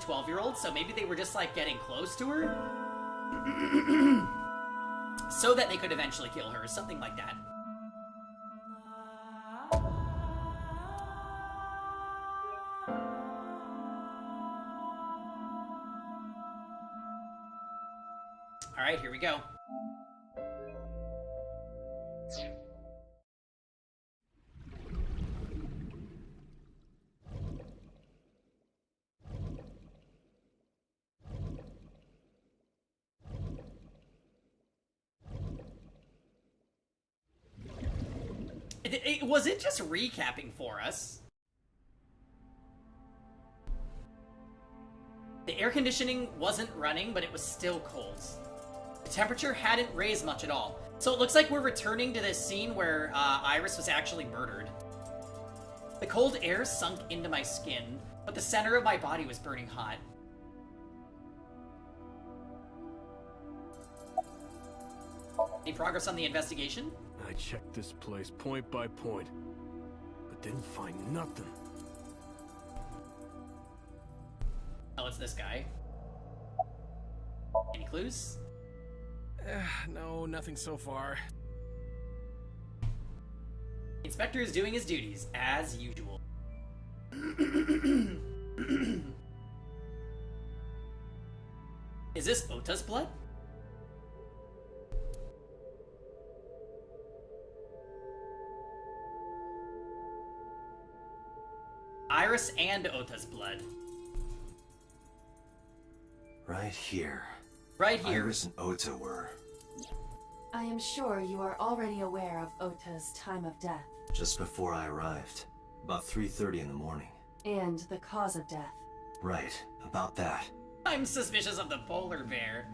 12-year-old, so maybe they were just, like, getting close to her? So that they could eventually kill her, something like that. Alright, here we go. Was it just recapping for us? The air conditioning wasn't running, but it was still cold. The temperature hadn't raised much at all. So it looks like we're returning to this scene where Iris was actually murdered. The cold air sunk into my skin, but the center of my body was burning hot. Any progress on the investigation? I checked this place point by point, but didn't find nothing. Oh, it's this guy. Any clues? No, nothing so far. Inspector is doing his duties, as usual. Is this Ota's blood? Iris and Ota's blood. Right here. Right here. Iris and Ota were. I am sure you are already aware of Ota's time of death. Just before I arrived. About 3:30 in the morning. And the cause of death. Right, about that. I'm suspicious of the polar bear.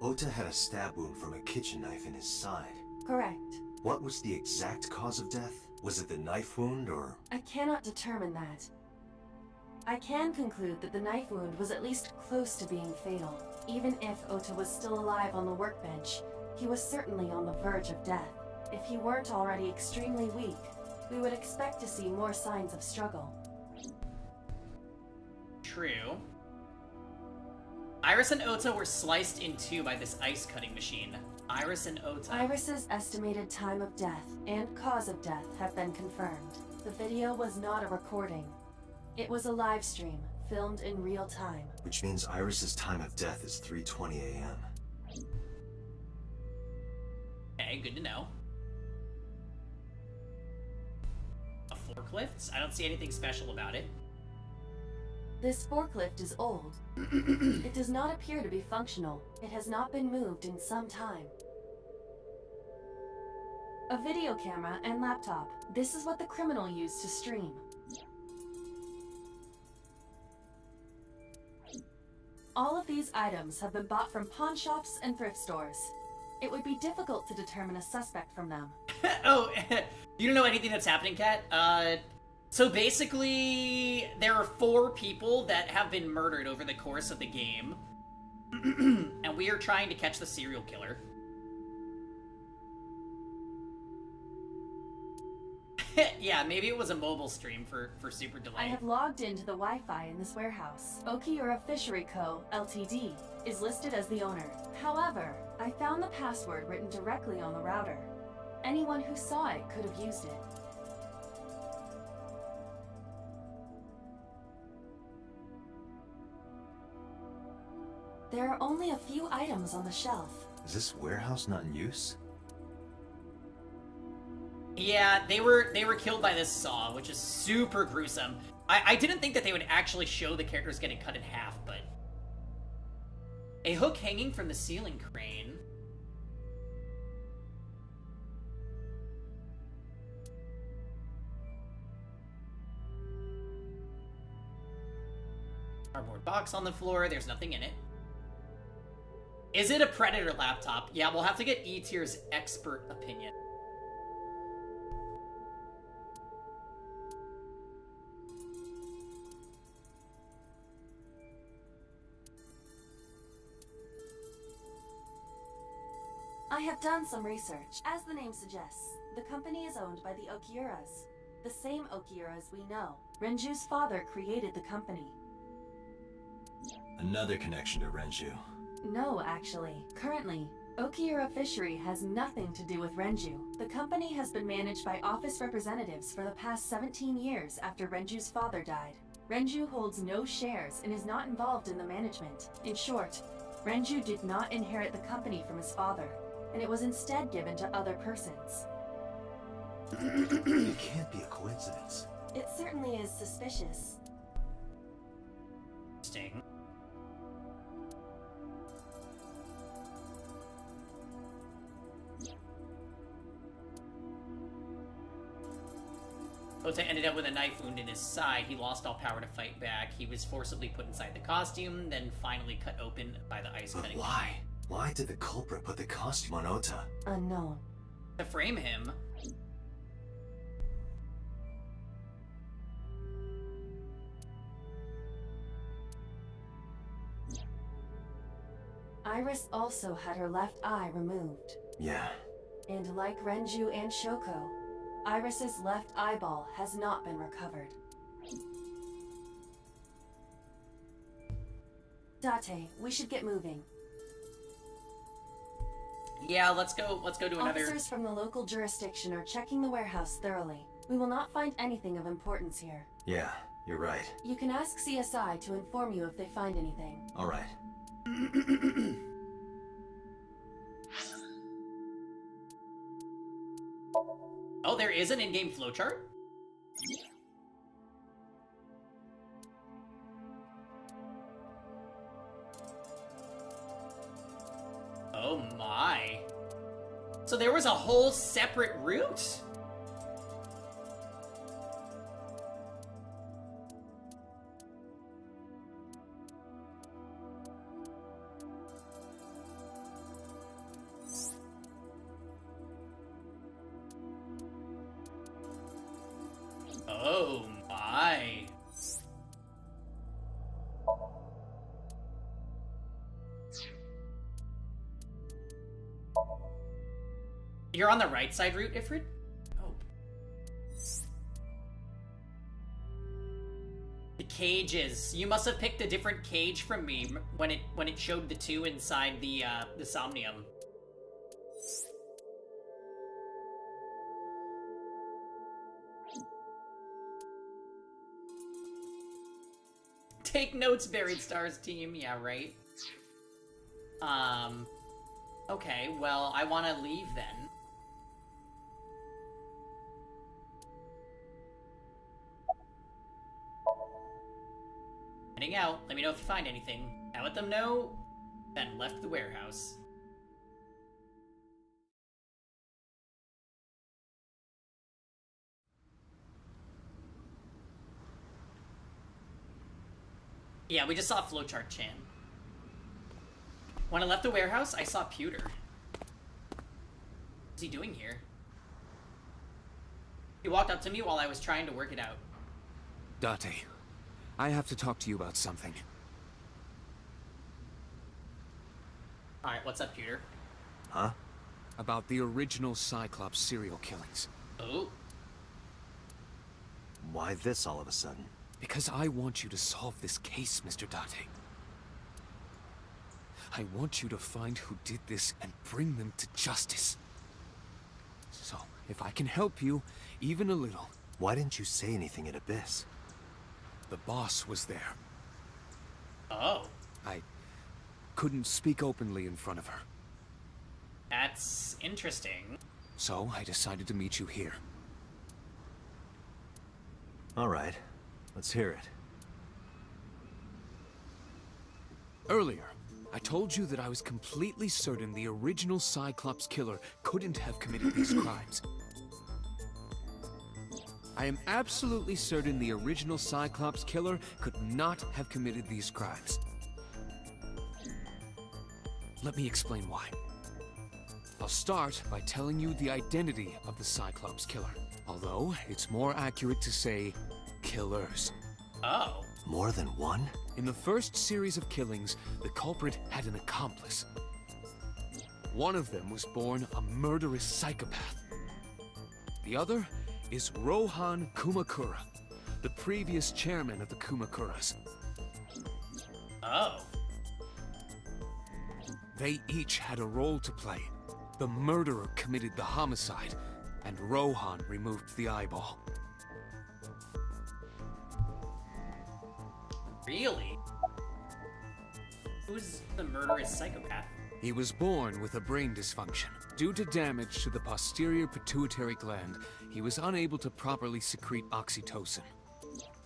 Ota had a stab wound from a kitchen knife in his side. Correct. What was the exact cause of death? Was it the knife wound, or...? I cannot determine that. I can conclude that the knife wound was at least close to being fatal. Even if Ota was still alive on the workbench, he was certainly on the verge of death. If he weren't already extremely weak, we would expect to see more signs of struggle. True. Iris and Ota were sliced in two by this ice cutting machine. Iris and Ota. Iris's estimated time of death and cause of death have been confirmed. The video was not a recording. It was a live stream, filmed in real time. Which means Iris's time of death is 3:20 a.m. Okay, good to know. A forklift? I don't see anything special about it. This forklift is old. It does not appear to be functional. It has not been moved in some time. A video camera and laptop. This is what the criminal used to stream. All of these items have been bought from pawn shops and thrift stores. It would be difficult to determine a suspect from them. Oh, you don't know anything that's happening, Kat? So basically, there are 4 people that have been murdered over the course of the game. And we are trying to catch the serial killer. Yeah, maybe it was a mobile stream for Super Delay. I have logged into the Wi-Fi in this warehouse. Okiura Fishery Co., Ltd., is listed as the owner. However, I found the password written directly on the router. Anyone who saw it could have used it. There are only a few items on the shelf. Is this warehouse not in use? Yeah, they were killed by this saw, which is super gruesome. I didn't think that they would actually show the characters getting cut in half, but... A hook hanging from the ceiling crane. Cardboard box on the floor, there's nothing in it. Is it a Predator laptop? Yeah, we'll have to get E-Tier's expert opinion. I have done some research. As the name suggests, the company is owned by the Okiuras. The same Okiura's we know. Renju's father created the company. Another connection to Renju. No, actually. Currently, Okiura Fishery has nothing to do with Renju. The company has been managed by office representatives for the past 17 years after Renju's father died. Renju holds no shares and is not involved in the management. In short, Renju did not inherit the company from his father, and it was instead given to other persons. It can't be a coincidence. It certainly is suspicious. Interesting. Ota ended up with a knife wound in his side. He lost all power to fight back. He was forcibly put inside the costume, then finally cut open by the ice But cutting why? Why did the culprit put the costume on Ota? Unknown. to frame him. Iris also had her left eye removed. Yeah. And like Renju and Shoko, Iris's left eyeball has not been recovered. Date, we should get moving. Yeah, let's go do another. Officers from the local jurisdiction are checking the warehouse thoroughly. We will not find anything of importance here. Yeah, you're right. You can ask CSI to inform you if they find anything. All right. Oh, there is an in-game flowchart? Oh my. So there was a whole separate route? Oh my. You're on the right side route, Ifrit? Oh. The cages. You must have picked a different cage from me when it showed the two inside the Somnium. Take notes, Buried Stars team. Yeah, right. Okay, well, I want to leave then. Heading out. Let me know if you find anything. I let them know, then left the warehouse. Yeah, we just saw Flowchart Chan. When I left the warehouse, I saw Pewter. What's he doing here? He walked up to me while I was trying to work it out. Date, I have to talk to you about something. Alright, what's up, Pewter? Huh? About the original Cyclops serial killings. Oh? Why this all of a sudden? Because I want you to solve this case, Mr. Date. I want you to find who did this and bring them to justice. So, if I can help you, even a little... Why didn't you say anything at Abyss? The boss was there. Oh. I couldn't speak openly in front of her. That's interesting. So, I decided to meet you here. All right. Let's hear it. Earlier, I told you that I was completely certain the original Cyclops killer couldn't have committed these crimes. I am absolutely certain the original Cyclops killer could not have committed these crimes. Let me explain why. I'll start by telling you the identity of the Cyclops killer, although it's more accurate to say killers. Oh. More than one? In the first series of killings, the culprit had an accomplice. One of them was born a murderous psychopath. The other is Rohan Kumakura, the previous chairman of the Kumakuras. Oh. They each had a role to play. The murderer committed the homicide, and Rohan removed the eyeball. Really? Who's the murderous psychopath? He was born with a brain dysfunction. Due to damage to the posterior pituitary gland, he was unable to properly secrete oxytocin.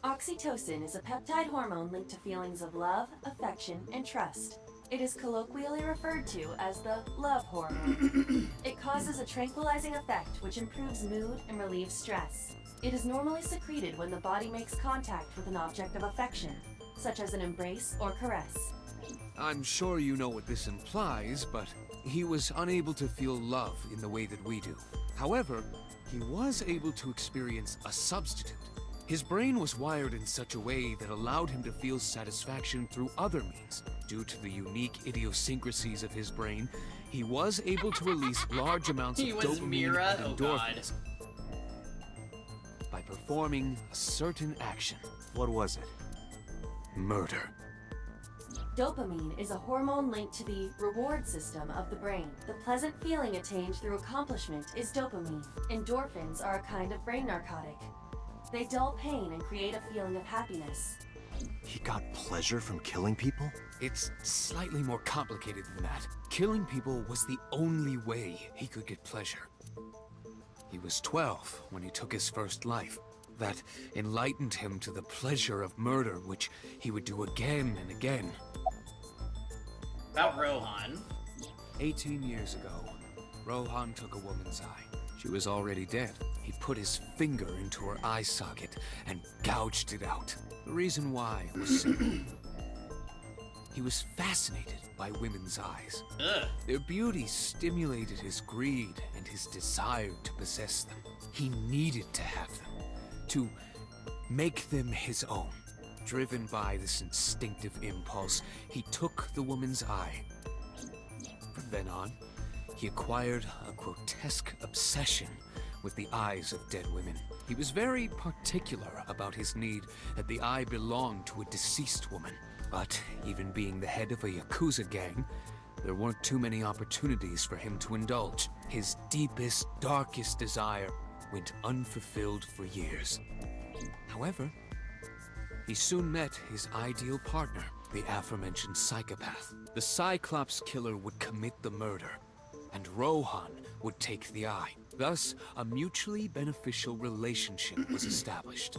Oxytocin is a peptide hormone linked to feelings of love, affection, and trust. It is colloquially referred to as the love hormone. It causes a tranquilizing effect which improves mood and relieves stress. It is normally secreted when the body makes contact with an object of affection, such as an embrace or caress. I'm sure you know what this implies, but he was unable to feel love in the way that we do. However, he was able to experience a substitute. His brain was wired in such a way that allowed him to feel satisfaction through other means. Due to the unique idiosyncrasies of his brain, he was able to release large amounts of He was dopamine Mira? and Oh, God. endorphins by performing a certain action. What was it? Murder. Dopamine is a hormone linked to the reward system of the brain. The pleasant feeling attained through accomplishment is dopamine. Endorphins are a kind of brain narcotic. They dull pain and create a feeling of happiness. He got pleasure from killing people? It's slightly more complicated than that. Killing people was the only way he could get pleasure. He was 12 when he took his first life. That enlightened him to the pleasure of murder, which he would do again and again. About Rohan. 18 years ago, Rohan took a woman's eye. She was already dead. He put his finger into her eye socket and gouged it out. The reason why was simple. He was fascinated by women's eyes. Ugh. Their beauty stimulated his greed and his desire to possess them. He needed to have them, to make them his own. Driven by this instinctive impulse, he took the woman's eye. From then on, he acquired a grotesque obsession with the eyes of dead women. He was very particular about his need that the eye belonged to a deceased woman. But even being the head of a Yakuza gang, there weren't too many opportunities for him to indulge. His deepest, darkest desire went unfulfilled for years. However, he soon met his ideal partner, the aforementioned psychopath. The Cyclops killer would commit the murder, and Rohan would take the eye. Thus, a mutually beneficial relationship was established.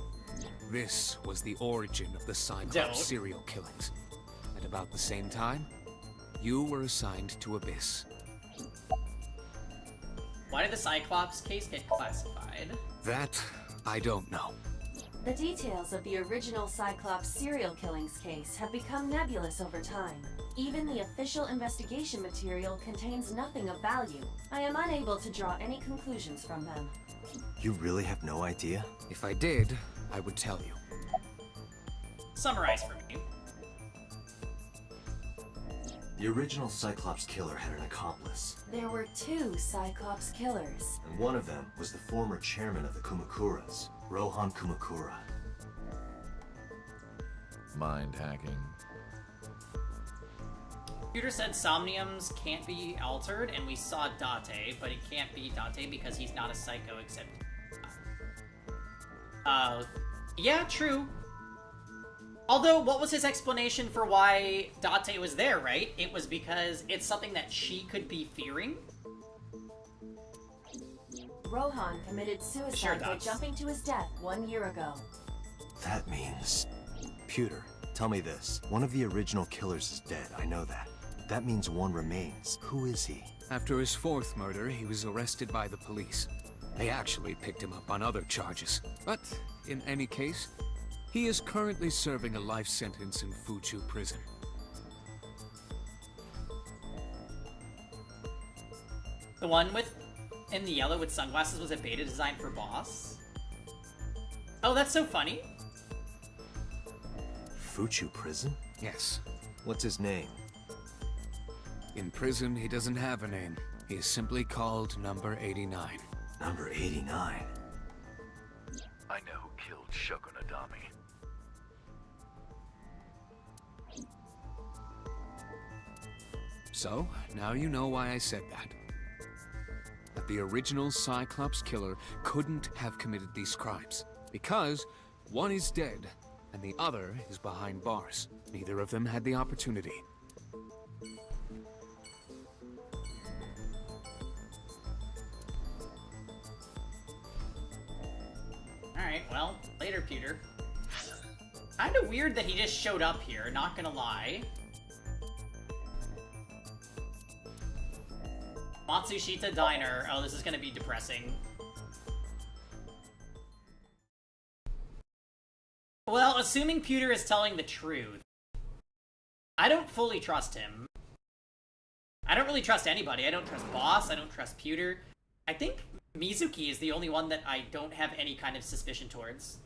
This was the origin of the Cyclops Don't. serial killings. At about the same time, you were assigned to Abyss. Why did the Cyclops case get classified? That, I don't know. The details of the original Cyclops serial killings case have become nebulous over time. Even the official investigation material contains nothing of value. I am unable to draw any conclusions from them. You really have no idea? If I did, I would tell you. Summarize for me. The original Cyclops killer had an accomplice, There were 2 Cyclops killers. and one of them was the former chairman of the Kumakuras, Rohan Kumakura. Mind hacking. Computer said Somniums can't be altered, and we saw Date, but it can't be Date because he's not a psycho except... yeah, true. Although, what was his explanation for why Date was there, right? It was because it's something that she could be fearing? Rohan committed suicide Sure by does. jumping to his death 1 year ago. That means... Pewter, tell me this. One of the original killers is dead, I know that. That means one remains. Who is he? After his 4th murder, he was arrested by the police. They actually picked him up on other charges. But, in any case, he is currently serving a life sentence in Fuchu prison. The one with... in the yellow with sunglasses was a beta design for Boss? Oh, that's so funny. Fuchu prison? Yes. What's his name? In prison, he doesn't have a name. He is simply called Number 89. Number 89. So, now you know why I said that. That the original Cyclops killer couldn't have committed these crimes. Because one is dead, and the other is behind bars. Neither of them had the opportunity. Alright, well, later, Peter. Kinda weird that he just showed up here, not gonna lie. Matsushita Diner. Oh, this is gonna be depressing. Well, assuming Pewter is telling the truth, I don't fully trust him. I don't really trust anybody. I don't trust Boss, I don't trust Pewter. I think Mizuki is the only one that I don't have any kind of suspicion towards.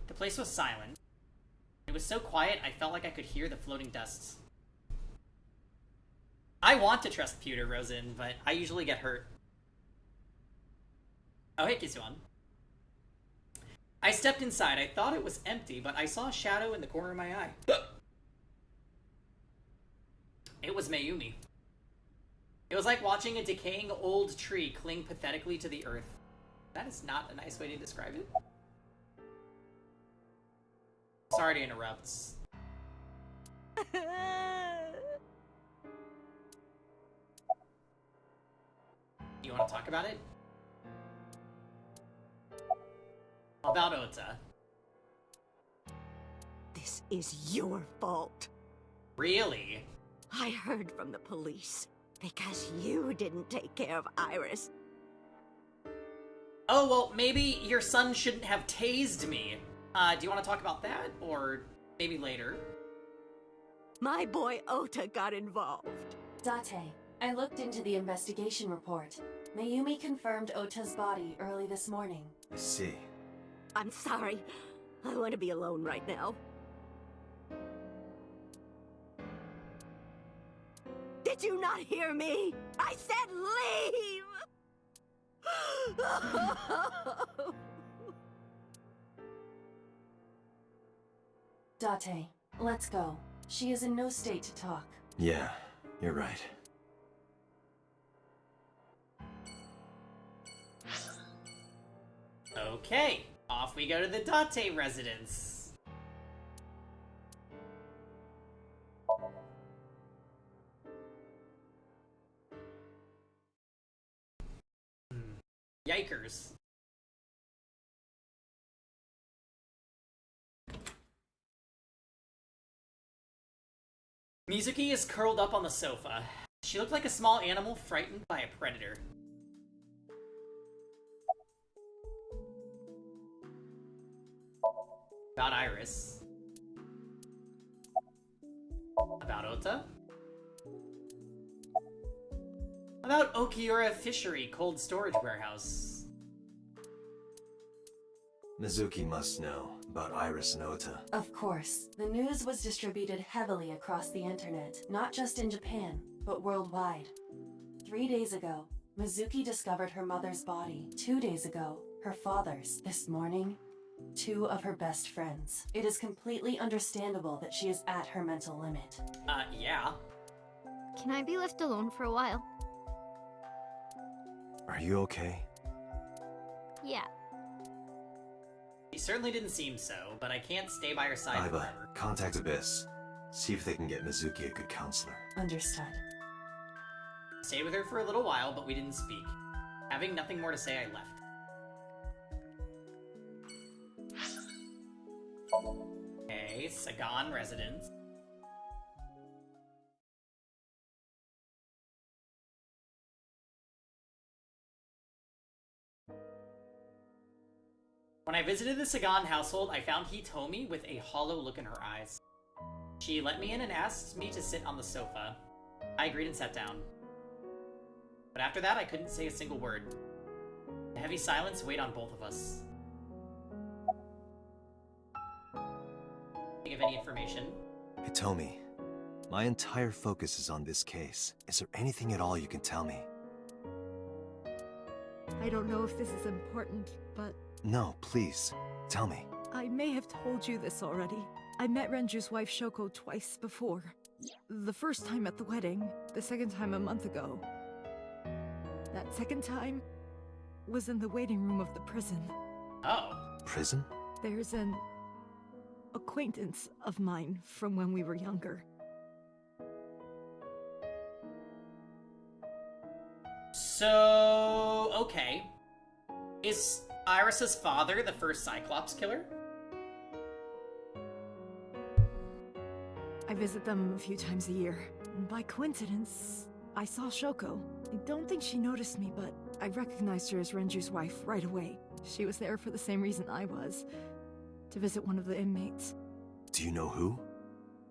The place was silent. It was so quiet, I felt like I could hear the floating dusts. I want to trust Pewter, Rosen, but I usually get hurt. Oh, hey, Kisuan. I stepped inside. I thought it was empty, but I saw a shadow in the corner of my eye. It was Mayumi. It was like watching a decaying old tree cling pathetically to the earth. That is not a nice way to describe it. Sorry to interrupt. You want to talk about it? About Ota. This is your fault. Really? I heard from the police because you didn't take care of Iris. Oh, well, maybe your son shouldn't have tased me. Do you want to talk about that? Or maybe later? My boy Ota got involved. Date, I looked into the investigation report. Mayumi confirmed Ota's body early this morning. I see. I'm sorry. I want to be alone right now. Did you not hear me? I said leave! Date, let's go. She is in no state to talk. Yeah, you're right. Okay, off we go to the Date residence. Yikers. Mizuki is curled up on the sofa. She looked like a small animal frightened by a predator. About Iris. About Ota. About Okiura Fishery Cold Storage Warehouse. Mizuki must know about Iris and Ota. Of course, the news was distributed heavily across the internet, not just in Japan, but worldwide. 3 days ago, Mizuki discovered her mother's body. 2 days ago, her father's. This morning, 2 of her best friends. It is completely understandable that she is at her mental limit. Yeah. Can I be left alone for a while? Are you okay? Yeah. She certainly didn't seem so, but I can't stay by her side Aiba, forever. contact Abyss. See if they can get Mizuki a good counselor. Understood. Stayed with her for a little while, but we didn't speak. Having nothing more to say, I left. Okay, Sagan residence. When I visited the Sagan household, I found Hitomi with a hollow look in her eyes. She let me in and asked me to sit on the sofa. I agreed and sat down. But after that, I couldn't say a single word. A heavy silence weighed on both of us. Think of any information? Hitomi, my entire focus is on this case. Is there anything at all you can tell me? I don't know if this is important, but No, please. Tell me. I may have told you this already. I met Renju's wife Shoko twice before. The first time at the wedding, the second time a month ago. That second time was in the waiting room of the prison. Oh. Prison? There's an acquaintance of mine from when we were younger. So, okay. Is Iris's father the first Cyclops killer? I visit them a few times a year. And by coincidence, I saw Shoko. I don't think she noticed me, but I recognized her as Renju's wife right away. She was there for the same reason I was, to visit one of the inmates. Do you know who?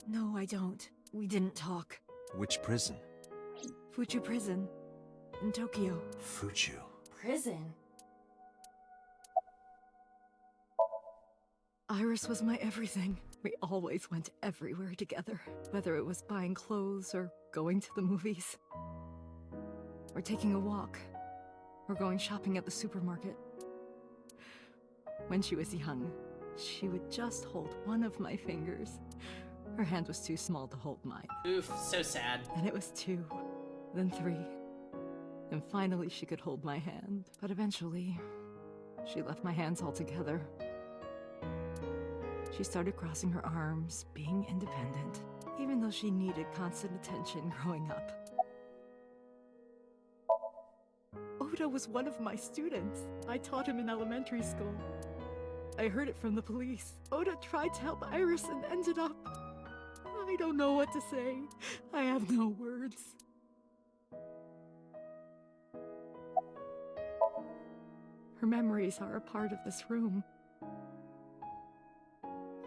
No, I don't. We didn't talk. Which prison? Fuchu Prison, in Tokyo. Fuchu. Prison? Iris was my everything. We always went everywhere together, whether it was buying clothes or going to the movies, or taking a walk, or going shopping at the supermarket. When she was young, she would just hold one of my fingers. Her hand was too small to hold mine. Oof, so sad. And it was 2, then 3, and finally she could hold my hand. But eventually, she left my hands altogether. She started crossing her arms, being independent, even though she needed constant attention growing up. Oda was one of my students. I taught him in elementary school. I heard it from the police. Oda tried to help Iris and ended up... I don't know what to say. I have no words. Her memories are a part of this room.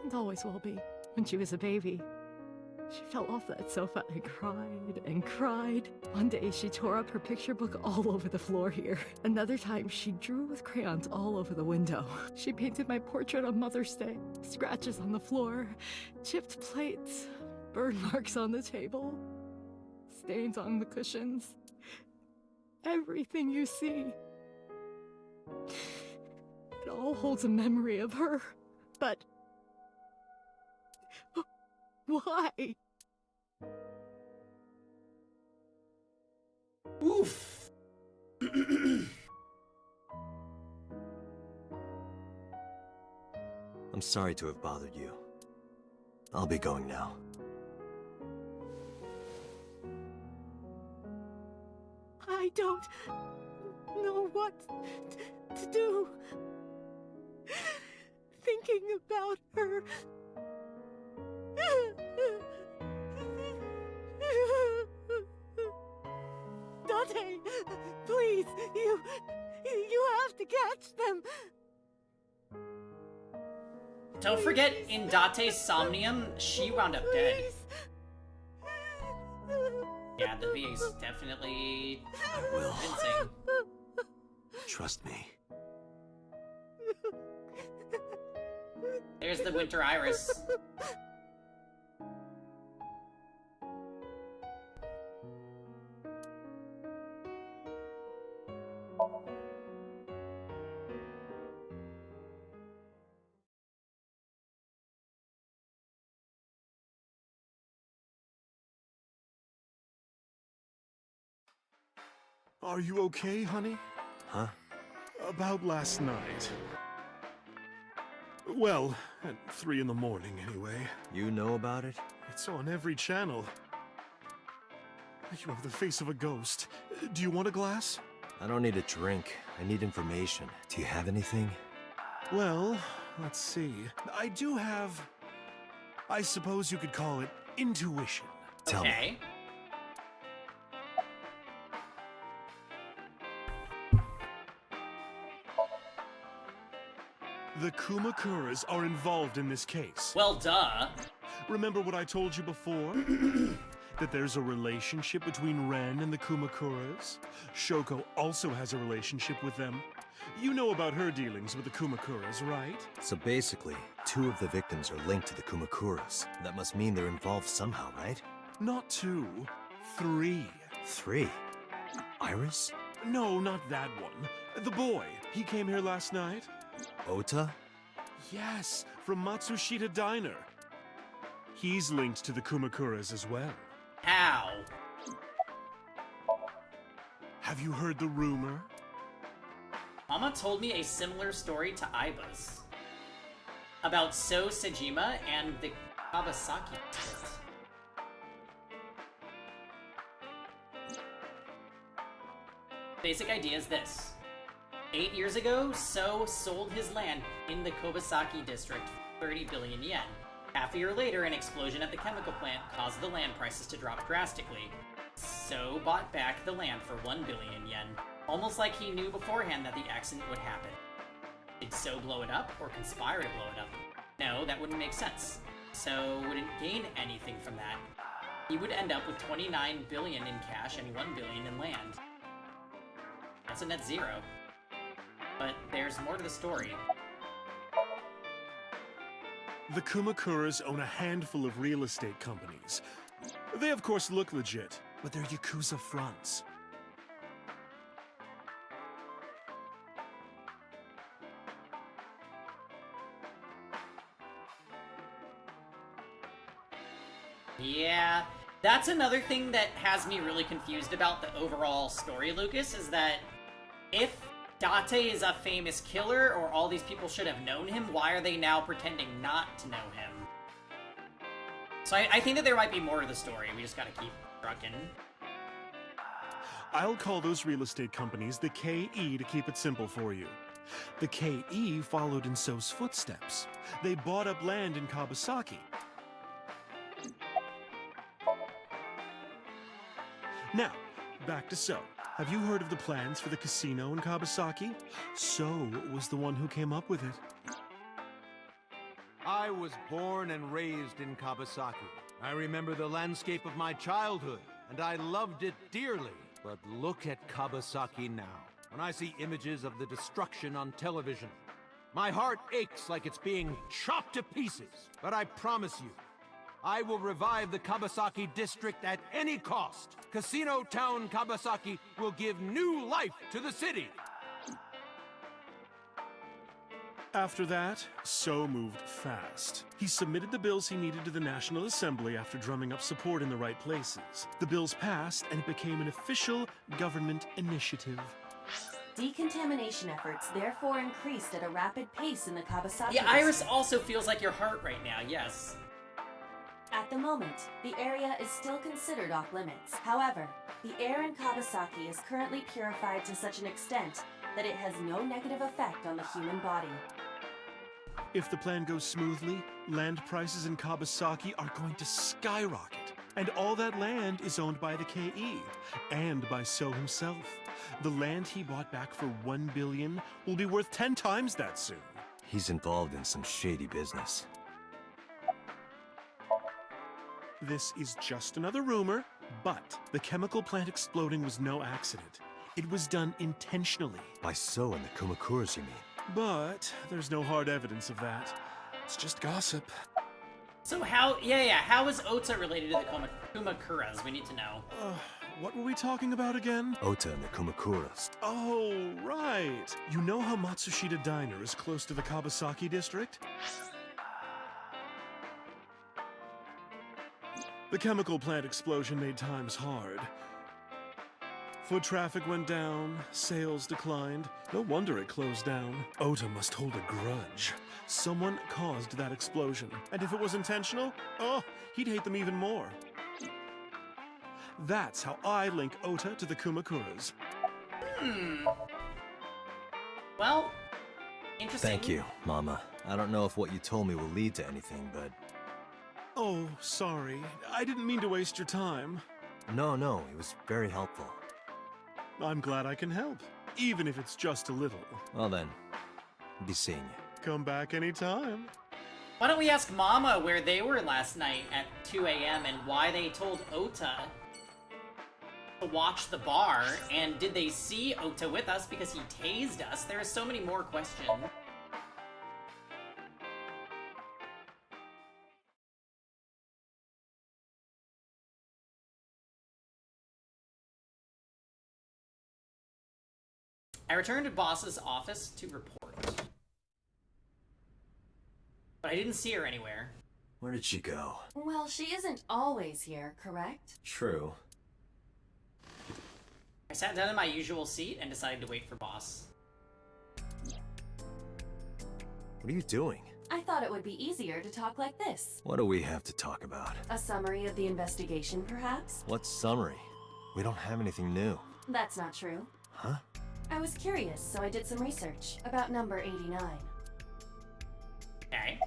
And always will be. When she was a baby, she fell off that sofa and cried and cried. One day she tore up her picture book all over the floor here. Another time she drew with crayons all over the window. She painted my portrait on Mother's Day. Scratches on the floor, chipped plates, burn marks on the table, stains on the cushions. Everything you see. It all holds a memory of her. But why? Oof. I'm sorry to have bothered you. I'll be going now. I don't know what to do. Thinking about her. Dante, please, you have to catch them. Don't forget, in Date's Somnium, she wound up dead. Yeah, the VA's definitely I will. convincing. Trust me. There's the Winter Iris. Are you okay, honey? Huh? About last night. Well, at 3 in the morning, anyway. You know about it? It's on every channel. You have the face of a ghost. Do you want a glass? I don't need a drink. I need information. Do you have anything? Well, let's see. I do have... I suppose you could call it intuition. Tell me. Okay. The Kumakuras are involved in this case. Well, duh. Remember what I told you before? That there's a relationship between Ren and the Kumakuras? Shoko also has a relationship with them. You know about her dealings with the Kumakuras, right? So basically, 2 of the victims are linked to the Kumakuras. That must mean they're involved somehow, right? Not 2, 3. 3? Iris? No, not that one. The boy. He came here last night. Ota? Yes, from Matsushita Diner. He's linked to the Kumakuras as well. How? Have you heard the rumor? Mama told me a similar story to Aiba's. About So Sejima and the Kawasaki district. Basic idea is this. 8 years ago, So sold his land in the Kawasaki district for 30 billion yen. Half a year later, an explosion at the chemical plant caused the land prices to drop drastically. So bought back the land for 1 billion yen, almost like he knew beforehand that the accident would happen. Did So blow it up, or conspire to blow it up? No, that wouldn't make sense. So wouldn't gain anything from that. He would end up with 29 billion in cash and 1 billion in land. That's a net zero. But there's more to the story. The Kumakuras own a handful of real estate companies. They of course look legit, but they're Yakuza fronts. Yeah, that's another thing that has me really confused about the overall story, Lucas, is that if Date is a famous killer, or all these people should have known him, why are they now pretending not to know him? So I think that there might be more to the story, we just gotta keep trucking. I'll call those real estate companies the KE to keep it simple for you. The KE followed in So's footsteps. They bought up land in Kawasaki. Now, back to So. Have you heard of the plans for the casino in Kawasaki? So was the one who came up with it. I was born and raised in Kawasaki. I remember the landscape of my childhood, and I loved it dearly. But look at Kawasaki now. When I see images of the destruction on television, my heart aches like it's being chopped to pieces. But I promise you, I will revive the Kawasaki district at any cost. Casino Town Kawasaki will give new life to the city. After that, So moved fast. He submitted the bills he needed to the National Assembly after drumming up support in the right places. The bills passed, and it became an official government initiative. Decontamination efforts therefore increased at a rapid pace in the Kawasaki Yeah, Iris district. also feels like your heart right now, yes. At the moment, the area is still considered off limits. However, the air in Kawasaki is currently purified to such an extent that it has no negative effect on the human body. If the plan goes smoothly, land prices in Kawasaki are going to skyrocket. And all that land is owned by the KE, and by So himself. The land he bought back for 1 billion will be worth 10 times that soon. He's involved in some shady business. This is just another rumor, but the chemical plant exploding was no accident. It was done intentionally. By So and the Kumakuras, you mean? But there's no hard evidence of that. It's just gossip. So how is Ota related to the Kumakuras? We need to know. What were we talking about again? Ota and the Kumakuras. Oh, right. You know how Matsushita Diner is close to the Kawasaki district? The chemical plant explosion made times hard. Foot traffic went down, sales declined. No wonder it closed down. Ota must hold a grudge. Someone caused that explosion. And if it was intentional, oh, he'd hate them even more. That's how I link Ota to the Kumakuras. Well, interesting. Thank you, Mama. I don't know if what you told me will lead to anything, but... Oh, sorry. I didn't mean to waste your time. No, it was very helpful. I'm glad I can help, even if it's just a little. Well then, be seeing you. Come back anytime. Why don't we ask Mama where they were last night at 2 a.m. and why they told Ota to watch the bar, and did they see Ota with us because he tased us? There are so many more questions. I returned to boss's office to report. But I didn't see her anywhere. Where did she go? Well, she isn't always here, correct? True. I sat down in my usual seat and decided to wait for boss. What are you doing? I thought it would be easier to talk like this. What do we have to talk about? A summary of the investigation, perhaps? What summary? We don't have anything new. That's not true. Huh? I was curious, so I did some research about number 89. Okay.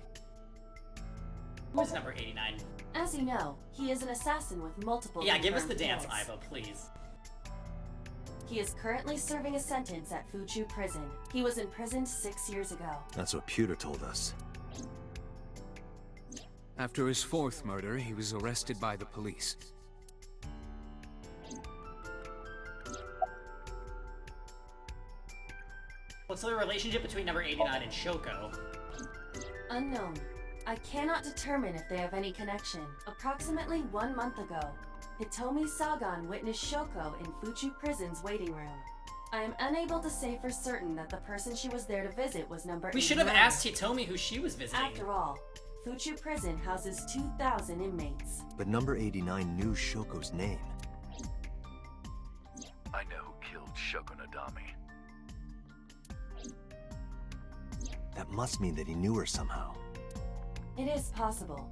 Who's number 89? As you know, he is an assassin with multiple Yeah, give us the confirmed dance, kills. Iva, please. He is currently serving a sentence at Fuchu Prison. He was imprisoned 6 years ago. That's what Pewter told us. After his fourth murder, he was arrested by the police. What's the relationship between number 89 and Shoko? Unknown. I cannot determine if they have any connection. Approximately 1 month ago, Hitomi Sagan witnessed Shoko in Fuchu Prison's waiting room. I am unable to say for certain that the person she was there to visit was number 89. We should have asked Hitomi who she was visiting. After all, Fuchu Prison houses 2,000 inmates. But number 89 knew Shoko's name. I know who killed Shoko Nadami. That must mean that he knew her somehow. It is possible.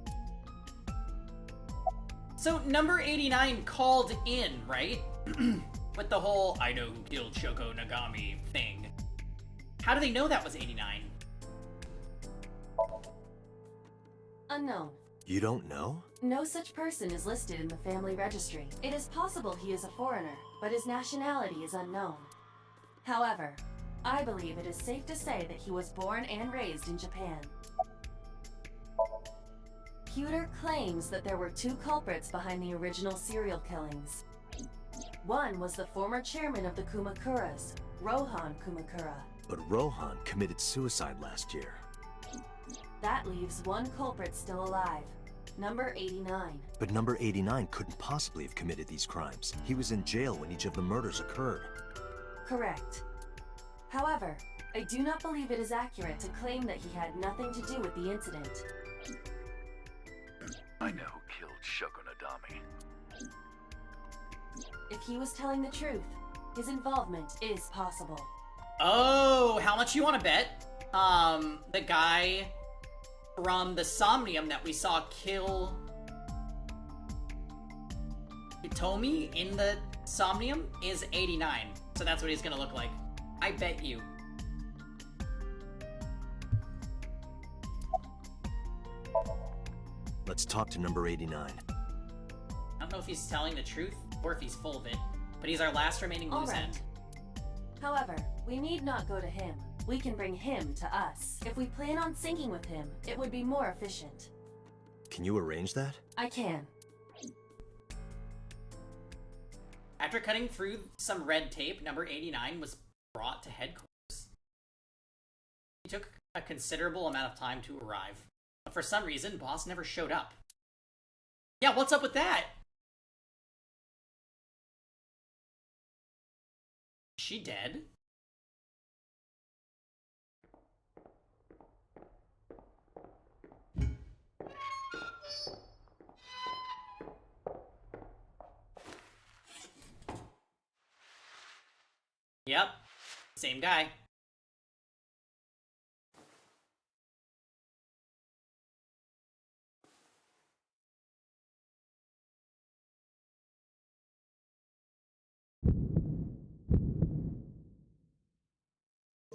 So number 89 called in, right? With the whole I know who killed Shoko Nagami thing. How do they know that was 89? Unknown. You don't know? No such person is listed in the family registry. It is possible he is a foreigner, but his nationality is unknown. However, I believe it is safe to say that he was born and raised in Japan. Pewter claims that there were 2 culprits behind the original serial killings. One was the former chairman of the Kumakuras, Rohan Kumakura. But Rohan committed suicide last year. That leaves 1 culprit still alive, number 89. But number 89 couldn't possibly have committed these crimes. He was in jail when each of the murders occurred. Correct. However, I do not believe it is accurate to claim that he had nothing to do with the incident. I know who killed Shoko Nadami. If he was telling the truth, his involvement is possible. Oh, how much you want to bet? The guy from the Somnium that we saw kill Hitomi in the Somnium is 89. So that's what he's gonna look like. I bet you. Let's talk to number 89. I don't know if he's telling the truth or if he's full of it, but he's our last remaining All loose right. end. However, we need not go to him. We can bring him to us. If we plan on syncing with him, it would be more efficient. Can you arrange that? I can. After cutting through some red tape, number 89 was brought to headquarters. It took a considerable amount of time to arrive, but for some reason, boss never showed up. Yeah, what's up with that? Is she dead? Yep, same guy.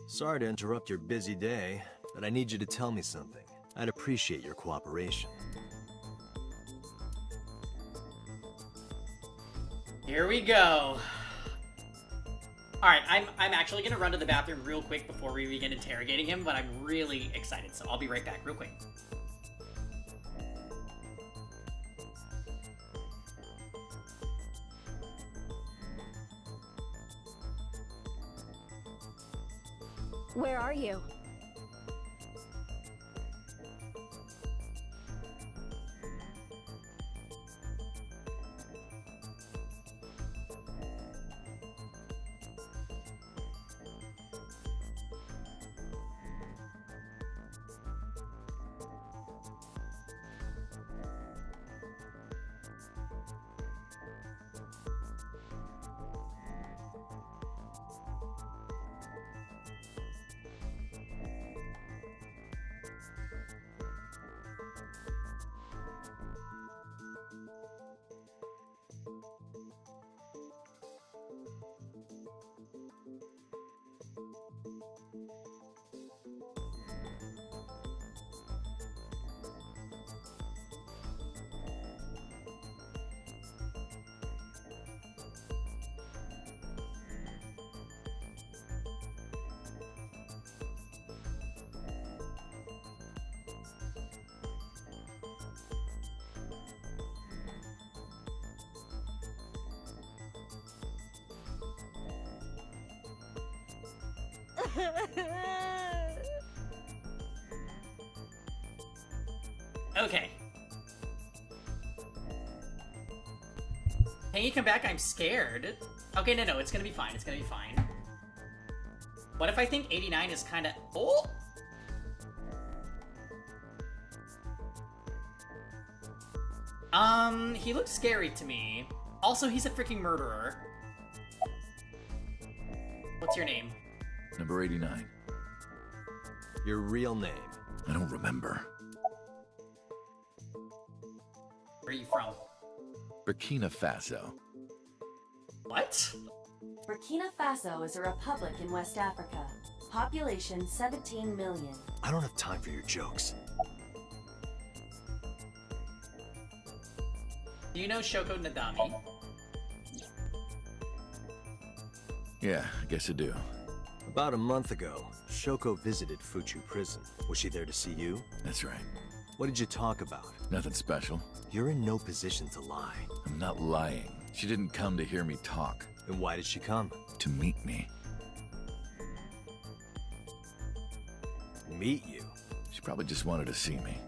Sorry to interrupt your busy day, but I need you to tell me something. I'd appreciate your cooperation. Here we go. Alright, I'm actually gonna run to the bathroom real quick before we begin interrogating him, but I'm really excited, so I'll be right back real quick. Where are you? Okay. Can you come back? I'm scared. Okay, no, it's gonna be fine. It's gonna be fine. What if I think 89 is kind of... Oh! He looks scary to me. Also, he's a freaking murderer. What's your name? Number 89. Your real name? I don't remember. Where are you from? Burkina Faso. What? Burkina Faso is a republic in West Africa. Population 17 million. I don't have time for your jokes. Do you know Shoko Nadami? Yeah, I guess I do. About a month ago, Shoko visited Fuchu prison. Was she there to see you? That's right. What did you talk about? Nothing special. You're in no position to lie. I'm not lying. She didn't come to hear me talk. Then why did she come? To meet me. Meet you? She probably just wanted to see me.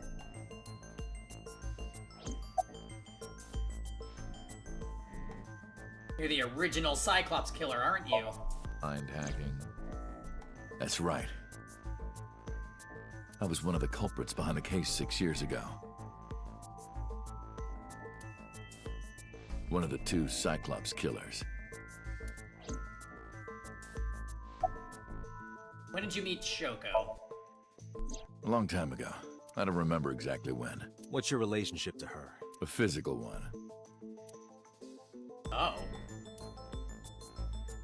You're the original Cyclops killer, aren't you? Mind hacking. That's right. I was one of the culprits behind the case 6 years ago. One of the 2 Cyclops killers. When did you meet Shoko? A long time ago. I don't remember exactly when. What's your relationship to her? A physical one. Oh.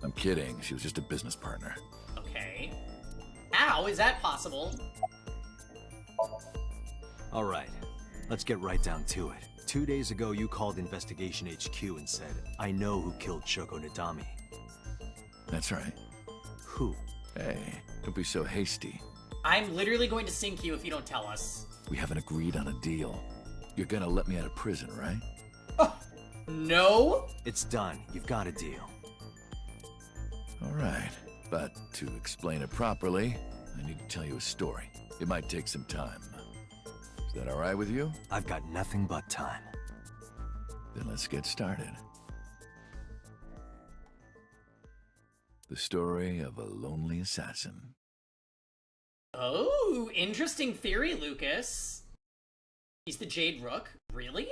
I'm kidding. She was just a business partner. Okay. How is that possible? All right. Let's get right down to it. 2 days ago, you called Investigation HQ and said, I know who killed Shoko Nadami. That's right. Who? Hey, don't be so hasty. I'm literally going to sink you if you don't tell us. We haven't agreed on a deal. You're gonna let me out of prison, right? Oh, no? It's done. You've got a deal. All right. But to explain it properly, I need to tell you a story. It might take some time. Is that all right with you? I've got nothing but time. Then let's get started. The story of a lonely assassin. Oh, interesting theory, Lucas. He's the Jade Rook? Really?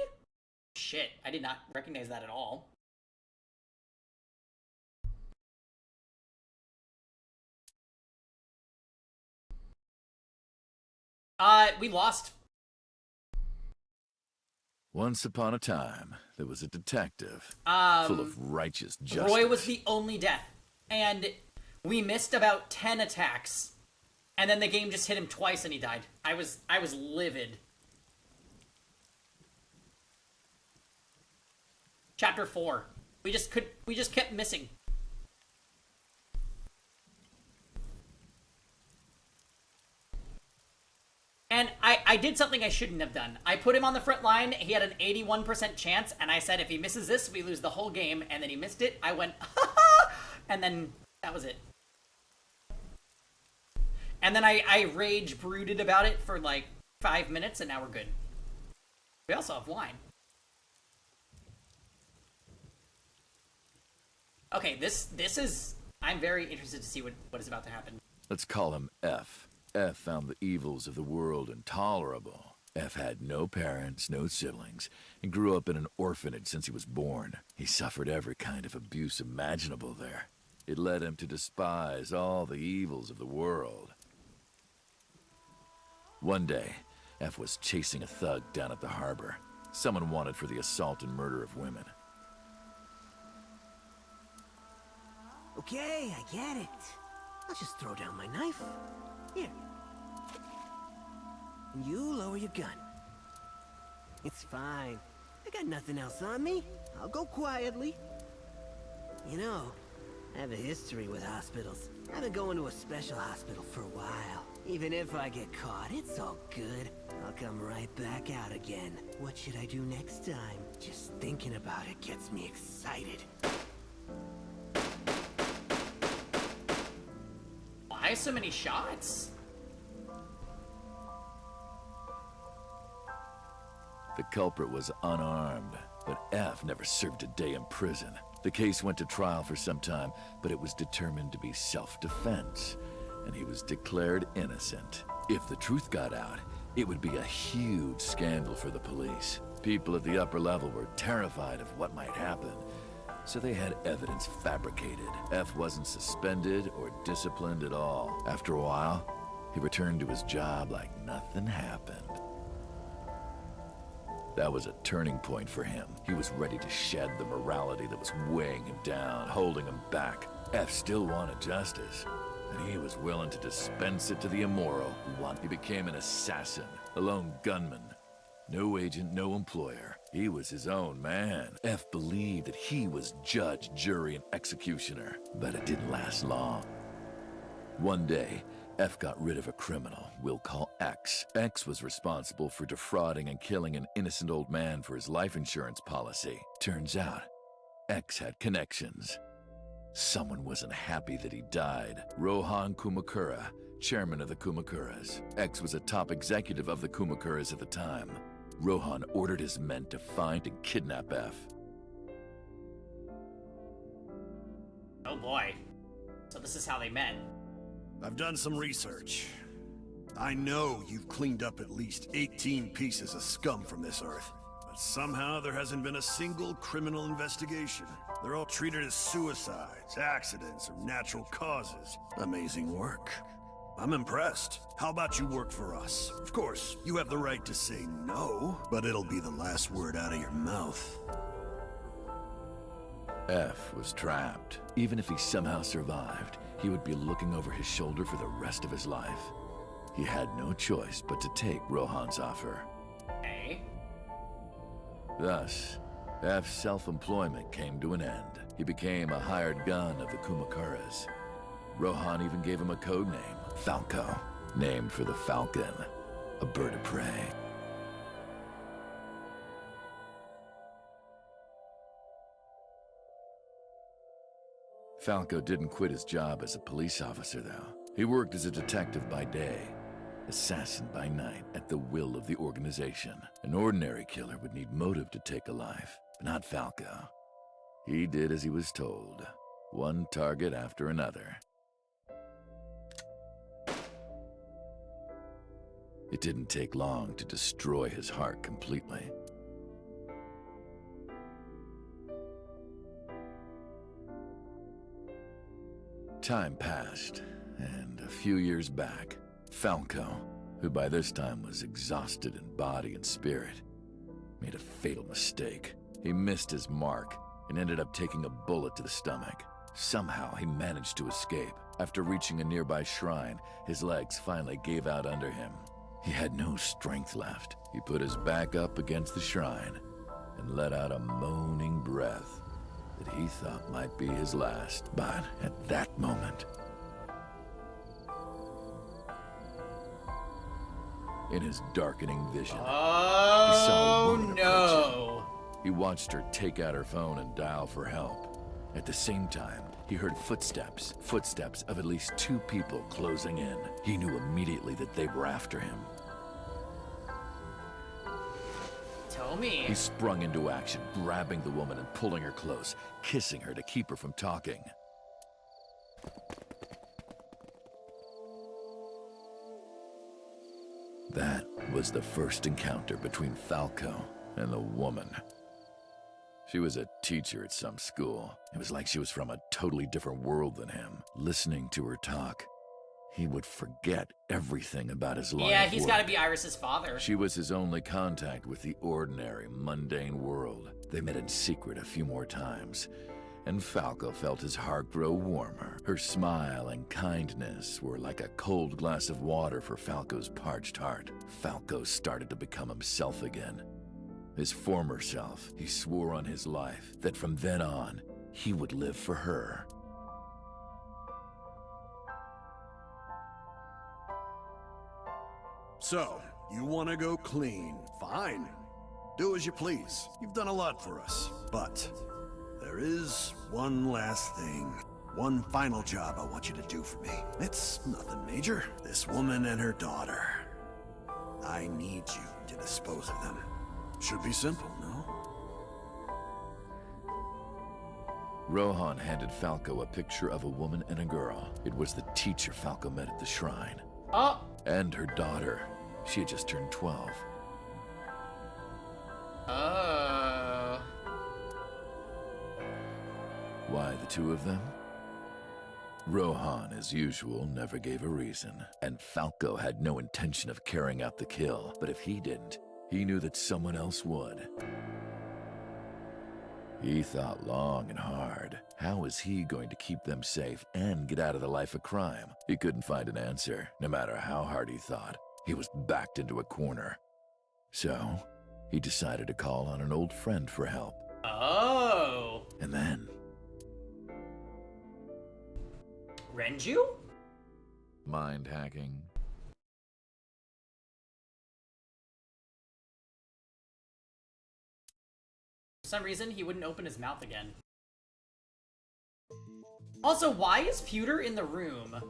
Shit, I did not recognize that at all. We lost. Once upon a time, there was a detective full of righteous justice. Roy was the only death, and we missed about 10 attacks, and then the game just hit him twice and he died. I was livid. Chapter 4. We just kept missing. And I did something I shouldn't have done. I put him on the front line, he had an 81% chance, and I said if he misses this, we lose the whole game, and then he missed it. I went, ha ha! And then that was it. And then I rage brooded about it for like 5 minutes, and now we're good. We also have wine. Okay, this is... I'm very interested to see what is about to happen. Let's call him F. F found the evils of the world intolerable. F had no parents, no siblings, and grew up in an orphanage since he was born. He suffered every kind of abuse imaginable there. It led him to despise all the evils of the world. One day, F was chasing a thug down at the harbor. Someone wanted for the assault and murder of women. Okay, I get it. I'll just throw down my knife. Here. And you lower your gun. It's fine. I got nothing else on me. I'll go quietly. You know, I have a history with hospitals. I've been going to a special hospital for a while. Even if I get caught, it's all good. I'll come right back out again. What should I do next time? Just thinking about it gets me excited. Why? Why so many shots? The culprit was unarmed, but F never served a day in prison. The case went to trial for some time, but it was determined to be self-defense, and he was declared innocent. If the truth got out, it would be a huge scandal for the police. People at the upper level were terrified of what might happen, so they had evidence fabricated. F wasn't suspended or disciplined at all. After a while, he returned to his job like nothing happened. That was a turning point for him. He was ready to shed the morality that was weighing him down, holding him back. F still wanted justice, and he was willing to dispense it to the immoral who wanted. He became an assassin, a lone gunman. No agent, no employer. He was his own man. F believed that he was judge, jury, and executioner, but it didn't last long. One day, F got rid of a criminal we'll call X. X was responsible for defrauding and killing an innocent old man for his life insurance policy. Turns out, X had connections. Someone wasn't happy that he died. Rohan Kumakura, chairman of the Kumakuras. X was a top executive of the Kumakuras at the time. Rohan ordered his men to find and kidnap F. Oh boy. So this is how they met. I've done some research. I know you've cleaned up at least 18 pieces of scum from this earth. But somehow there hasn't been a single criminal investigation. They're all treated as suicides, accidents, or natural causes. Amazing work. I'm impressed. How about you work for us? Of course, you have the right to say no, but it'll be the last word out of your mouth. F was trapped. Even if he somehow survived, he would be looking over his shoulder for the rest of his life. He had no choice but to take Rohan's offer. Okay. Thus, F's self-employment came to an end. He became a hired gun of the Kumakuras. Rohan even gave him a code name, Falco, named for the falcon, a bird of prey. Falco didn't quit his job as a police officer, though. He worked as a detective by day, assassin by night, at the will of the organization. An ordinary killer would need motive to take a life, but not Falco. He did as he was told, one target after another. It didn't take long to destroy his heart completely. Time passed, and a few years back, Falco, who by this time was exhausted in body and spirit, made a fatal mistake. He missed his mark and ended up taking a bullet to the stomach. Somehow, he managed to escape. After reaching a nearby shrine, his legs finally gave out under him. He had no strength left. He put his back up against the shrine and let out a moaning breath that he thought might be his last. But at that moment, in his darkening vision, he saw a woman approaching. He watched her take out her phone and dial for help. At the same time, he heard footsteps of at least 2 people closing in. He knew immediately that they were after him. Tell me. He sprung into action, grabbing the woman and pulling her close, kissing her to keep her from talking. That was the first encounter between Falco and the woman. She was a teacher at some school. It was like she was from a totally different world than him. Listening to her talk, he would forget everything about his life. Yeah, he's got to be Iris's father. She was his only contact with the ordinary, mundane world. They met in secret a few more times, and Falco felt his heart grow warmer. Her smile and kindness were like a cold glass of water for Falco's parched heart. Falco started to become himself again. His former self. He swore on his life that from then on, he would live for her. So, you want to go clean? Fine. Do as you please. You've done a lot for us. But there is one last thing. one final job I want you to do for me. It's nothing major. This woman and her daughter. I need you to dispose of them. Should be simple, no? Rohan handed Falco a picture of a woman and a girl. It was the teacher Falco met at the shrine. Oh! And her daughter. She had just turned 12. Oh. Why the two of them? Rohan, as usual, never gave a reason, and Falco had no intention of carrying out the kill, but if he didn't, he knew that someone else would. He thought long and hard. How was he going to keep them safe and get out of the life of crime? He couldn't find an answer, no matter how hard he thought. He was backed into a corner. So, he decided to call on an old friend for help. Oh. And then... Renju? mind hacking. For some reason, he wouldn't open his mouth again. Also, why is Pewter in the room?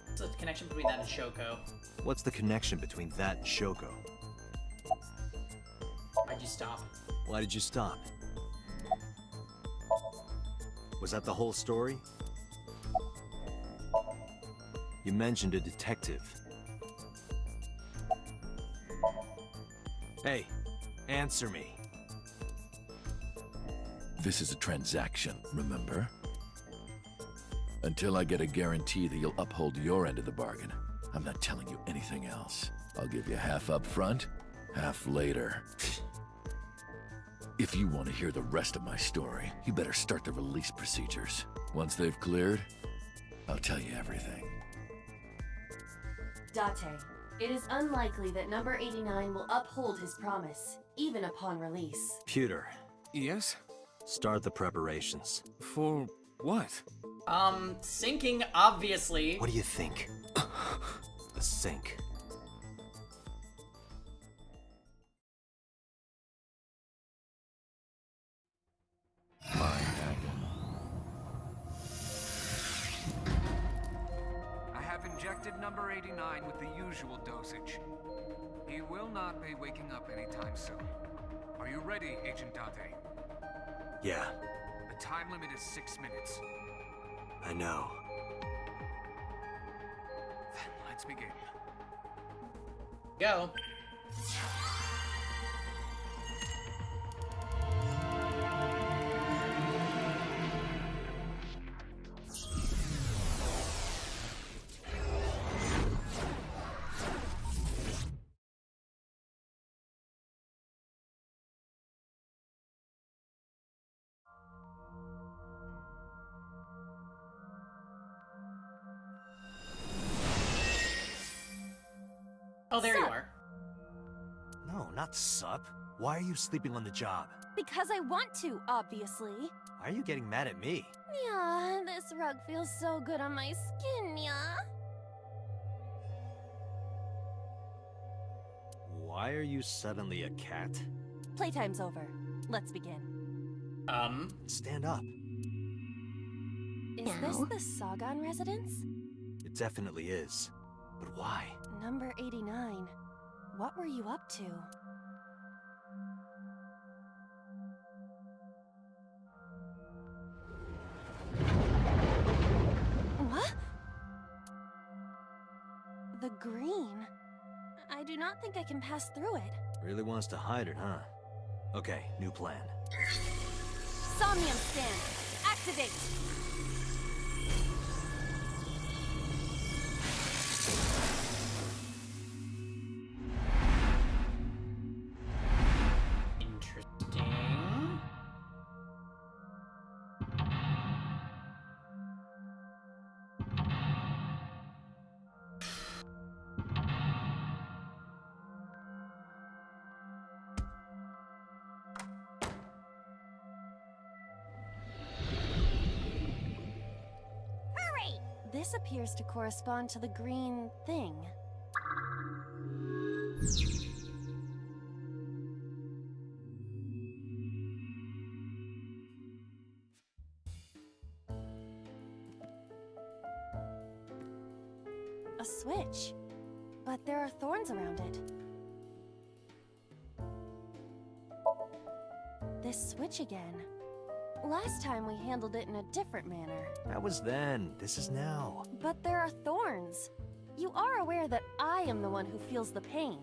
What's the connection between that and Shoko? What's the connection between that and Shoko? Why'd you stop? Why did you stop? Was that the whole story? You mentioned a detective. Hey, answer me. This is a transaction, remember? Until I get a guarantee that you'll uphold your end of the bargain, I'm not telling you anything else. I'll give you half up front, half later. If you want to hear the rest of my story, you better start the release procedures. Once they've cleared, I'll tell you everything. Date, it is unlikely that number 89 will uphold his promise, even upon release. Pewter. Yes? Start the preparations. For what? Sinking, obviously. What do you think? The sink. Mind hacking. I have injected number 89 with the usual dosage. He will not be waking up anytime soon. Are you ready, Agent Date? Yeah, The time limit is 6 minutes. I know. Then let's begin. Go. Oh, there you are. No, not sup. Why are you sleeping on the job? Because I want to, obviously. Why are you getting mad at me? Yeah, this rug feels so good on my skin, yeah. Why are you suddenly a cat? Playtime's over. Let's begin. Stand up. Is this the Sagan residence? It definitely is. But why? Number 89. What were you up to? What? The green? I do not think I can pass through it. Really wants to hide it, huh? Okay, new plan. Somnium stand. Activate. Interesting. This appears to correspond to the green thing. A switch, but there are thorns around it. This switch again. Last time we handled it in a different manner. That was then. This is now. But there are thorns. You are aware that I am the one who feels the pain.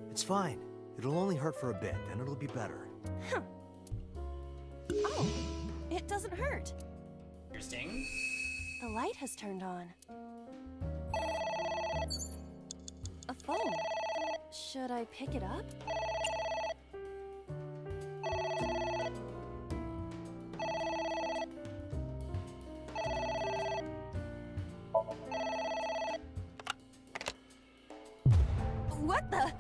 It's fine. It'll only hurt for a bit, then it'll be better. Huh. Oh, it doesn't hurt. Interesting. The light has turned on. A phone. Should I pick it up? What the?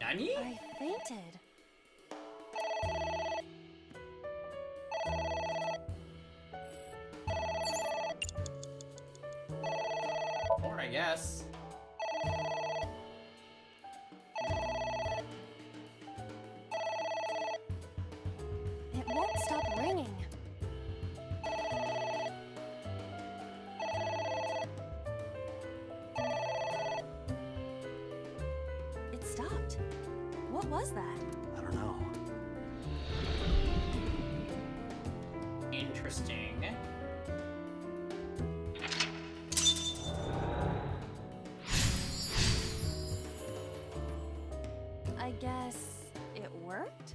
Nani? I fainted. Or I guess. It won't stop ringing. It stopped. What was that? I don't know. Interesting. I guess it worked?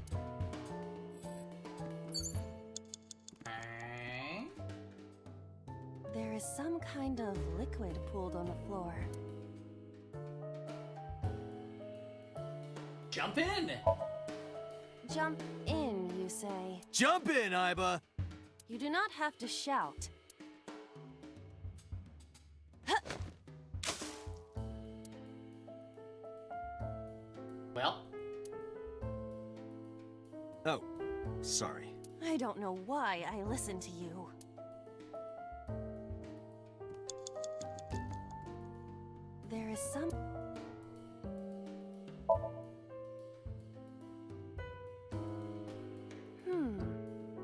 Okay. There is some kind of liquid pooled on the floor. Jump in! Jump in, you say. Jump in, Iba! You do not have to shout. Well, Oh, sorry. I don't know why I listen to you. There is some...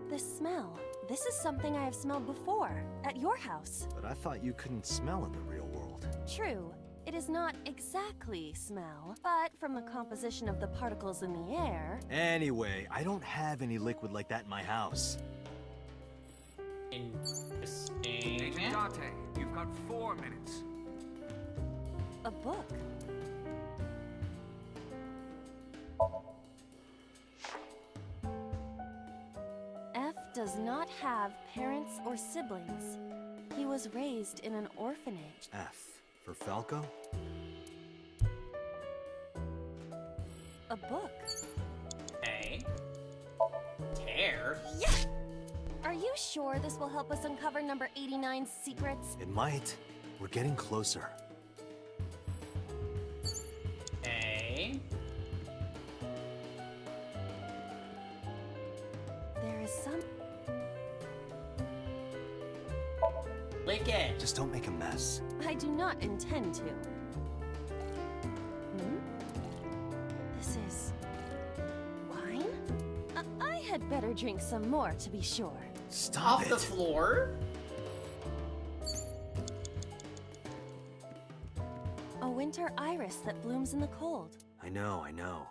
The smell. This is something I have smelled before, at your house. But I thought you couldn't smell in the real world. True. It is not exactly smell, but from the composition of the particles in the air... Anyway, I don't have any liquid like that in my house. interesting. Agent Dante, you've got 4 minutes. A book. F does not have parents or siblings. He was raised in an orphanage. F for Falco? A book. A. Tear? Yeah! Are you sure this will help us uncover number 89's secrets? It might. We're getting closer. A. There is some... Lick it. Just don't make a mess. I do not intend to. This is... wine? I had better drink some more to be sure. Stop Off the floor? A winter iris that blooms in the cold. I know, I know.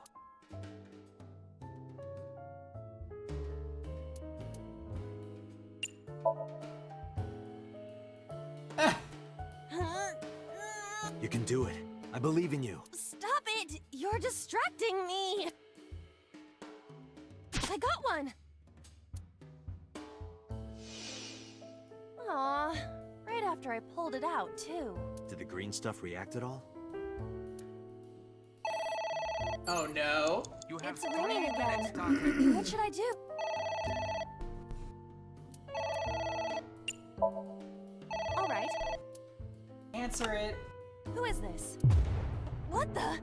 You can do it. I believe in you. Stop it! You're distracting me! I got one! Aw, right after I pulled it out, too. Did the green stuff react at all? Oh no. You have It's 3 ringing again. minutes, Dante. What should I do? Alright, Answer it. who is this? What the?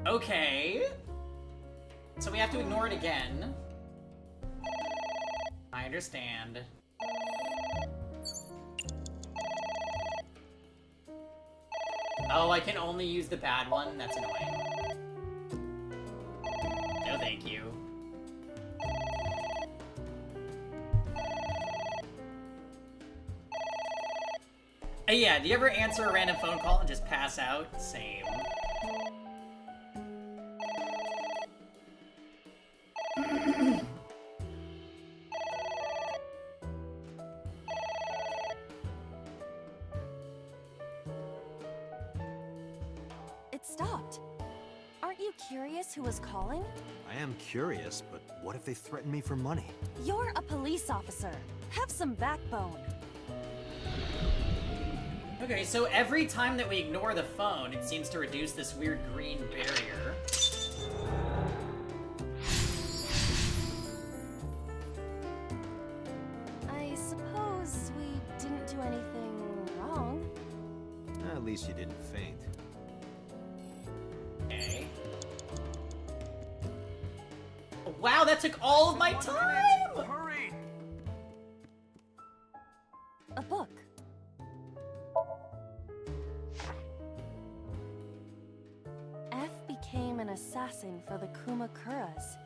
Okay. So we have to ignore it again. I understand. Oh, I can only use the bad one? That's annoying. No, thank you. Yeah, do you ever answer a random phone call and just pass out? Same. It stopped. Aren't you curious who was calling? I am curious, but what if they threaten me for money? You're a police officer. Have some backbone. Okay, so every time that we ignore the phone, it seems to reduce this weird green barrier. I suppose we didn't do anything wrong. At least you didn't faint. Okay. Wow, that took all of my time! Hurry! A book. F became an assassin for the Kumakuras.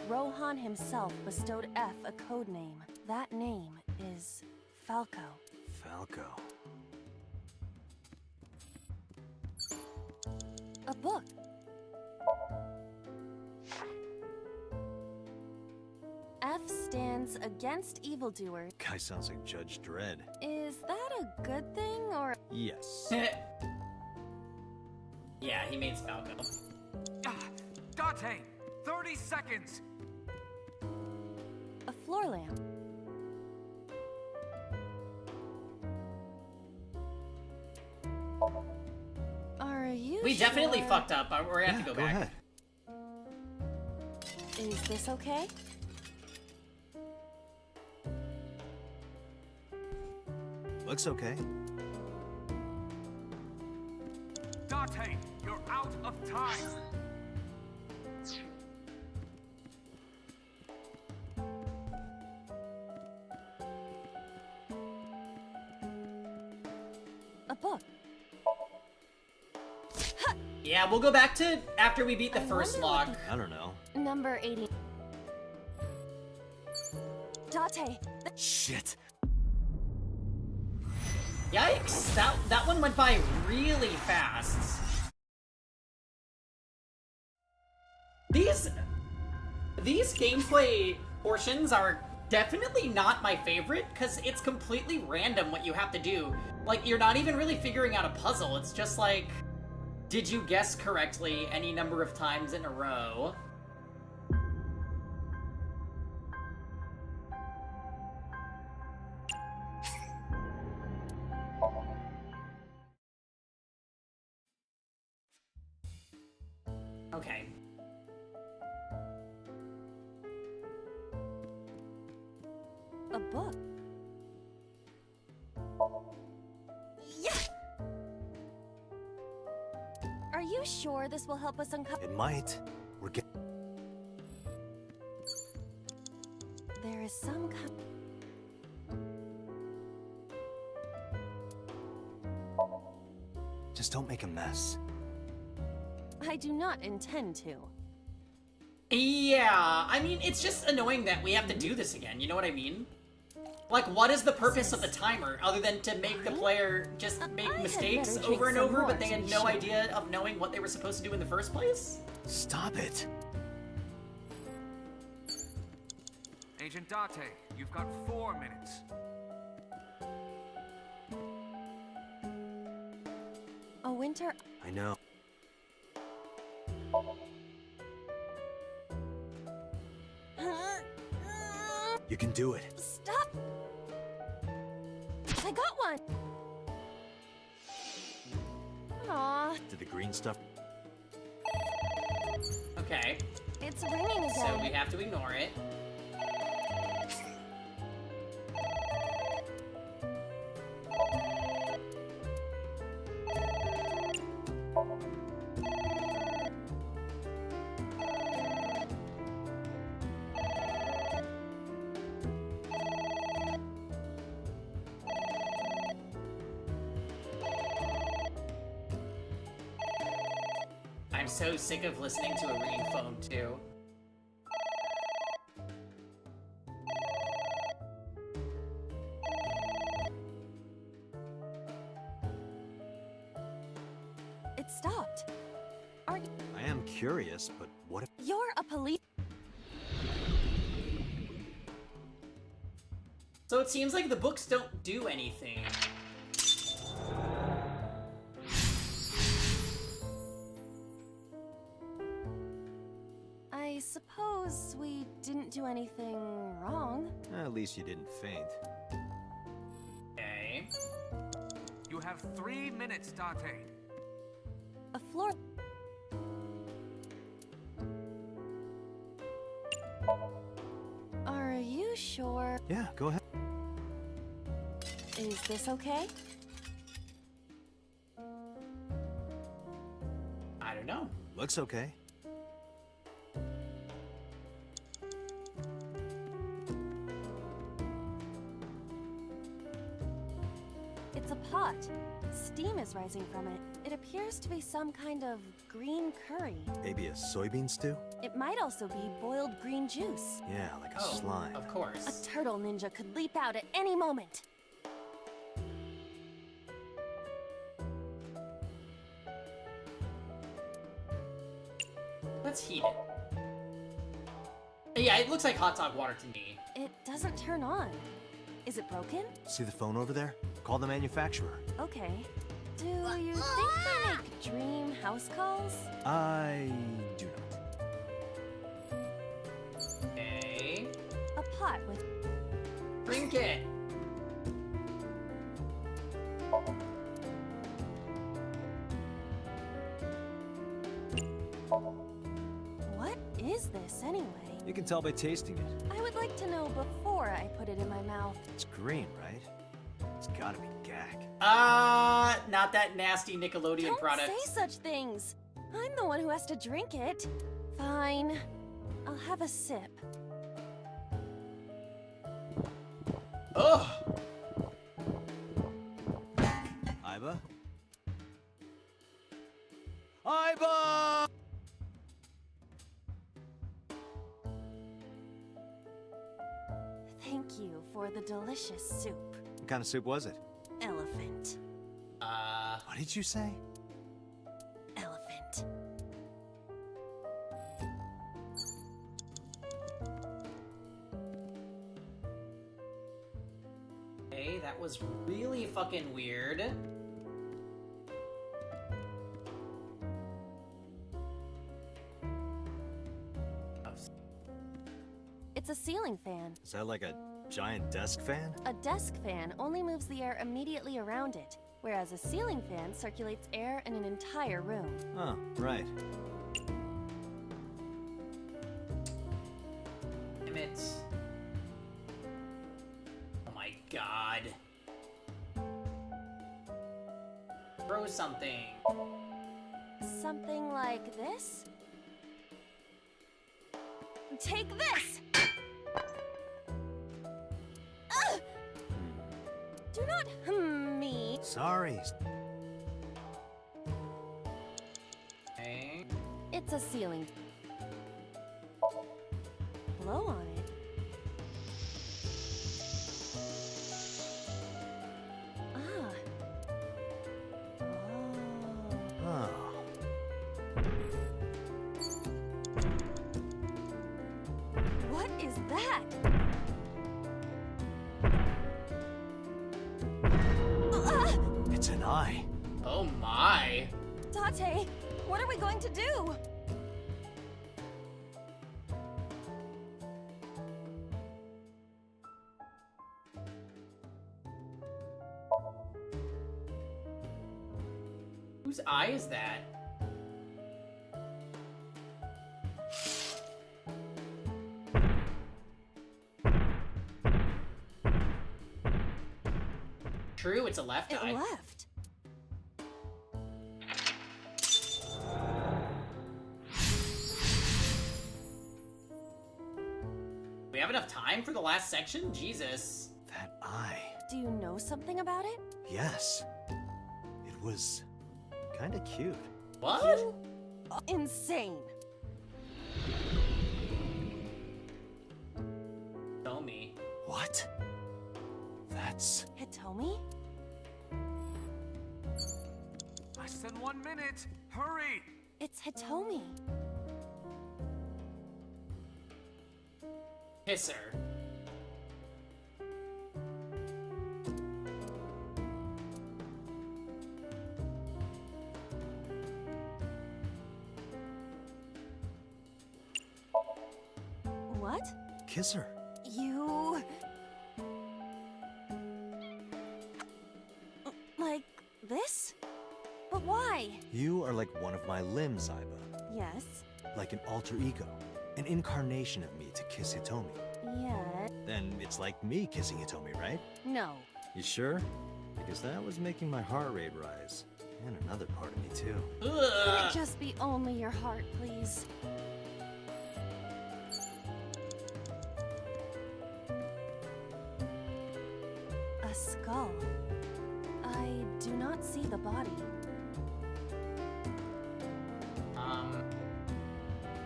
Rohan himself bestowed F a code name. That name is Falco. Falco. A book. F stands against evildoers. Guy sounds like Judge Dredd. Is that a good thing or? Yes. Yeah, he means Falco. Date! 30 seconds! A floor lamp. Are you We definitely sure? fucked up. We're gonna have to go back. Ahead. Is this okay? Looks okay. Date, you're out of time! A book. Yeah, we'll go back to after we beat the I first wonder what log. I don't know. Number 80. Date. Shit. Yikes! That one went by really fast. These gameplay portions are definitely not my favorite, because it's completely random what you have to do. Like, you're not even really figuring out a puzzle, it's just like, did you guess correctly any number of times in a row? Okay. A book. Yeah! Are you sure this will help us uncover? It might. We're getting. There is some kind. Just don't make a mess. I do not intend to. Yeah, I mean, it's just annoying that we have to do this again, you know what I mean? Like, what is the purpose of the timer, other than to make the player just make mistakes over and over, but they had no idea of knowing what they were supposed to do in the first place? Stop it. Agent Date, you've got 4 minutes. A winter. I know. You can do it. Stop! I got one! Aw. Did the green stuff? Okay. It's ringing again. So we have to ignore it. I'm so sick of listening to a ringing phone, too. It stopped. Are you? I am curious, but what if... You're a police. So it seems like the books don't do anything. I suppose we didn't do anything wrong. At least you didn't faint. Okay. You have 3 minutes, Date. A floor. Are you sure? Yeah, go ahead. Is this okay? I don't know. Looks okay. It's a pot. Steam is rising from it. It appears to be some kind of green curry. Maybe a soybean stew? It might also be boiled green juice. Yeah, like a Oh, slime. of course. A turtle ninja could leap out at any moment. Let's heat it. Yeah, it looks like hot dog water to me. It doesn't turn on. Is it broken? See the phone over there? Call the manufacturer. Okay. Do you think they make dream house calls? I do not. Okay. A pot with... Drink it. What is this anyway? You can tell by tasting it. I would like to know before I put it in my mouth. It's green, right? It's gotta be gag. Not that nasty Nickelodeon Don't product. say such things. I'm the one who has to drink it. Fine. I'll have a sip. Ugh. Iba? Iba! Thank you for the delicious soup. What kind of soup was it? Elephant. What did you say? Elephant. Okay, that was really fucking weird. It's a ceiling fan. Is that like a giant desk fan? A desk fan only moves the air immediately around it, whereas a ceiling fan circulates air in an entire room. Oh, right. Damn it. Oh my god. Throw something. Something like this? Take this! Ugh! Do not me. Sorry. Okay. It's a ceiling. Blow on it. Ah. Oh. Oh. What is that? It's an eye. Oh my. Date, what are we going to do? Whose eye is that? True, it's a left eye. It left. We have enough time for the last section? Jesus. That eye. Do you know something about it? Yes. It was kinda cute. What? insane. Hitomi. What? That's... Hitomi? Less than 1 minute. Hurry! It's Hitomi. Kiss her. What? Kiss her. You... Like this? But why? You are like one of my limbs, Aiba. Yes. Like an alter ego. An incarnation of me to kiss Hitomi. Yeah. Then it's like me kissing Hitomi, right? No. You sure? Because that was making my heart rate rise. And another part of me, too. Can it just be only your heart, please? A skull. I do not see the body.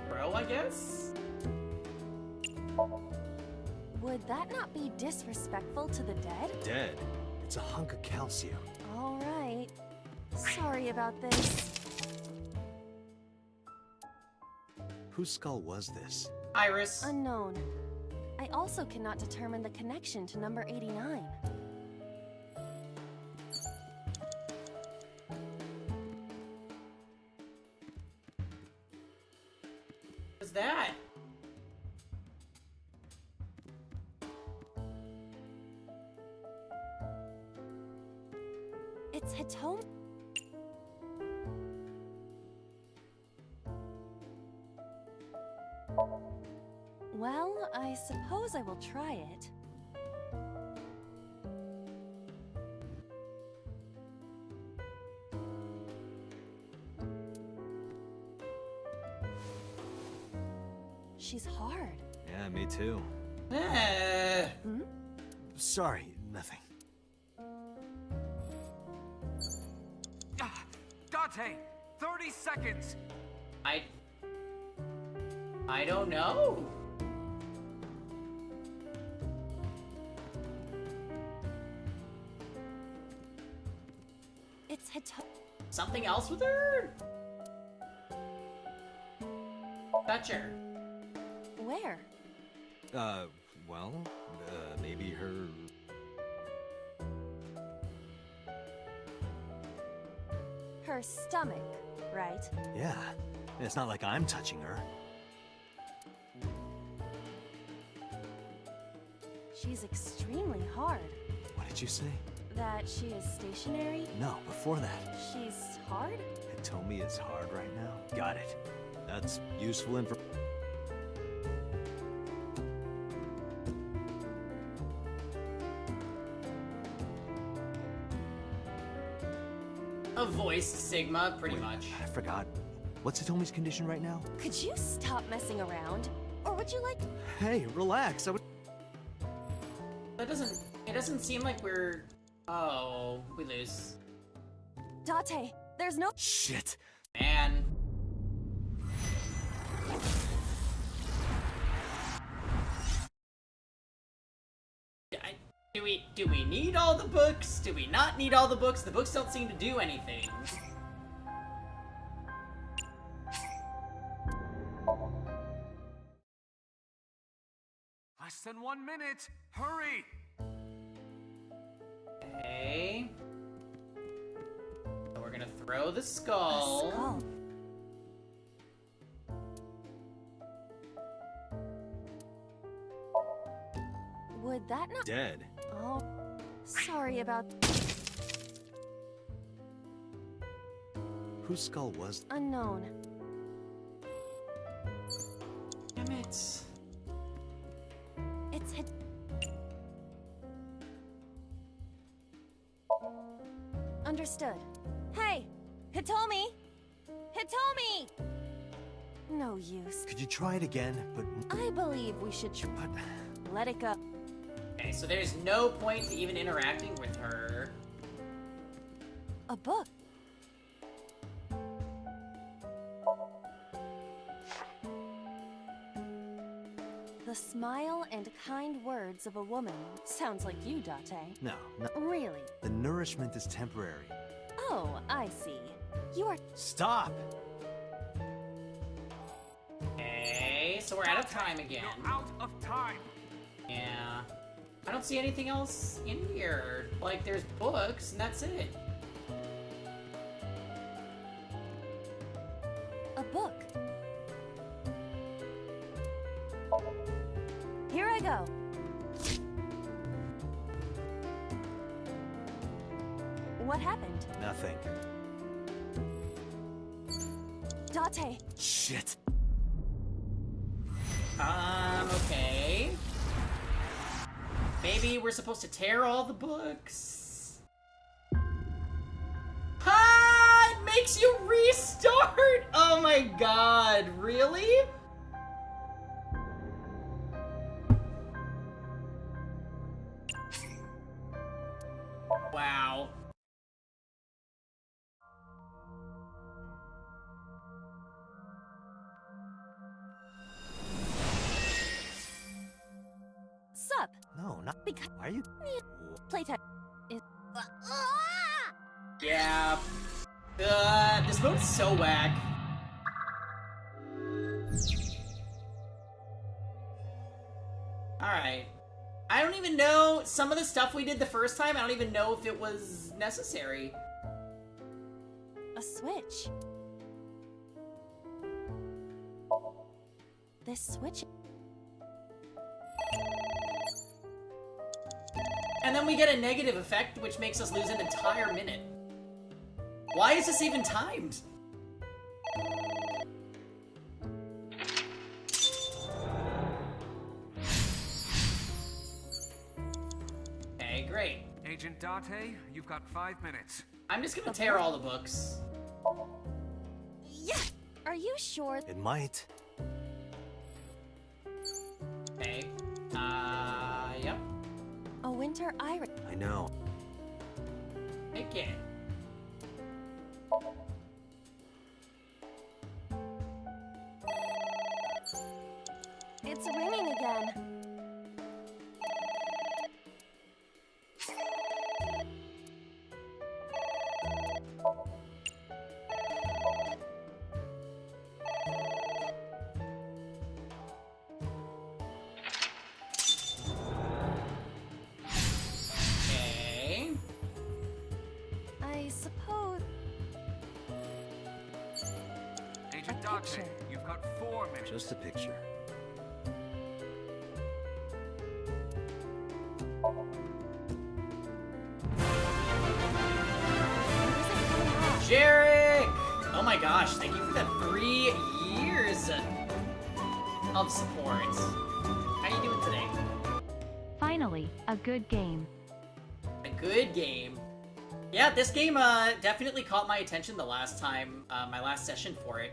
Bro, I guess? Would that not be disrespectful to the dead? Dead? It's a hunk of calcium. All right. Sorry about this. Whose skull was this? Iris. Unknown. I also cannot determine the connection to number 89. What's that? It's Hitomi. Well, I suppose I will try it. She's hard. Yeah, me too. Hmm? Sorry, nothing. Dante, 30 seconds. I don't know. It's Hitomi. Something else with her? That chair. Where? Well, maybe her... Her stomach, right? Yeah. It's not like I'm touching her. She's extremely hard. What did you say? That she is stationary? No, before that. She's hard? Hitomi is hard right now. Got it. That's useful info. A voice, Sigma, pretty much. I forgot. What's Hitomi's condition right now? Could you stop messing around? Or would you like... Hey, relax. That doesn't... It doesn't seem like we're... Oh, we lose. Date, there's no... Shit. Man. Do we need all the books? Do we not need all the books? The books don't seem to do anything. Less than 1 minute. Hurry! Okay. So we're gonna throw the skull. A skull. Would that not... Dead. Oh, sorry about... Whose skull was... Unknown. Damn it. It's hit... Understood. Hey! Hitomi! Hitomi! No use. Could you try it again, but... I believe we should try... Let it go. Okay, so there's no point to even interacting with her. A book. The smile and kind words of a woman. Sounds like you, Date. No, no. Really? The nourishment is temporary. Oh, I see. You are... Stop! Okay, so we're out of time again. You're out of time. Yeah. I don't see anything else in here. Like, there's books, and that's it. a book. Here I go. What happened? Nothing. Date. Shit. Okay. Maybe we're supposed to tear all the books. Ah! It makes you restart! Oh my god, really? Wow. Sup? No, not Because why are you? playtime is. Yeah. This mode's so whack. Alright. I don't even know, some of the stuff we did the first time, I don't even know if it was necessary. A switch. This switch. And then we get a negative effect, which makes us lose an entire minute. Why is this even timed? Okay, great. Agent Date, you've got 5 minutes. I'm just gonna tear all the books. Yeah. Are you sure? It might. Okay. Yep. A winter iris. I know. Pick it. It's ringing again. Okay. I suppose. Agent A Date, picture. you've got 4 minutes. Just a picture. Jarek! Oh my gosh, thank you for the 3 years of support. How you doing today? Finally, a good game. A good game. Yeah, this game definitely caught my attention the last time, my last session for it.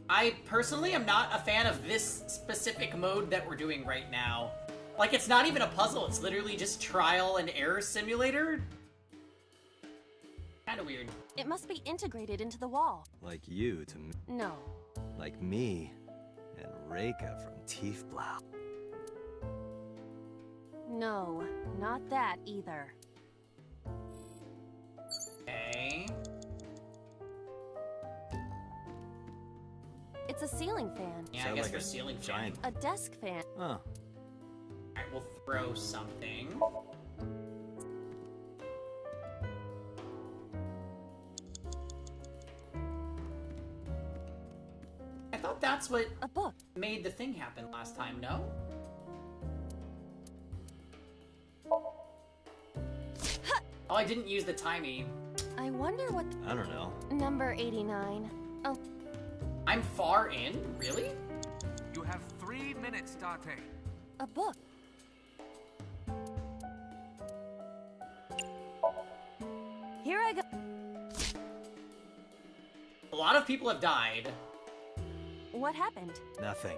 I personally am not a fan of this specific mode that we're doing right now. Like, it's not even a puzzle, it's literally just trial and error simulator. Kinda weird. It must be integrated into the wall. Like you to me. No. Like me and Reika from Tiefblau. No, not that either. Okay. It's a ceiling fan. Yeah, I Sound guess like we're a ceiling giant- fan. A desk fan. Oh. Alright, we'll throw something. I thought that's what A book. made the thing happen last time, no? Oh, I didn't use the timey. I wonder what. I don't know. Number 89. Oh, I'm far in? Really? You have 3 minutes, Date. a book. Here I go. A lot of people have died. What happened? Nothing.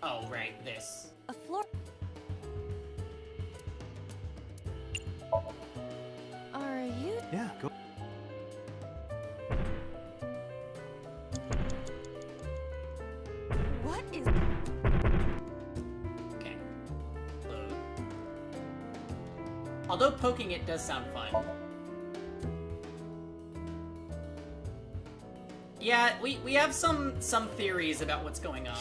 Oh, right, this. A floor. Are you? Yeah, go. What is? Okay. Load. Although poking it does sound fun. Yeah, we have some theories about what's going on.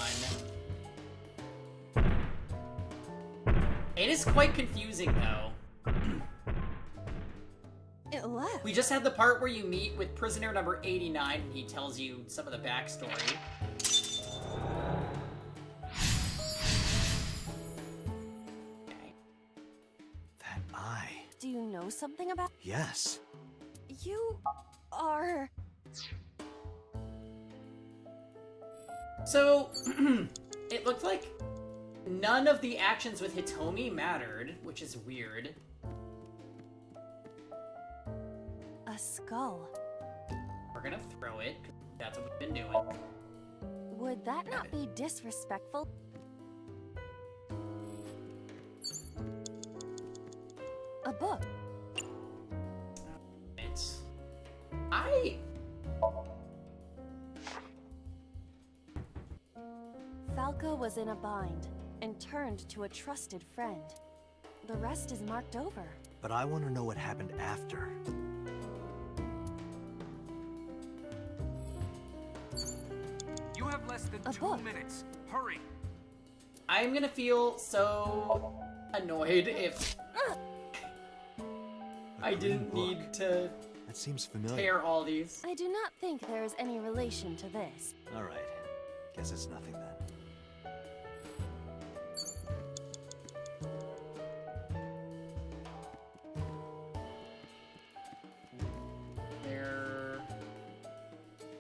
It is quite confusing though. It left. We just had the part where you meet with prisoner number 89 and he tells you some of the backstory. Okay. That eye. Do you know something about? Yes. You are. So, it looked like none of the actions with Hitomi mattered, which is weird. A skull. We're gonna throw it, 'cause that's what we've been doing. Would that not be disrespectful? A book. Falco was in a bind and turned to a trusted friend. The rest is marked over. But I want to know what happened after. You have less than 2 minutes. Hurry. I'm gonna feel so annoyed if I didn't need to That seems familiar. tear all these. I do not think there is any relation to this. All right. Guess it's nothing then.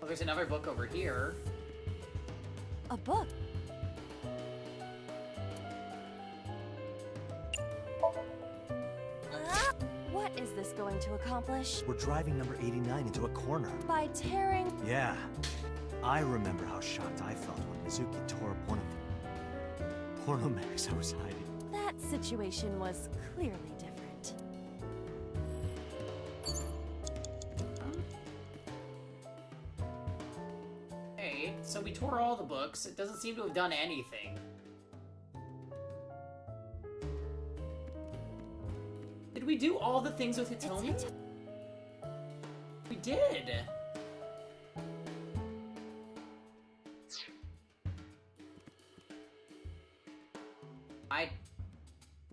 Well, there's another book over here. A book? What is this going to accomplish? We're driving number 89 into a corner. By tearing... Yeah. I remember how shocked I felt when Mizuki tore up one of the porno mags I was hiding. That situation was clearly different. Hey, so we tore all the books. It doesn't seem to have done anything. Did we do all the things with Hitomi? We did.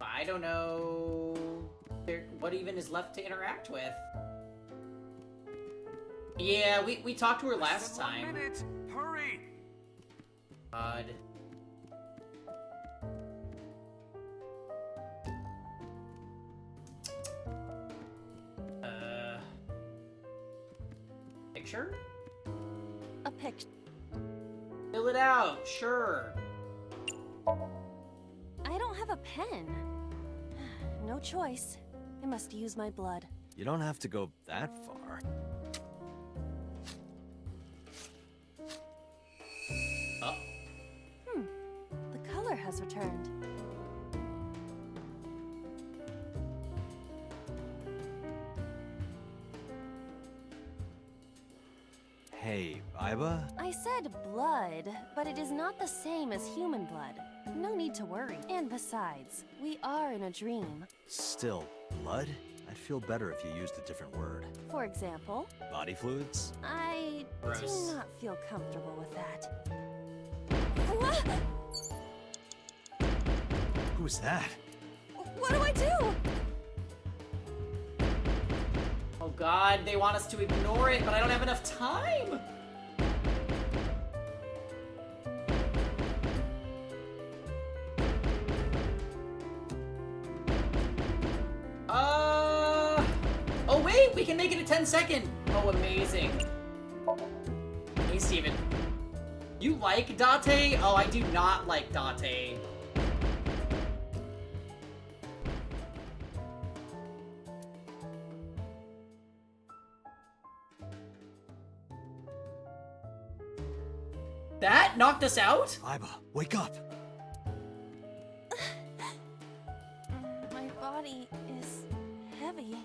I don't know what even is left to interact with. Yeah, we talked to her last time. 1 minute. Hurry. God. Picture? A picture. Fill it out, sure. I don't have a pen. No choice. I must use my blood. You don't have to go that far. Oh. The color has returned. Hey, Iba? I said blood, but it is not the same as human blood. No need to worry. And besides, we are in a dream. Still, blood? I'd feel better if you used a different word. For example, Body fluids? I Gross. do not feel comfortable with that. Who was that? What do I do? Oh god, they want us to ignore it, but I don't have enough time! Oh wait, we can make it a 10-second! Oh, amazing. Hey, Steven. You like Date? Oh, I do not like Date. That knocked us out? Iba, wake up! My body is heavy.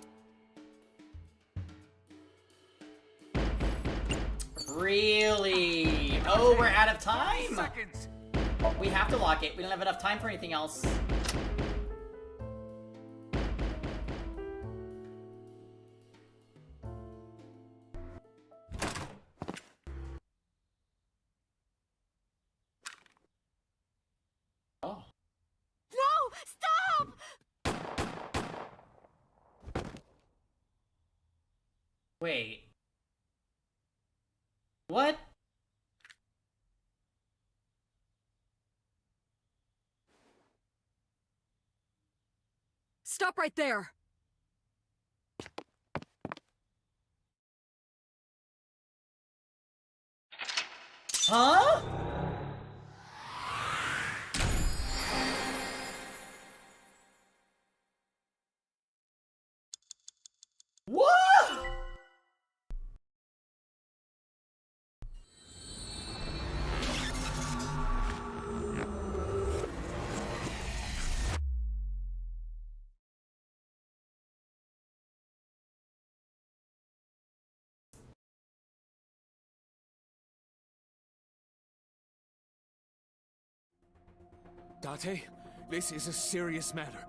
Really? Oh, we're out of time? Seconds. We have to lock it. We don't have enough time for anything else. Oh. No! Stop! Wait. What? Stop right there! Huh? What? Date, this is a serious matter.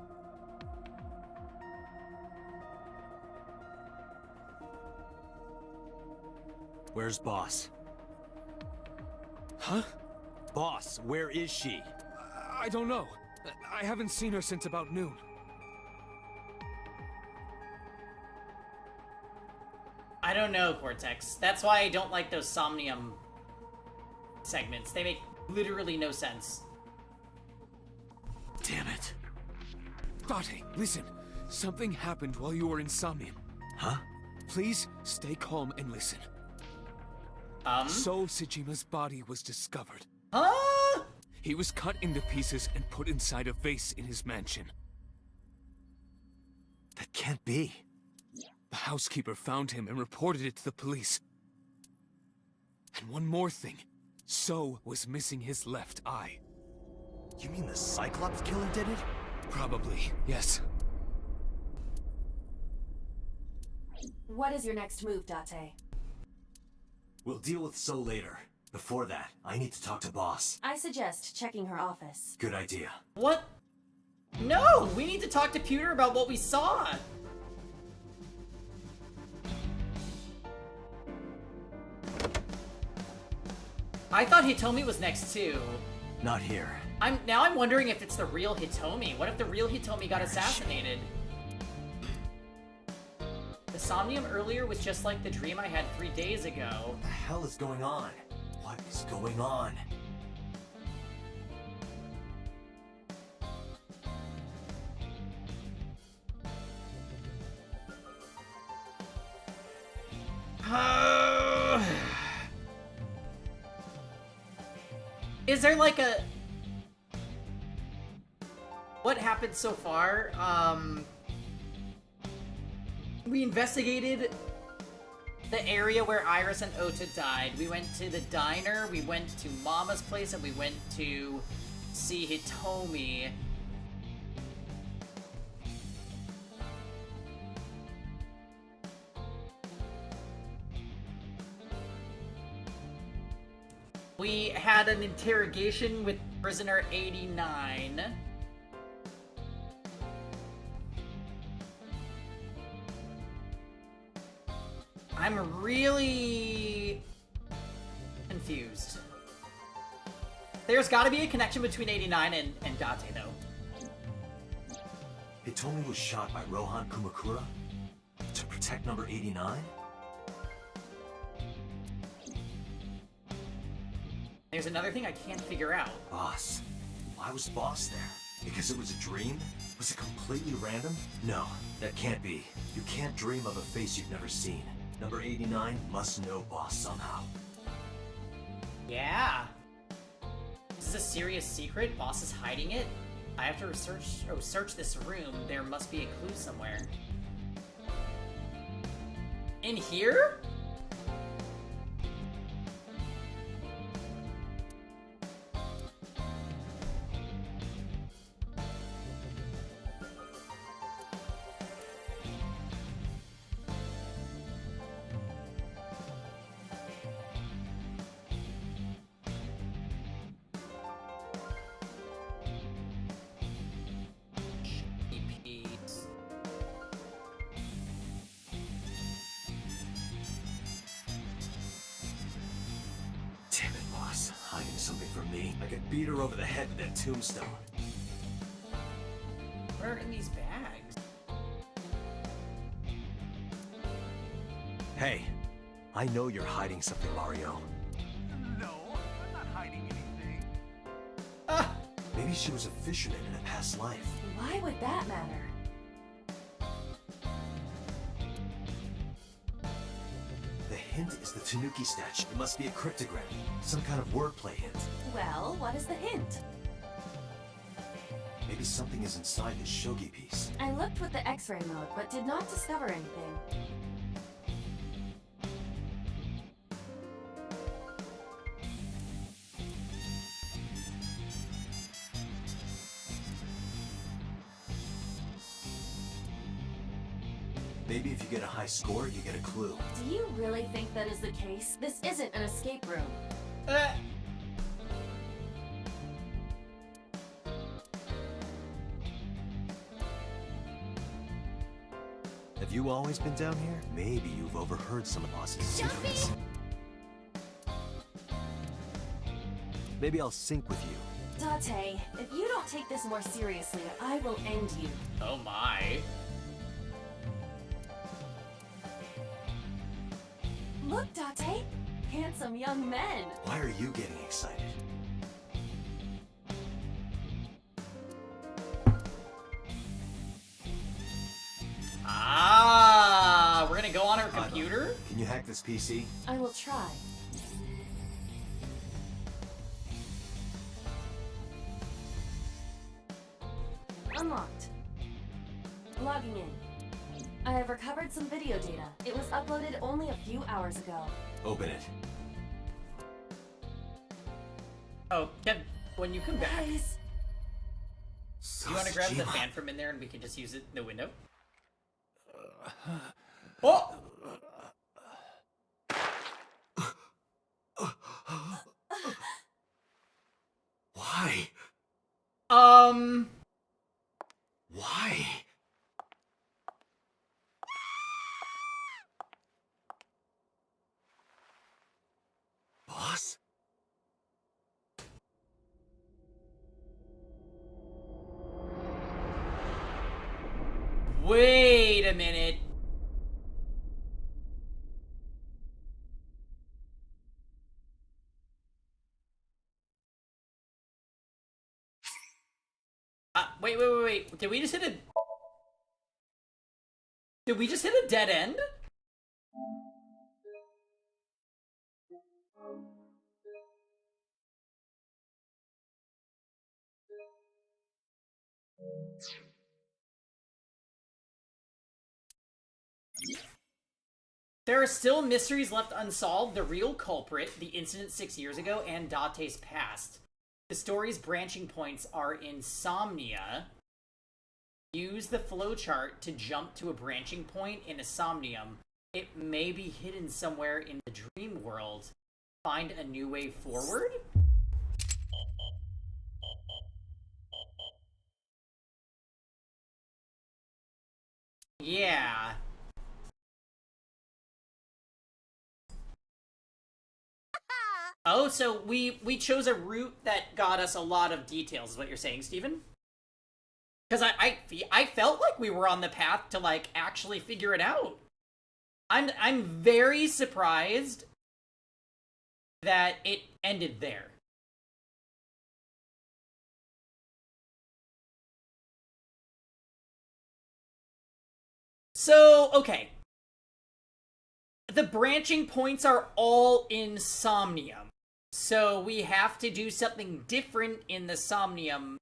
Where's Boss? Huh? Boss, where is she? I don't know. I haven't seen her since about noon. I don't know, Cortex. That's why I don't like those Somnium segments. They make literally no sense. Damn it. Date, listen. Something happened while you were in Somnium. Huh? Please stay calm and listen. So Sejima's body was discovered. Huh? He was cut into pieces and put inside a vase in his mansion. That can't be. The housekeeper found him and reported it to the police. And one more thing. So was missing his left eye. You mean the Cyclops killer did it? Probably, yes. What is your next move, Date? We'll deal with So later. Before that, I need to talk to Boss. I suggest checking her office. Good idea. What? No! We need to talk to Pewter about what we saw! I thought Hitomi was next too. Not here. I'm wondering if it's the real Hitomi. What if the real Hitomi got assassinated? The Somnium earlier was just like the dream I had 3 days ago. What the hell is going on? What is going on? Is there like a... What happened so far? We investigated the area where Iris and Ota died. We went to the diner, we went to Mama's place, and we went to see Hitomi. We had an interrogation with prisoner 89. I'm really confused. There's gotta be a connection between 89 and Date, though. Hitomi was shot by Rohan Kumakura? To protect number 89? There's another thing I can't figure out. Boss. Why was Boss there? Because it was a dream? Was it completely random? No, that can't be. You can't dream of a face you've never seen. Number 89 must know Boss somehow. Yeah. This is a serious secret? Boss is hiding it? I have to search this room. There must be a clue somewhere. In here? Damn it, boss. Hiding something from me. I could beat her over the head with that tombstone. What are in these bags? Hey, I know you're hiding something, Mario. No, I'm not hiding anything. Maybe she was a fisherman in a past life. Why would that matter? The hint is the Tanuki statue. It must be a cryptogram. Some kind of wordplay hint. Well, what is the hint? Maybe something is inside this shogi piece. I looked with the X-ray mode, but did not discover anything. Maybe if you get a high score, you get a clue. Do you really think that is the case? This isn't an escape room. Have you always been down here? Maybe you've overheard some of the boss's secrets. Maybe I'll sync with you. Date, if you don't take this more seriously, I will end you. Oh my. Look, Date! Handsome young men! Why are you getting excited? Ah, we're gonna go on our computer? Can you hack this PC? I will try. Unlocked. Logging in. I have recovered some video data. It was uploaded only a few hours ago. Open it. Oh, Kev, when you come back, Guys. you want to grab the fan from in there and we can just use it in the window? Oh! Why? Why? Boss? Wait a minute. Wait. Did we just hit a... Did we just hit a dead end? There are still mysteries left unsolved. The real culprit, the incident 6 years ago, and Date's past. The story's branching points are insomnia. Use the flowchart to jump to a branching point in a Somnium. It may be hidden somewhere in the dream world. Find a new way forward? Yeah. Oh, so we chose a route that got us a lot of details, is what you're saying, Steven? Because I felt like we were on the path to, like, actually figure it out. I'm very surprised that it ended there. So, okay. The branching points are all in Somnium. So we have to do something different in the Somnium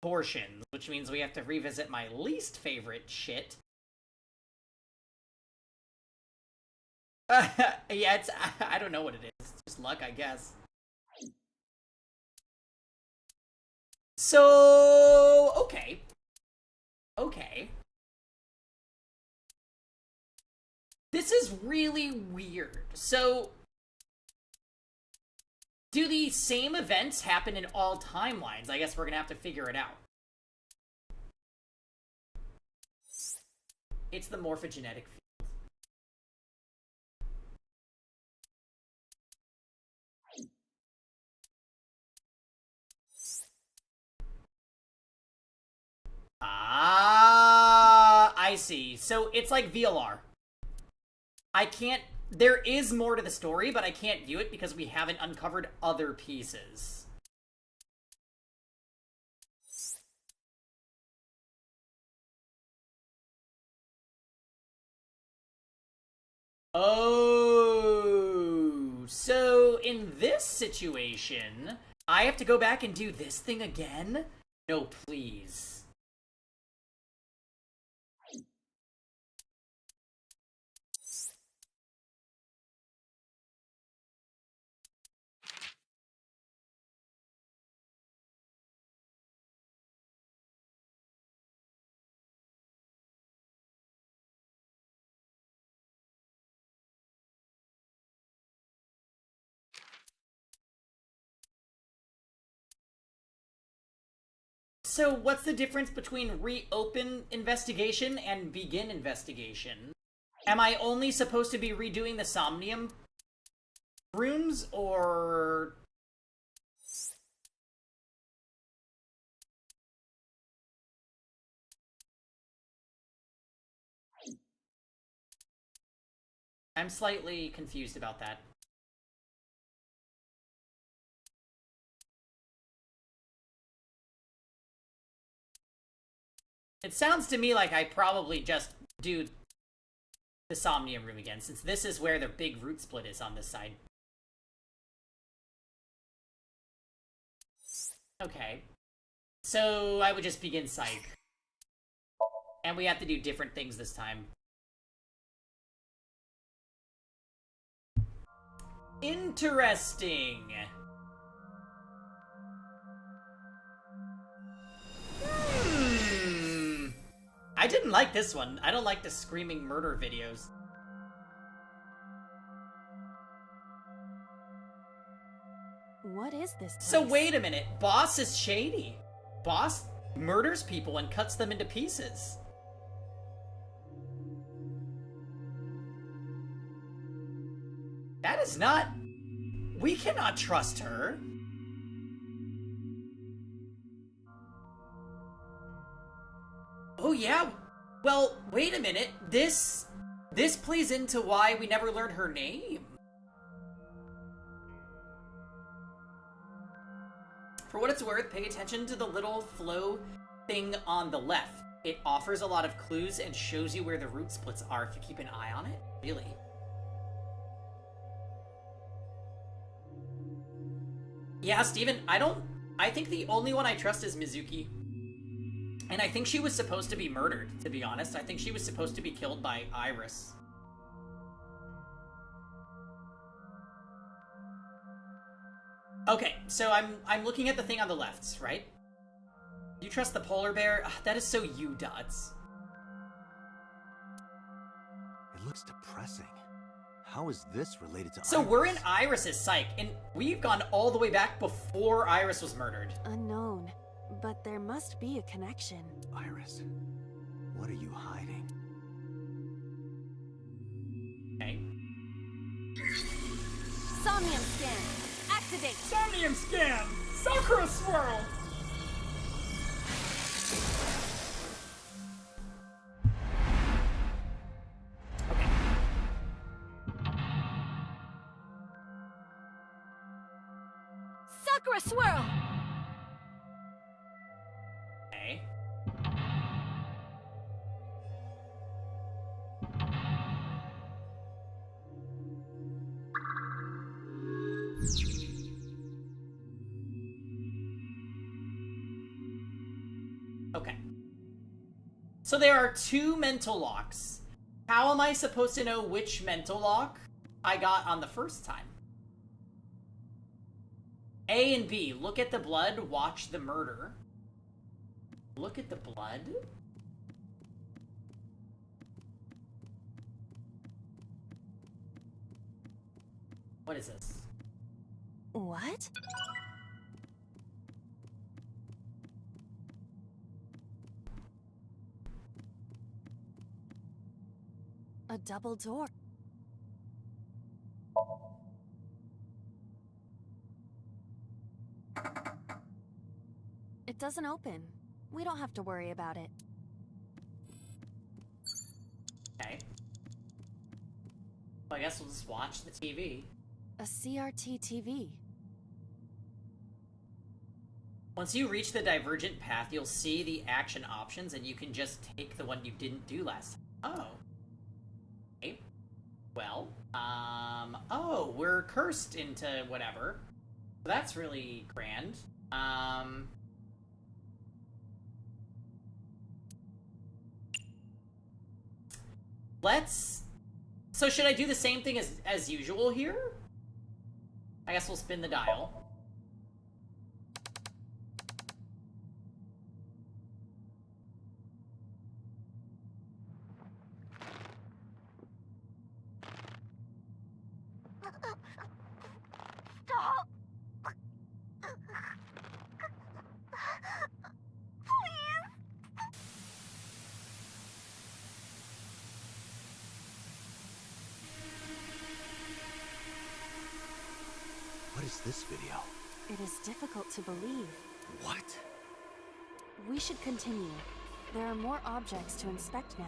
portion, which means we have to revisit my least favorite shit. Yeah, it's... I don't know what it is. It's just luck, I guess. So... Okay. Okay. This is really weird. So... do the same events happen in all timelines? I guess we're gonna have to figure it out. It's the morphogenetic field. Ah, I see. So it's like VLR. I can't... There is more to the story, but I can't view it because we haven't uncovered other pieces. Oh, so in this situation, I have to go back and do this thing again? No, please. So what's the difference between reopen investigation and begin investigation? Am I only supposed to be redoing the Somnium rooms, or... I'm slightly confused about that. It sounds to me like I probably just do the Somnium room again, since this is where the big root split is on this side. Okay. So I would just begin Psych. And we have to do different things this time. Interesting. I didn't like this one. I don't like the screaming murder videos. What is this place? So wait a minute. Boss is shady. Boss murders people and cuts them into pieces. That is not... We cannot trust her. Oh yeah? Well, wait a minute. This plays into why we never learned her name. For what it's worth, pay attention to the little flow thing on the left. It offers a lot of clues and shows you where the root splits are if you keep an eye on it. Really? Yeah, Steven, I think the only one I trust is Mizuki. And I think she was supposed to be murdered, to be honest. I think she was supposed to be killed by Iris. Okay, so I'm looking at the thing on the left, right? You trust the polar bear? Ugh, that is so you, Dots. It looks depressing. How is this related to So Iris? we're in Iris's psych, and we've gone all the way back before Iris was murdered. Unknown, but there must be a connection. Iris, what are you hiding? Okay. Somnium scan! Activate! Somnium scan! Sakura swirl! Sakura swirl! Okay. Okay. So there are two mental locks. How am I supposed to know which mental lock I got on the first time? A and B. Look at the blood, watch the murder. Look at the blood? What is this? What? A double door. It doesn't open. We don't have to worry about it. Okay. Well, I guess we'll just watch the TV. A CRT TV. Once you reach the divergent path, you'll see the action options, and you can just take the one you didn't do last time. Oh. Okay. Well, oh, we're cursed into whatever. That's really grand. Let's... So should I do the same thing as usual here? I guess we'll spin the dial. Stop! What is this video? It is difficult to believe. What? We should continue. There are more objects to inspect now.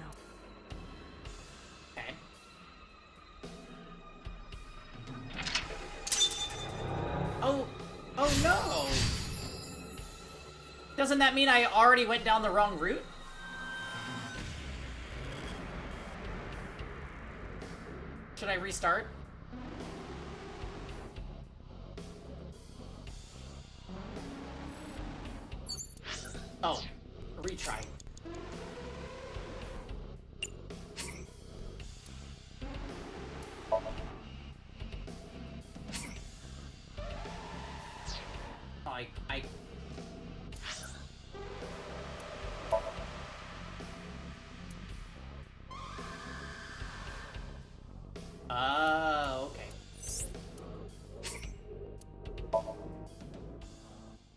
Okay. Oh no! Doesn't that mean I already went down the wrong route? Should I restart? Oh, retry. Okay.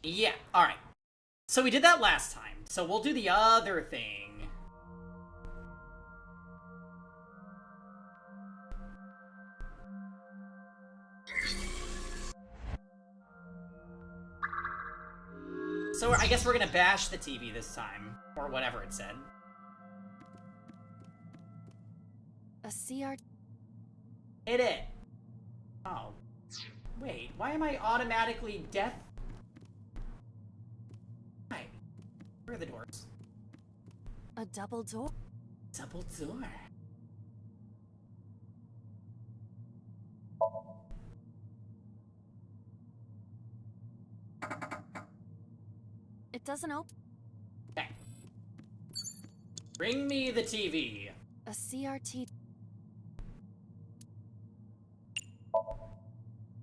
Yeah, alright. So we did that last time, so we'll do the other thing. So I guess we're gonna bash the TV this time, or whatever it said. A CR... Hit it! Oh. Wait, why am I automatically death? Hi. Where are the doors? A double door? Double door. It doesn't open. Okay. Bring me the TV. A CRT...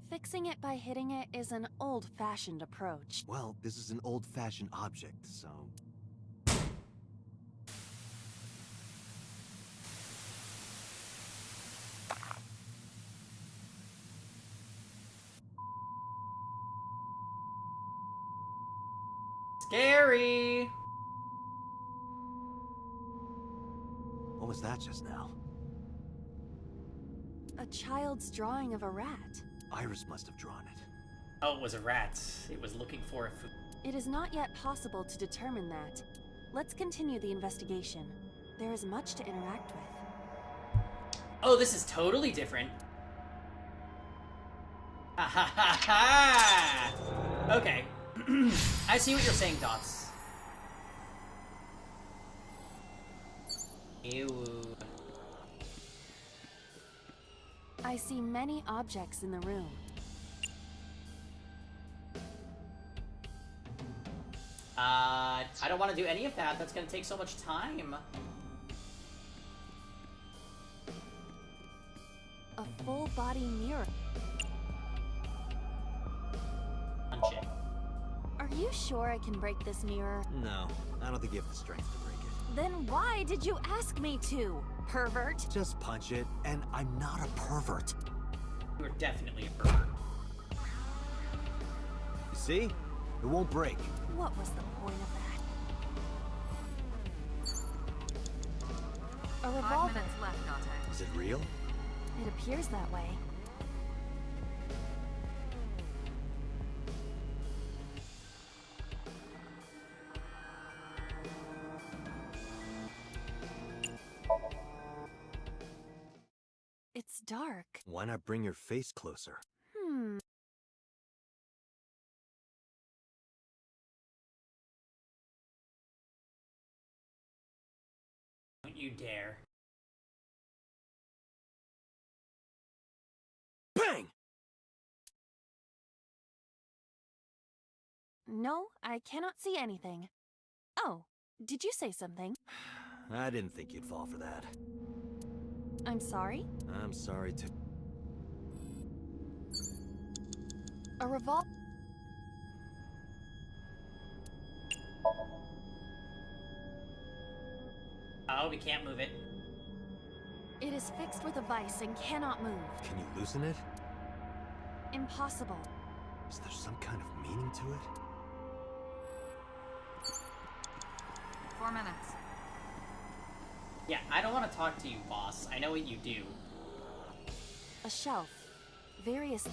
Fixing it by hitting it is an old-fashioned approach. Well, this is an old-fashioned object, so... Scary! What was that just now? A child's drawing of a rat. Iris must have drawn it. Oh, it was a rat. It was looking for a food. It is not yet possible to determine that. Let's continue the investigation. There is much to interact with. Oh, this is totally different. Ha ha ha ha! Okay. I see what you're saying, Dots. Ew. I see many objects in the room. I don't want to do any of that. That's gonna take so much time. A full-body mirror. Punch it. Are you sure I can break this mirror? No, I don't think you have the strength to break it. Then why did you ask me to, pervert? Just punch it, and I'm not a pervert. You are definitely a pervert. You see? It won't break. What was the point of that? A revolver. 5 minutes left, Nate. Is it real? It appears that way. dark. Why not bring your face closer? Don't you dare. Bang! No, I cannot see anything. Oh, did you say something? I didn't think you'd fall for that. I'm sorry? I'm sorry too. A revolver. Oh, we can't move it. It is fixed with a vice and cannot move. Can you loosen it? Impossible. Is there some kind of meaning to it? 4 minutes. Yeah, I don't want to talk to you, boss. I know what you do. A shelf. Various...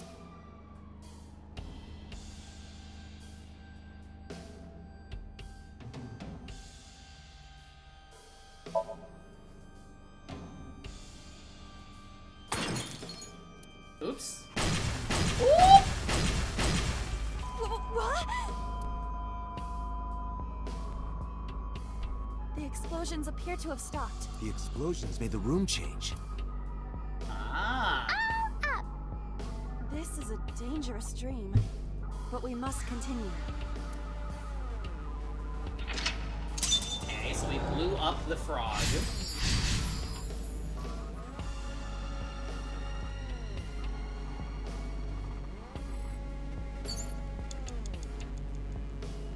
Oops. What? The explosions appear to have stopped. The explosions made the room change. Ah. This is a dangerous dream, but we must continue. Okay, so we blew up the frog.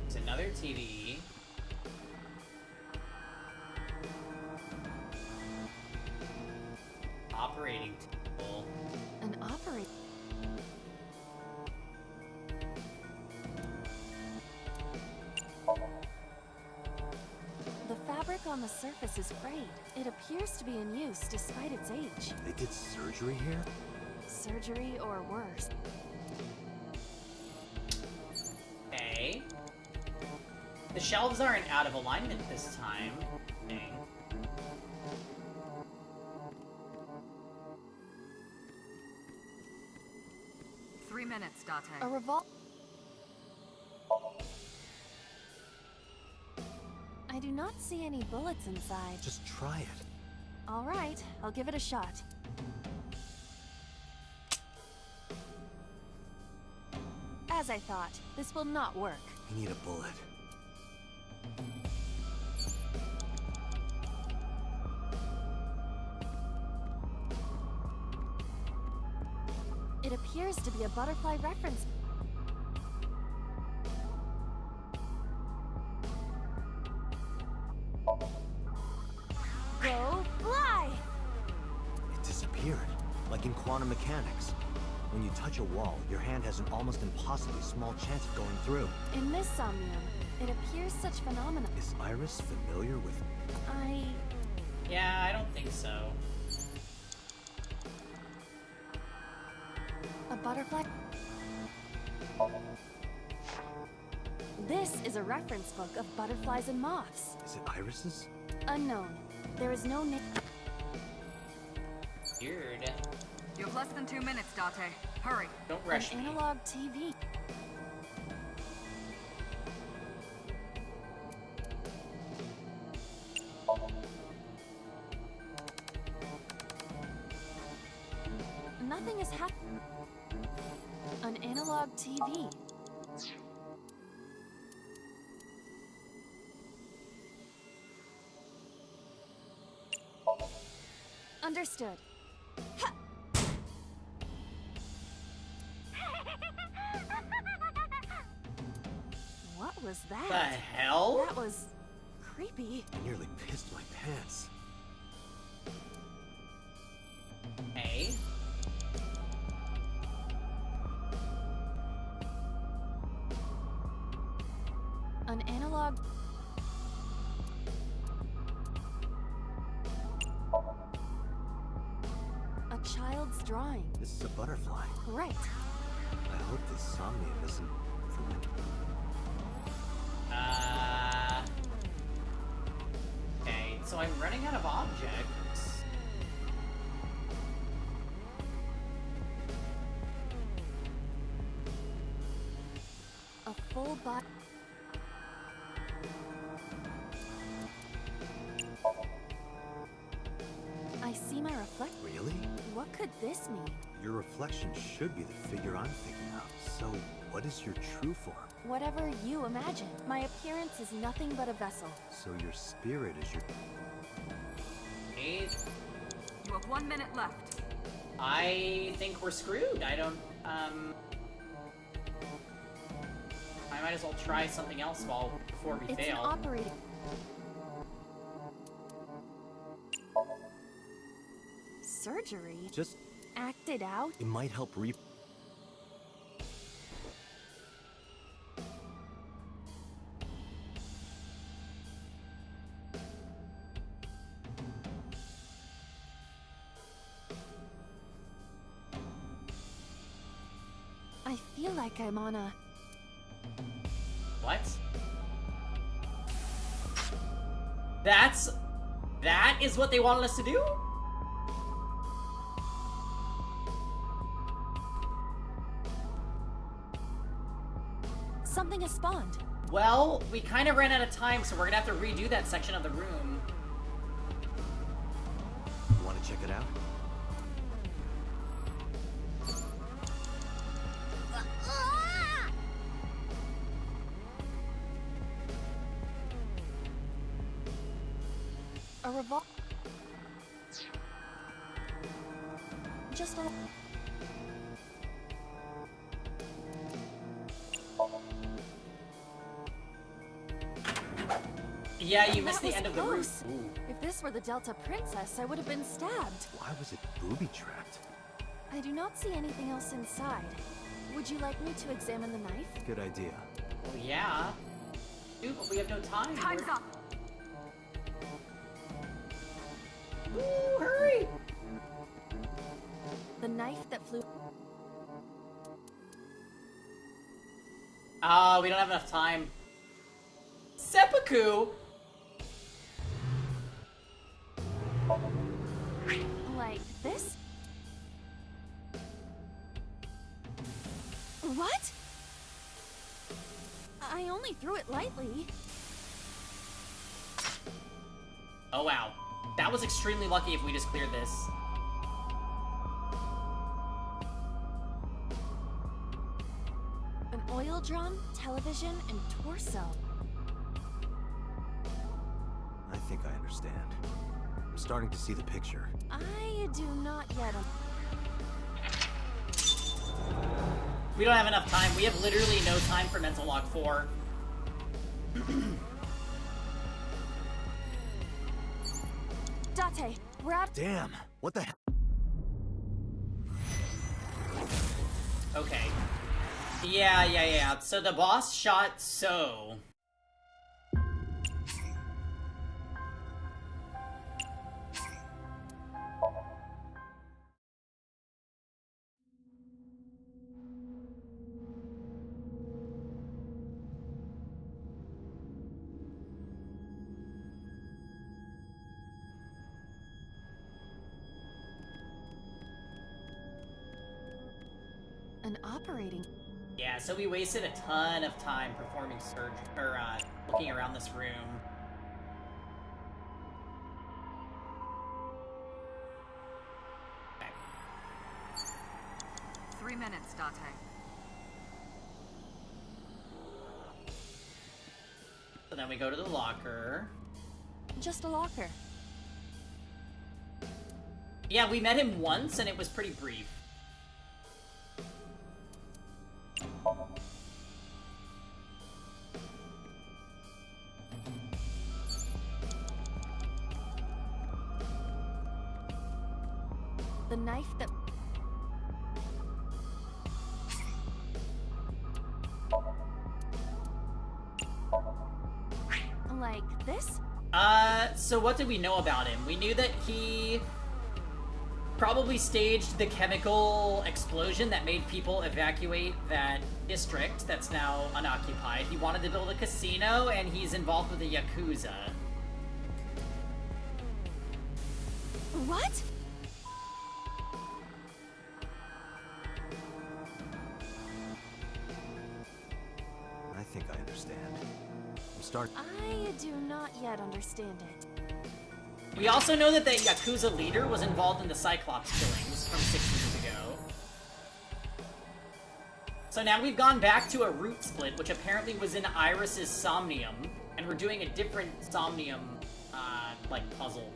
There's another TV. Operating table. An operator. The fabric on the surface is frayed. It appears to be in use despite its age. They did surgery here? Surgery or worse. Okay. The shelves aren't out of alignment this time. Dang. Three minutes, Date. A revolt. I do not see any bullets inside. Just try it. All right, I'll give it a shot. As I thought, this will not work. We need a bullet. It appears to be a butterfly reference. Go fly! It disappeared, like in quantum mechanics. When you touch a wall, your hand has an almost impossibly small chance of going through. In this Somnium, it appears such phenomena. Is Iris familiar with... Yeah, I don't think so. A butterfly? This is a reference book of butterflies and moths. Is it Iris's? Unknown. There is no name. Weird. You have less than 2 minutes, Date. Hurry. Don't rush An me. analog TV. Nothing is happening. An analog TV. Understood. Ha! What was that? The hell? That was creepy. I nearly pissed my pants. Hey. An analog. A child's drawing. This is a butterfly. Right. I hope this Somnium isn't from it. Okay, so I'm running out of objects. full body. I see my reflect. Really? What could this mean? Your reflection should be the figure I'm thinking of. So, what is your true form? Whatever you imagine. My appearance is nothing but a vessel. So your spirit is your... Hey, You have 1 minute left. I think we're screwed. I don't, I might as well try something else before we It's fail. an operating. Surgery? Just... Acted out? It might help I feel like I'm on a... What? That is what they wanted us to do? Something has spawned. Well, we kind of ran out of time, so we're gonna have to redo that section of the room. You want to check it out? A revol... Just a... Yeah, you missed the was end of the close. room. If this were the Delta Princess, I would have been stabbed. Why was it booby-trapped? I do not see anything else inside. Would you like me to examine the knife? Good idea. Well, yeah. Dude, but we have no time. Time's up. Ooh, hurry! The knife that flew... We don't have enough time. Seppuku! Like this? What? I only threw it lightly. Oh, wow. That was extremely lucky if we just cleared this. An oil drum, television, and torso. I think I understand. I'm starting to see the picture. I do not yet. We don't have enough time. We have literally no time for Mental Lock 4. Date, we're out. Damn! What the hell? Okay. Yeah. So the boss shot So. An operating... Yeah, so we wasted a ton of time performing looking around this room. Okay. 3 minutes, Date. So then we go to the locker. Just a locker. Yeah, we met him once and it was pretty brief. The knife that... Like this? So what did we know about him? We knew that he probably staged the chemical explosion that made people evacuate that district that's now unoccupied. He wanted to build a casino, and he's involved with the Yakuza. What? I think think I understand. I do not yet understand it. We also know that the Yakuza leader was involved in the Cyclops killings from 6 years ago. So now we've gone back to a route split, which apparently was in Iris's Somnium, and we're doing a different Somnium, like, puzzle.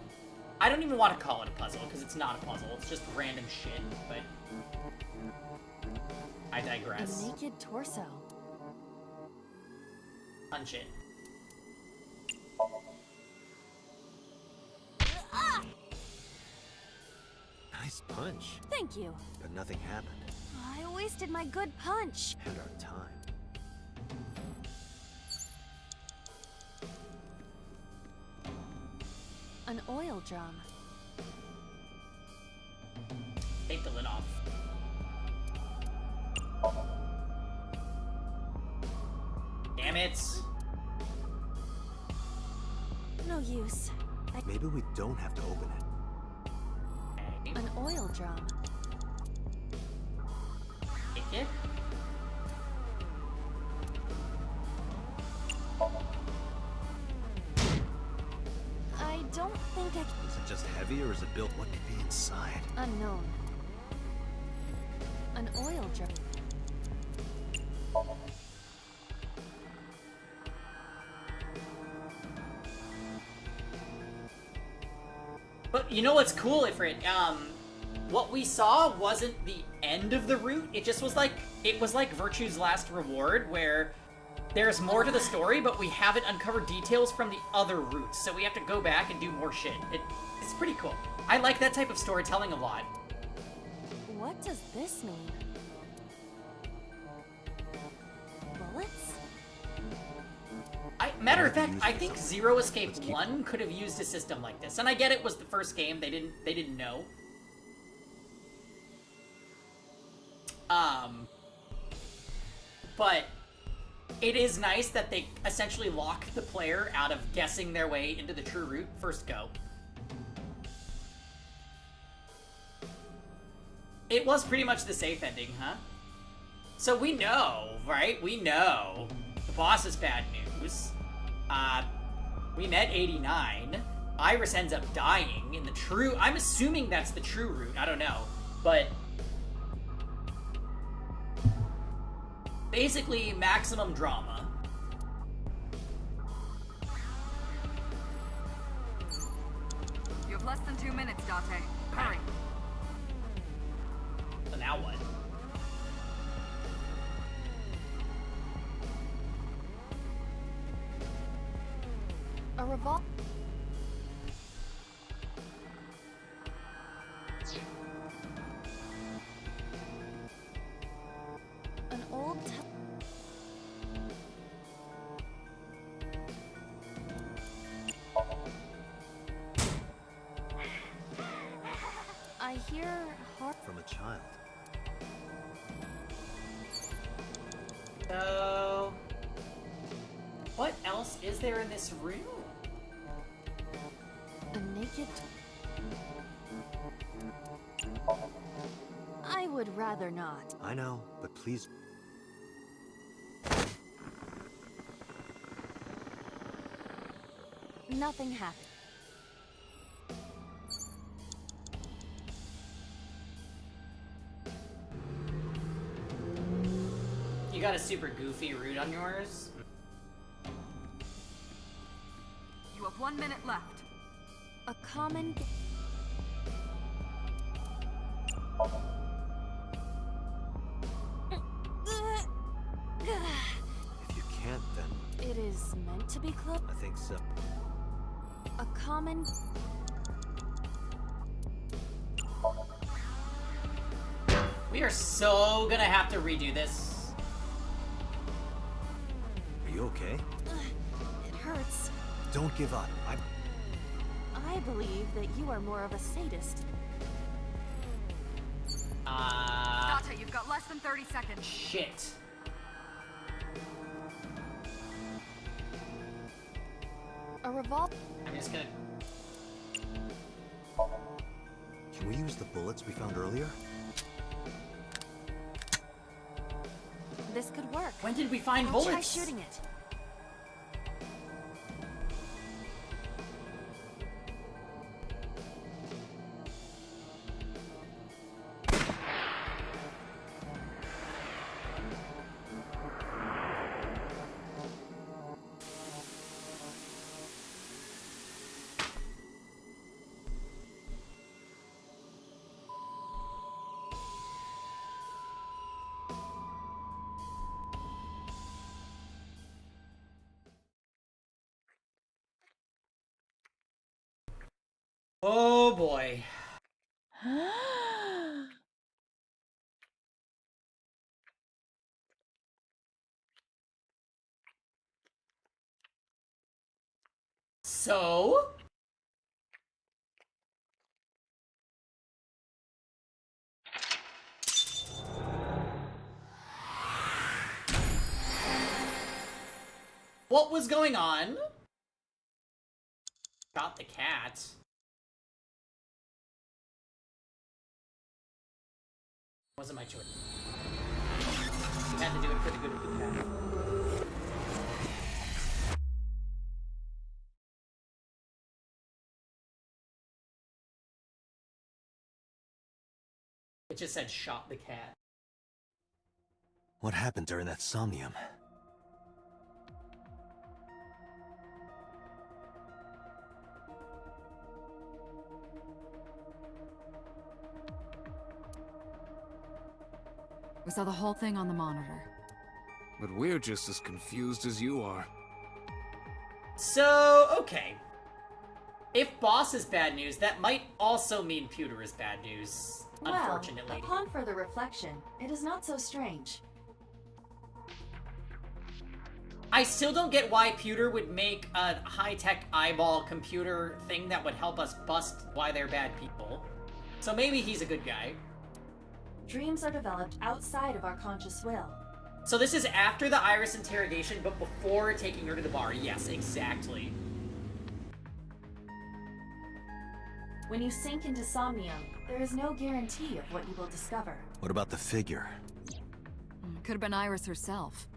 I don't even want to call it a puzzle, because it's not a puzzle, it's just random shit, but... I digress. A naked torso. Punch it. Nice punch. Thank you. But nothing happened. I wasted my good punch. And our time. An oil drum. Take the lid off. Damn it! No use. Maybe we don't have to open it. An oil drum. Take it. I don't think I can. Is it just heavy or is it built? What could be inside? Unknown. An oil drum. But you know what's cool, Ifrit? What we saw wasn't the end of the route. It just was like, it was like Virtue's Last Reward, where there's more to the story, but we haven't uncovered details from the other routes, so we have to go back and do more shit. It's pretty cool. I like that type of storytelling a lot. What does this mean? Bullets? Matter of fact, I think Zero Escape 1 could have used a system like this. And I get it was the first game, they didn't know. But it is nice that they essentially lock the player out of guessing their way into the true route first go. It was pretty much the safe ending, huh? So we know, right? We know the boss is bad news. We met 89. Iris ends up dying in the true... I'm assuming that's the true route. I don't know. But... basically, maximum drama. You have less than 2 minutes, Date. Hurry. So now what? A revolver. An old I hear heart from a child. So... what else is there in this room? A naked... I would rather not. I know, but please. Nothing happened. You got a super goofy route on yours? You have 1 minute left. A common... If you can't, then... It is meant to be close? I think so. A common... We are so gonna have to redo this. Are you okay? It hurts. Don't give up. I believe that you are more of a sadist. Date, you've got less than 30 seconds. Shit. A revolver. I'm just gonna... Can we use the bullets we found earlier? this could work. When did we find I'll bullets? try shooting it. Oh boy. So? What was going on? Got the cat. Wasn't my choice. You had to do it for the good of the cat. It just said shot the cat. What happened during that Somnium? We saw the whole thing on the monitor. But we're just as confused as you are. So, okay. If Boss is bad news, that might also mean Pewter is bad news, unfortunately. Well, upon further reflection, it is not so strange. I still don't get why Pewter would make a high-tech eyeball computer thing that would help us bust why they're bad people. So maybe he's a good guy. Dreams are developed outside of our conscious will. So this is after the Iris interrogation, but before taking her to the bar. Yes, exactly. When you sink into Somnium, there is no guarantee of what you will discover. What about the figure? Could have been Iris herself.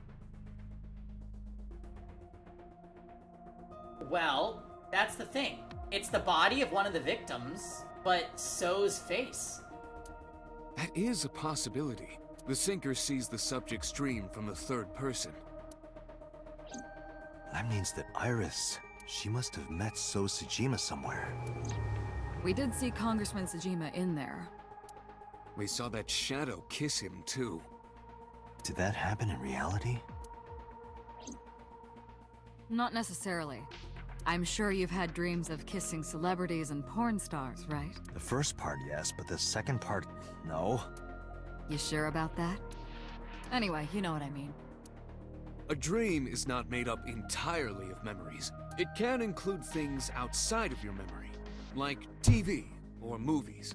Well, that's the thing. It's the body of one of the victims, but so's face. That is a possibility. The sinker sees the subject's dream from the third person. That means that Iris, she must have met So Tsujima somewhere. We did see Congressman Tsujima in there. We saw that shadow kiss him, too. Did that happen in reality? Not necessarily. I'm sure you've had dreams of kissing celebrities and porn stars, right? The first part, yes, but the second part, no. You sure about that? Anyway, you know what I mean. A dream is not made up entirely of memories. It can include things outside of your memory, like TV or movies.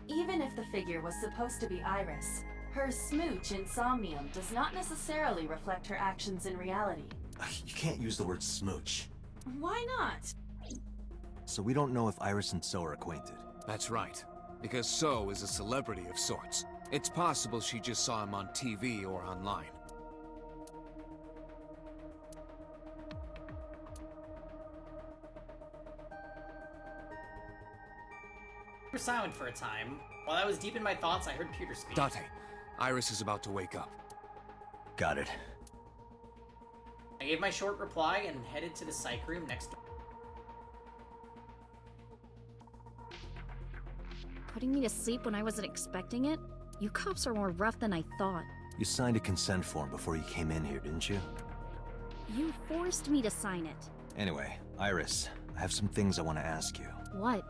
Even if the figure was supposed to be Iris, her smooch in Somnium does not necessarily reflect her actions in reality. You can't use the word smooch. Why not? So we don't know if Iris and So are acquainted. That's right, because So is a celebrity of sorts. It's possible she just saw him on TV or online. We were silent for a time. While I was deep in my thoughts, I heard Pewter speak. Date, Iris is about to wake up. Got it. I gave my short reply and headed to the psych room next door. Putting me to sleep when I wasn't expecting it? You cops are more rough than I thought. You signed a consent form before you came in here, didn't you? You forced me to sign it. Anyway, Iris, I have some things I want to ask you. What?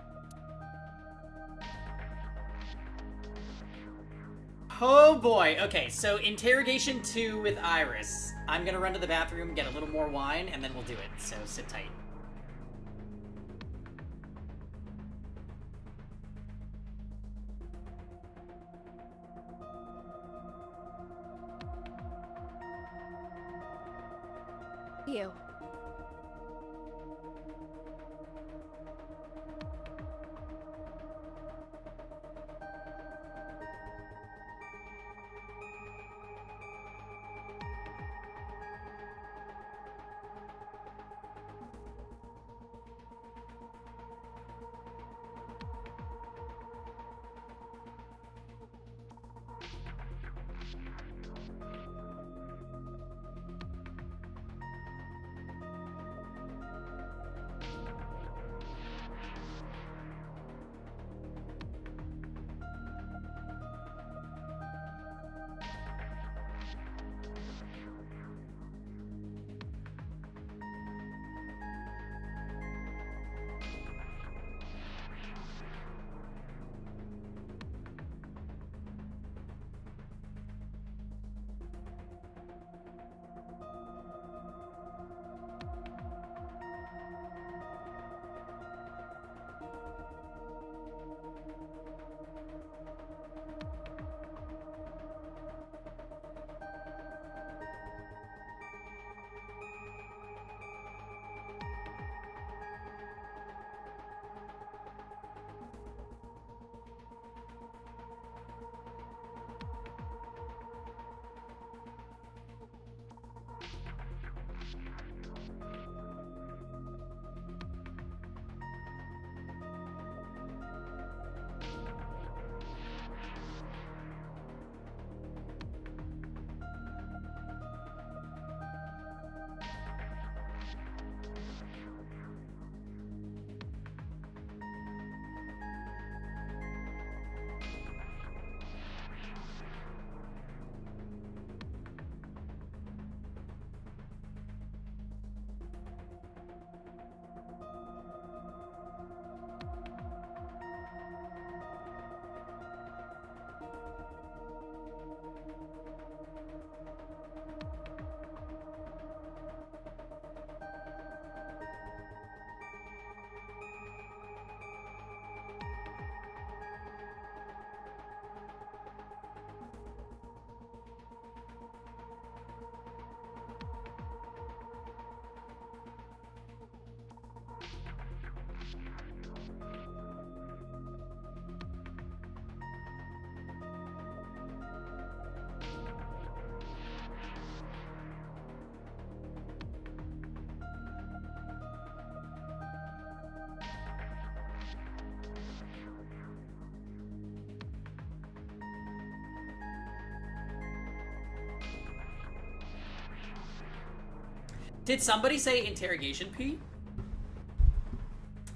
Oh boy. Okay, so interrogation 2 with Iris. I'm gonna run to the bathroom, get a little more wine, and then we'll do it. So sit tight. You. Did somebody say interrogation P?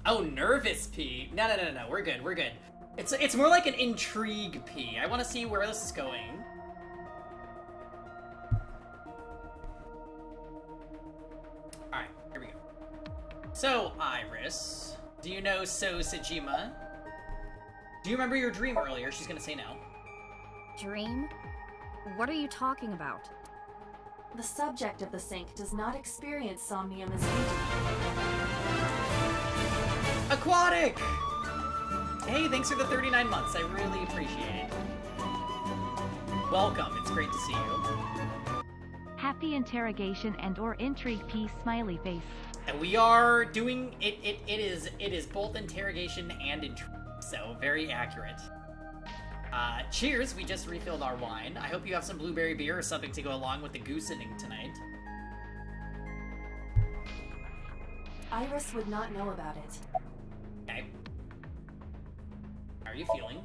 Oh, nervous P. No. We're good. We're good. It's more like an intrigue P. I want to see where this is going. All right, here we go. So, Iris, do you know So Sejima? Do you remember your dream earlier? She's gonna say no. Dream? What are you talking about? The subject of the sink does not experience somnium as we do. Aquatic! Hey, thanks for the 39 months. I really appreciate it. Welcome. It's great to see you. Happy interrogation and or intrigue P smiley face. And we are doing it. It is both interrogation and intrigue. So very accurate. Cheers, we just refilled our wine. I hope you have some blueberry beer or something to go along with the goosening tonight. Iris would not know about it. Okay. How are you feeling?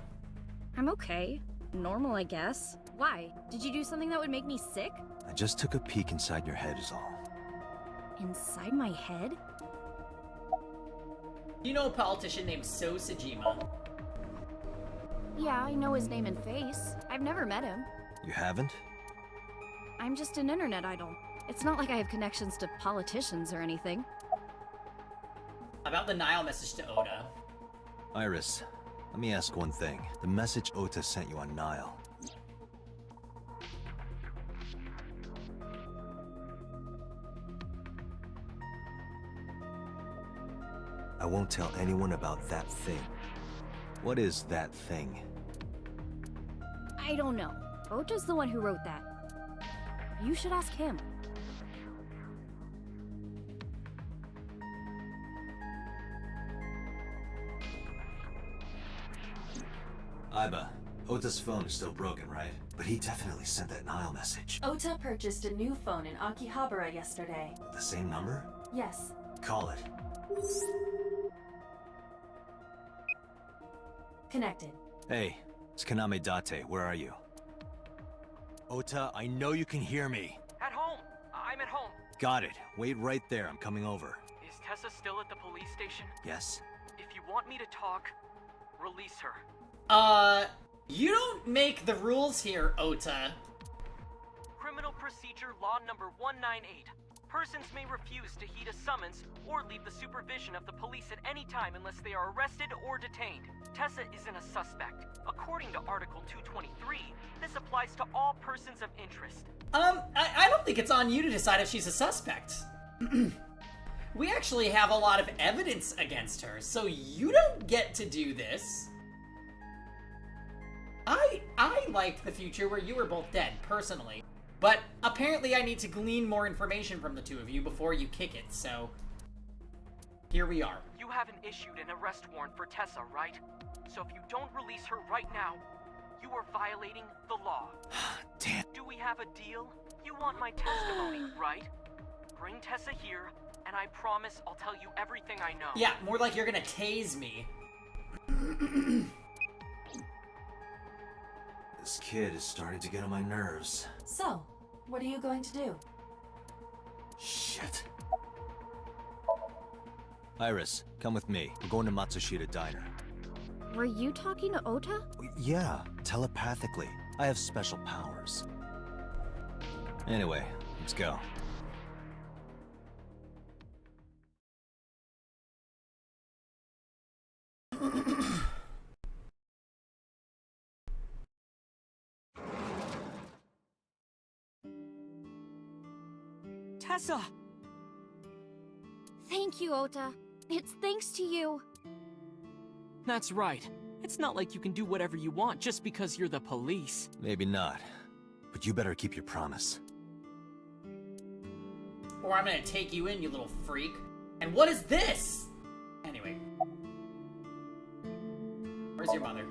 I'm okay. Normal, I guess. Why? Did you do something that would make me sick? I just took a peek inside your head is all. Inside my head? You know a politician named So Sejima? Yeah, I know his name and face. I've never met him. You haven't? I'm just an internet idol. It's not like I have connections to politicians or anything. About the Nile message to Oda. Iris, let me ask one thing. The message Ota sent you on Nile. I won't tell anyone about that thing. What is that thing? I don't know. Ota's the one who wrote that. You should ask him. Aiba, Ota's phone is still broken, right? But he definitely sent that Nile message. Ota purchased a new phone in Akihabara yesterday. The same number? Yes. Call it. Connected. Hey, it's Kaname Date. Where are you? Ota, I know you can hear me. At home. I'm at home. Got it. Wait right there. I'm coming over. Is Tessa still at the police station? Yes? If you want me to talk, release her. You don't make the rules here, Ota. Criminal Procedure Law number 198. Persons may refuse to heed a summons or leave the supervision of the police at any time unless they are arrested or detained. Tessa isn't a suspect. According to Article 223, this applies to all persons of interest. I don't think it's on you to decide if she's a suspect. We actually have a lot of evidence against her, so you don't get to do this. I liked the future where you were both dead, personally. But apparently I need to glean more information from the two of you before you kick it, so here we are. You haven't issued an arrest warrant for Tessa, right? So if you don't release her right now, you are violating the law. Damn. Do we have a deal? You want my testimony, right? Bring Tessa here, and I promise I'll tell you everything I know. Yeah, more like you're gonna tase me. This kid is starting to get on my nerves. So, what are you going to do? Shit. Iris, come with me. We're going to Matsushita Diner. Were you talking to Ota? Yeah, telepathically. I have special powers. Anyway, let's go. Tessa! Thank you, Ota. It's thanks to you. That's right. It's not like you can do whatever you want just because you're the police. Maybe not. But you better keep your promise. Or I'm gonna take you in, you little freak. And what is this? Anyway. Where's your mother?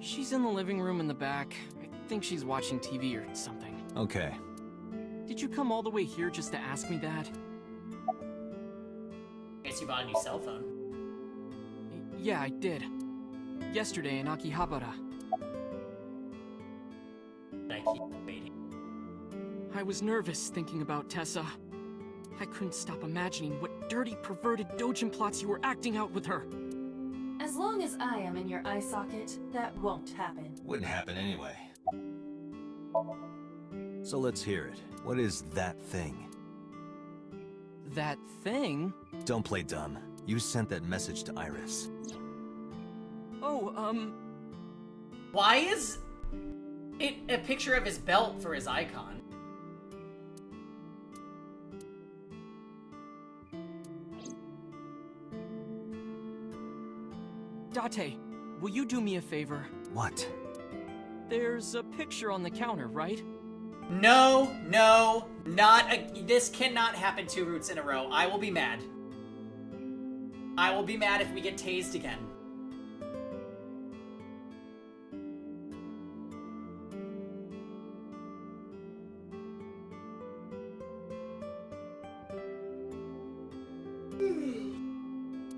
She's in the living room in the back. I think she's watching TV or something. Okay. Did you come all the way here just to ask me that? Guess you bought a new cell phone. Yeah, I did. Yesterday in Akihabara. I keep waiting. I was nervous thinking about Tessa. I couldn't stop imagining what dirty, perverted dojin plots you were acting out with her. As long as I am in your eye socket, that won't happen. Wouldn't happen anyway. So let's hear it. What is that thing? That thing? Don't play dumb. You sent that message to Iris. Oh, Why is it a picture of his belt for his icon? Date, will you do me a favor? What? There's a picture on the counter, right? No, no, this cannot happen 2 routes in a row. I will be mad. I will be mad if we get tased again.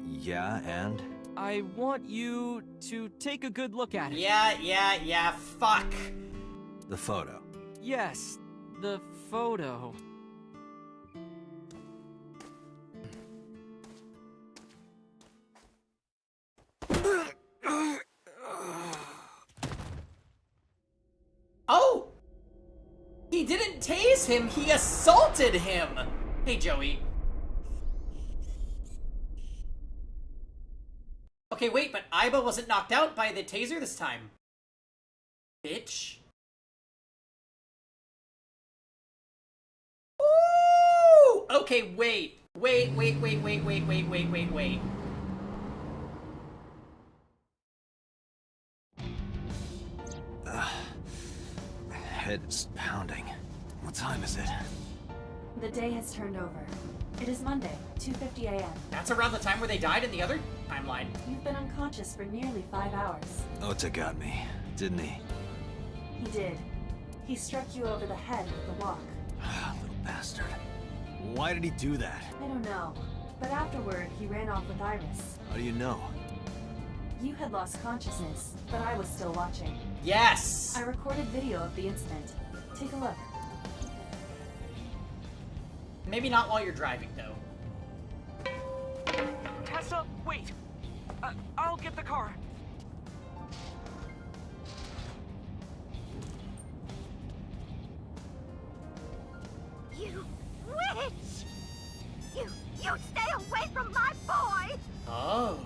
Yeah, and? I want you to take a good look at it. Yeah, fuck. The photo. Yes, the photo. Oh! He didn't tase him, he assaulted him! Hey, Joey. Okay, wait, but Aiba wasn't knocked out by the taser this time. Bitch. Ooh! Okay, wait. Wait. Head is pounding. What time is it? The day has turned over. It is Monday, 2:50 a.m. That's around the time where they died in the other timeline. You've been unconscious for nearly 5 hours. Ota got me, didn't he? He did. He struck you over the head with the walk. Little bastard. Why did he do that? I don't know. But afterward, he ran off with Iris. How do you know? You had lost consciousness, but I was still watching. Yes! I recorded video of the incident. Take a look. Maybe not while you're driving, though. Tessa, wait! I'll get the car. You witch! You stay away from my boy! Oh.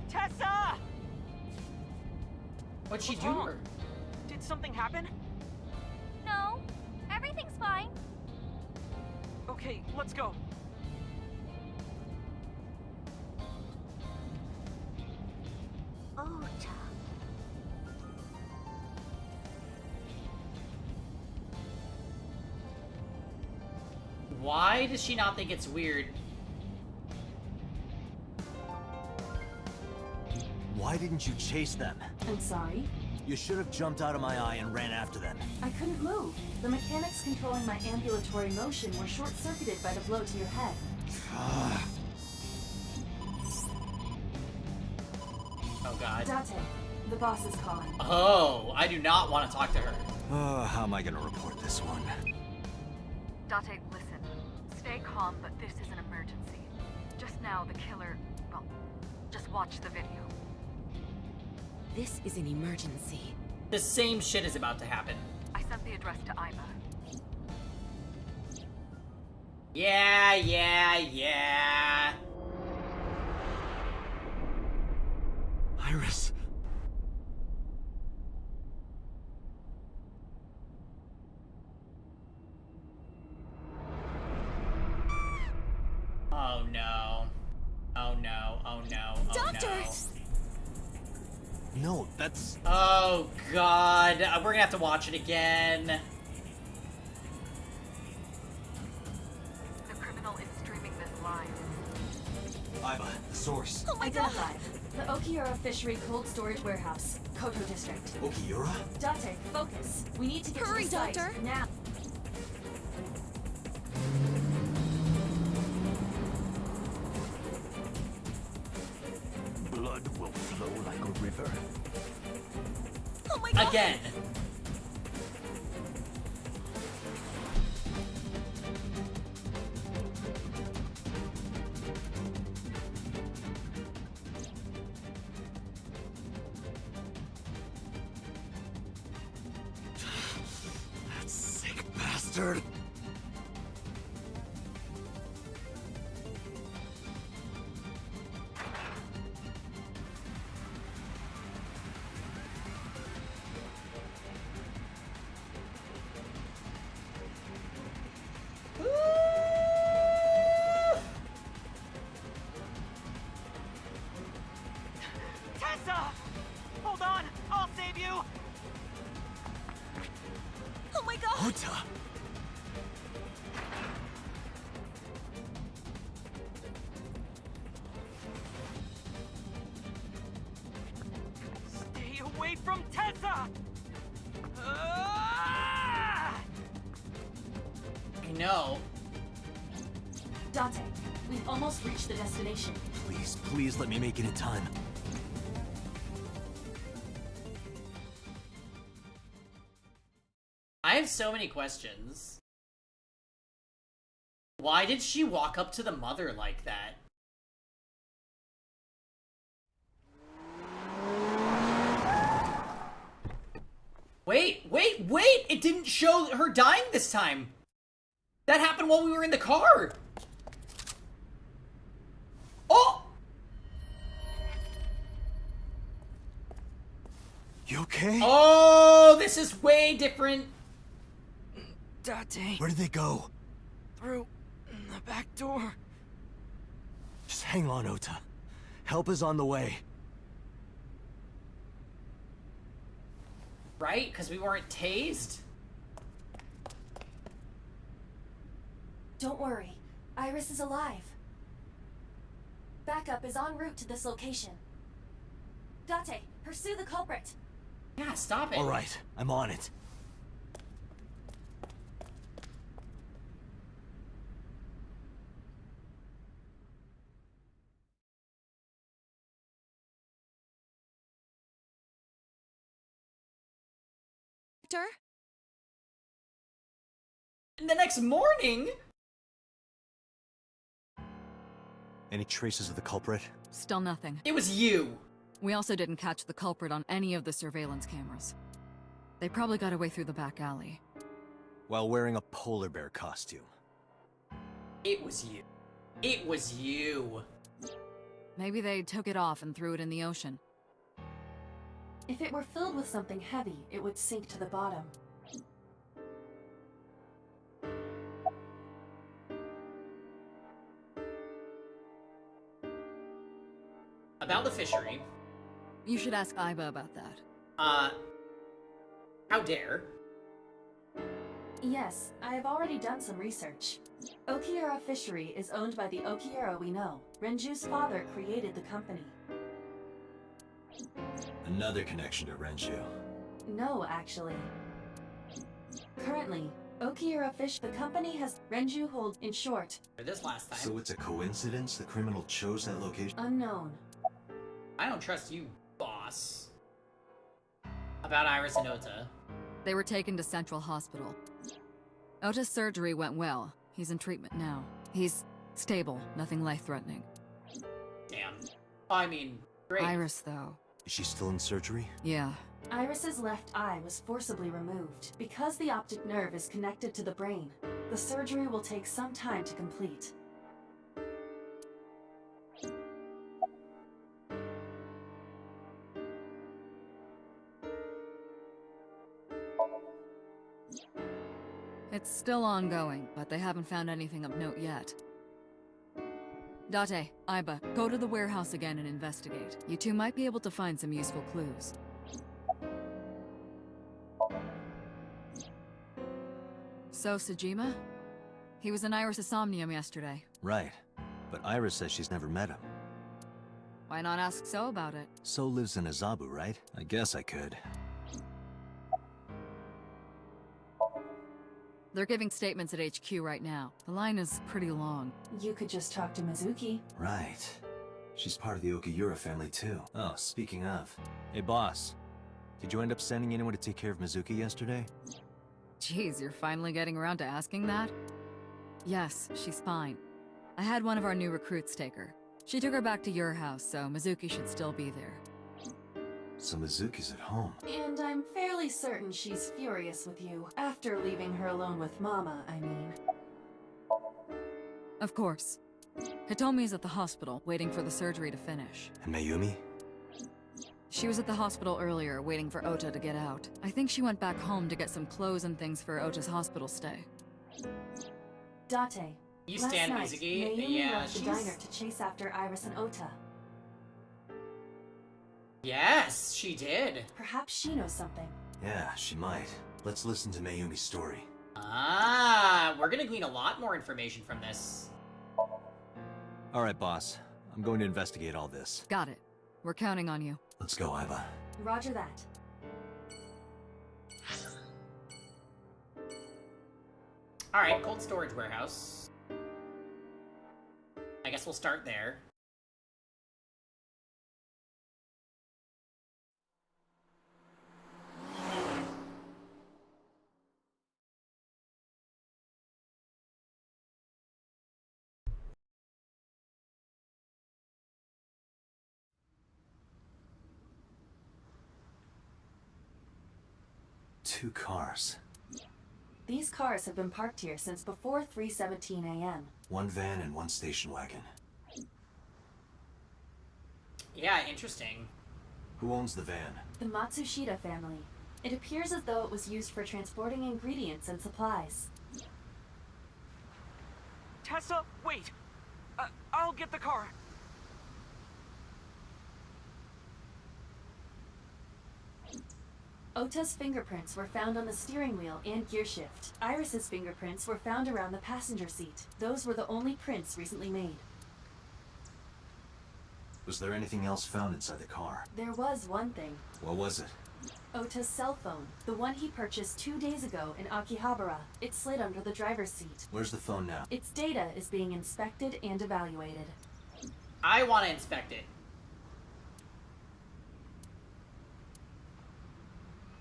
Tessa! What'd she What's do? wrong? Did something happen? No, everything's fine. Okay, let's go. Ota. Why does she not think it's weird? Why didn't you chase them? I'm sorry? You should have jumped out of my eye and ran after them. I couldn't move. The mechanics controlling my ambulatory motion were short-circuited by the blow to your head. Oh god. Date, the boss is calling. Oh, I do not want to talk to her. How am I gonna report this one? Date, listen. Stay calm, but this is an emergency. Just now, the killer... Well, just watch the video. This is an emergency. The same shit is about to happen. I sent the address to Aiba. Yeah. Iris. Oh no. Oh no. Oh no. Oh Doctor! no. No, that's... Oh god. We're gonna have to watch it again. The criminal is streaming this live. Aiba, the source. Oh my god! The Okiura Fishery Cold Storage Warehouse, Koto District. Okiura? Date, focus. We need to get Hurry, to the site Doctor. now. Blood will flow flow like a river. Oh my god! Again. That sick bastard. Tessa! Hold on! I'll save you! Oh my god! Ota! Stay away from Tessa! Ah! I know. Dante, we've almost reached the destination. Please, please let me make it in time. I have so many questions. Why did she walk up to the mother like that? Wait! It didn't show her dying this time! That happened while we were in the car! Oh! You okay? Oh, this is way different. Date. Where did they go? Through the back door. Just hang on, Ota. Help is on the way. Right? Because we weren't tased? Don't worry, Iris is alive. Backup is en route to this location. Date, pursue the culprit. Yeah, stop it. All right, I'm on it. And the next morning? Any traces of the culprit? Still nothing. It was you. We also didn't catch the culprit on any of the surveillance cameras. They probably got away through the back alley. While wearing a polar bear costume. It was you. It was you. Maybe they took it off and threw it in the ocean. If it were filled with something heavy, it would sink to the bottom. About the fishery. You should ask Iba about that. How dare? Yes, I have already done some research. Okiura Fishery is owned by the Okiura we know. Renju's father created the company. Another connection to Renju. No, actually. Currently, Okiura the company has Renju hold in short. For this last time. So it's a coincidence the criminal chose that location? Unknown. I don't trust you, boss. About Iris and Ota. They were taken to Central Hospital. Ota's surgery went well. He's in treatment now. He's stable, nothing life-threatening. Damn. I mean, great. Iris, though. Is she still in surgery? Yeah. Iris's left eye was forcibly removed. Because the optic nerve is connected to the brain, the surgery will take some time to complete. It's still ongoing, but they haven't found anything of note yet. Date, Iba, go to the warehouse again and investigate. You two might be able to find some useful clues. So, Sejima? He was in Iris' Somnium yesterday. Right. But Iris says she's never met him. Why not ask So about it? So lives in Azabu, right? I guess I could. They're giving statements at HQ right now. The line is pretty long. You could just talk to Mizuki. Right. She's part of the Okiura family too. Oh, speaking of. Hey boss, did you end up sending anyone to take care of Mizuki yesterday? Jeez, you're finally getting around to asking that? Yes, she's fine. I had one of our new recruits take her. She took her back to your house, so Mizuki should still be there. So Mizuki's at home. And I'm fairly certain she's furious with you, after leaving her alone with Mama, I mean. Of course. Hitomi's at the hospital, waiting for the surgery to finish. And Mayumi? She was at the hospital earlier, waiting for Ota to get out. I think she went back home to get some clothes and things for Ota's hospital stay. Date. You Last stand night, Mizuki? Mayumi Yeah, left the diner to chase after Iris and Ota. Yes, she did. Perhaps she knows something. Yeah, she might. Let's listen to Mayumi's story. Ah, we're gonna glean a lot more information from this. Alright, boss. I'm going to investigate all this. Got it. We're counting on you. Let's go, Iva. Roger that. Alright, cold storage warehouse. I guess we'll start there. Two cars. These cars have been parked here since before 3:17 a.m. One van and one station wagon. Yeah, interesting. Who owns the van? The Matsushita family. It appears as though it was used for transporting ingredients and supplies. Tessa, wait! I'll get the car. Ota's fingerprints were found on the steering wheel and gearshift. Iris's fingerprints were found around the passenger seat. Those were the only prints recently made. Was there anything else found inside the car? There was one thing. What was it? Ota's cell phone. The one he purchased 2 days ago in Akihabara. It slid under the driver's seat. Where's the phone now? Its data is being inspected and evaluated. I want to inspect it.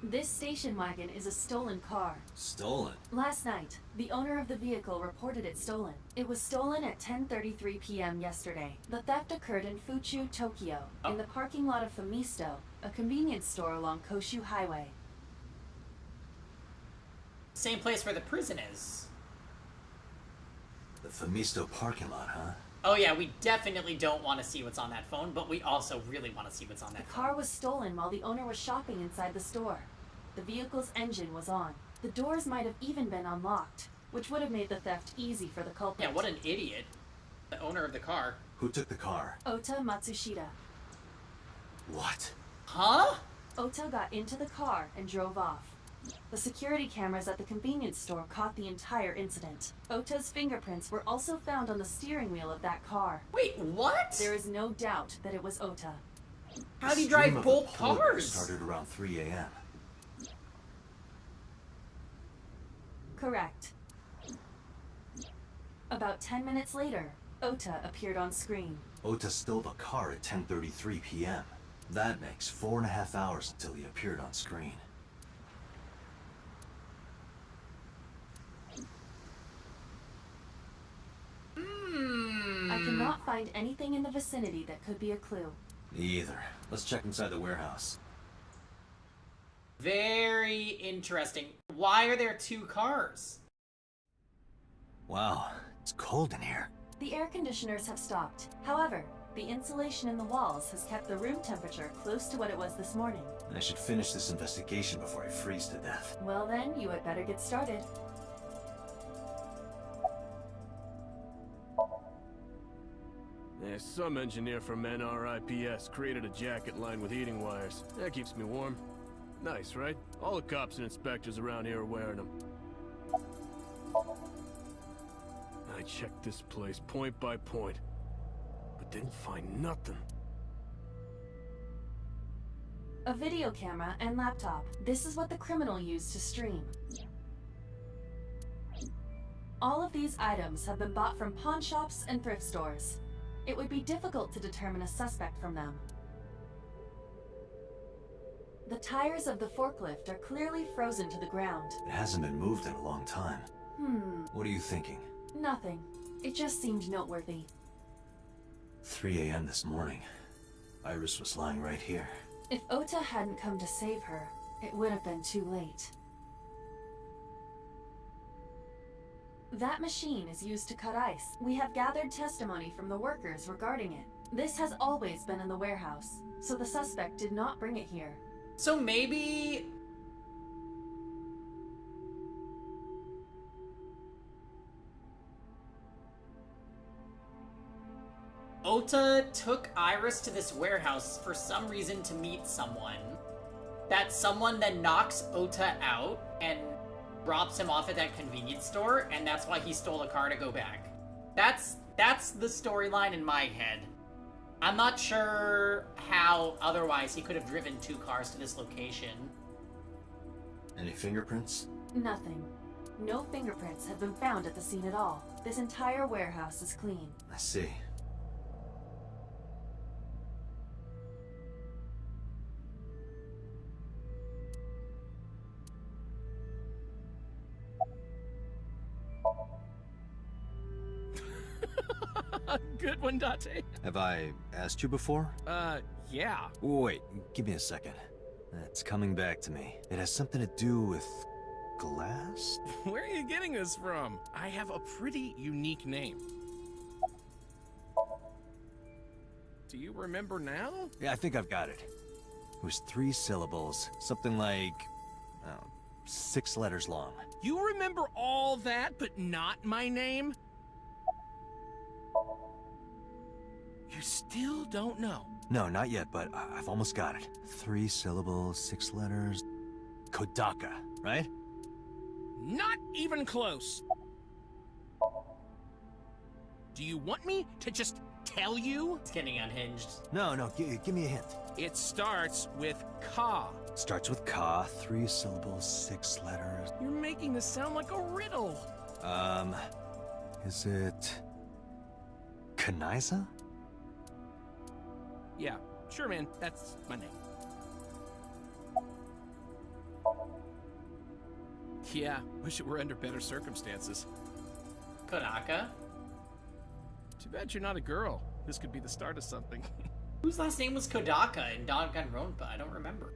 This station wagon is a stolen car. Stolen? Last night, the owner of the vehicle reported it stolen. It was stolen at 10:33 p.m. yesterday. The theft occurred in Fuchu, Tokyo, in the parking lot of Famisto, a convenience store along Koshu Highway. Same place where the prison is. The Famisto parking lot, huh? Oh yeah, we definitely don't want to see what's on that phone, but we also really want to see what's on that The phone. car was stolen while the owner was shopping inside the store. The vehicle's engine was on. The doors might have even been unlocked, which would have made the theft easy for the culprit. Yeah, what an idiot. The owner of the car. Who took the car? Ota Matsushita. What? Huh? Ota got into the car and drove off. The security cameras at the convenience store caught the entire incident. Ota's fingerprints were also found on the steering wheel of that car. Wait, what? There is no doubt that it was Ota. How do you drive both cars? Started around 3 a.m. Correct. About 10 minutes later, Ota appeared on screen. Ota stole the car at 10:33 p.m. That makes 4.5 hours until he appeared on screen. I cannot find anything in the vicinity that could be a clue. Me either. Let's check inside the warehouse. Very interesting. Why are there two cars? Wow, it's cold in here. The air conditioners have stopped. However, the insulation in the walls has kept the room temperature close to what it was this morning. I should finish this investigation before I freeze to death. Well then, you had better get started. Yeah, some engineer from NRIPS created a jacket lined with heating wires. That keeps me warm. Nice, right? All the cops and inspectors around here are wearing them. I checked this place point by point, but didn't find nothing. A video camera and laptop. This is what the criminal used to stream. All of these items have been bought from pawn shops and thrift stores. It would be difficult to determine a suspect from them. The tires of the forklift are clearly frozen to the ground. It hasn't been moved in a long time. What are you thinking? Nothing. It just seemed noteworthy. 3 a.m. this morning. Iris was lying right here. If Ota hadn't come to save her, it would have been too late. That machine is used to cut ice. We have gathered testimony from the workers regarding it. This has always been in the warehouse, so the suspect did not bring it here. So maybe... Ota took Iris to this warehouse for some reason to meet someone. That someone then knocks Ota out and drops him off at that convenience store, and that's why he stole a car to go back. That's the storyline in my head. I'm not sure how otherwise he could have driven 2 cars to this location. Any fingerprints? Nothing. No fingerprints have been found at the scene at all. This entire warehouse is clean. I see. Good one, Date. Have I asked you before? Yeah. Wait, give me a second. It's coming back to me. It has something to do with... glass? Where are you getting this from? I have a pretty unique name. Do you remember now? Yeah, I think I've got it. It was 3 syllables. Something like... 6 letters long. You remember all that, but not my name? You still don't know? No, not yet, but I've almost got it. 3 syllables, 6 letters... Kodaka, right? Not even close. Do you want me to just tell you? It's getting unhinged. No, give me a hint. It starts with Ka. Starts with Ka, 3 syllables, 6 letters. You're making this sound like a riddle. Is it... Kanaiza? Yeah, sure, man. That's my name. Yeah, wish it were under better circumstances. Kodaka? Too bad you're not a girl. This could be the start of something. Whose last name was Kodaka in Danganronpa? I don't remember.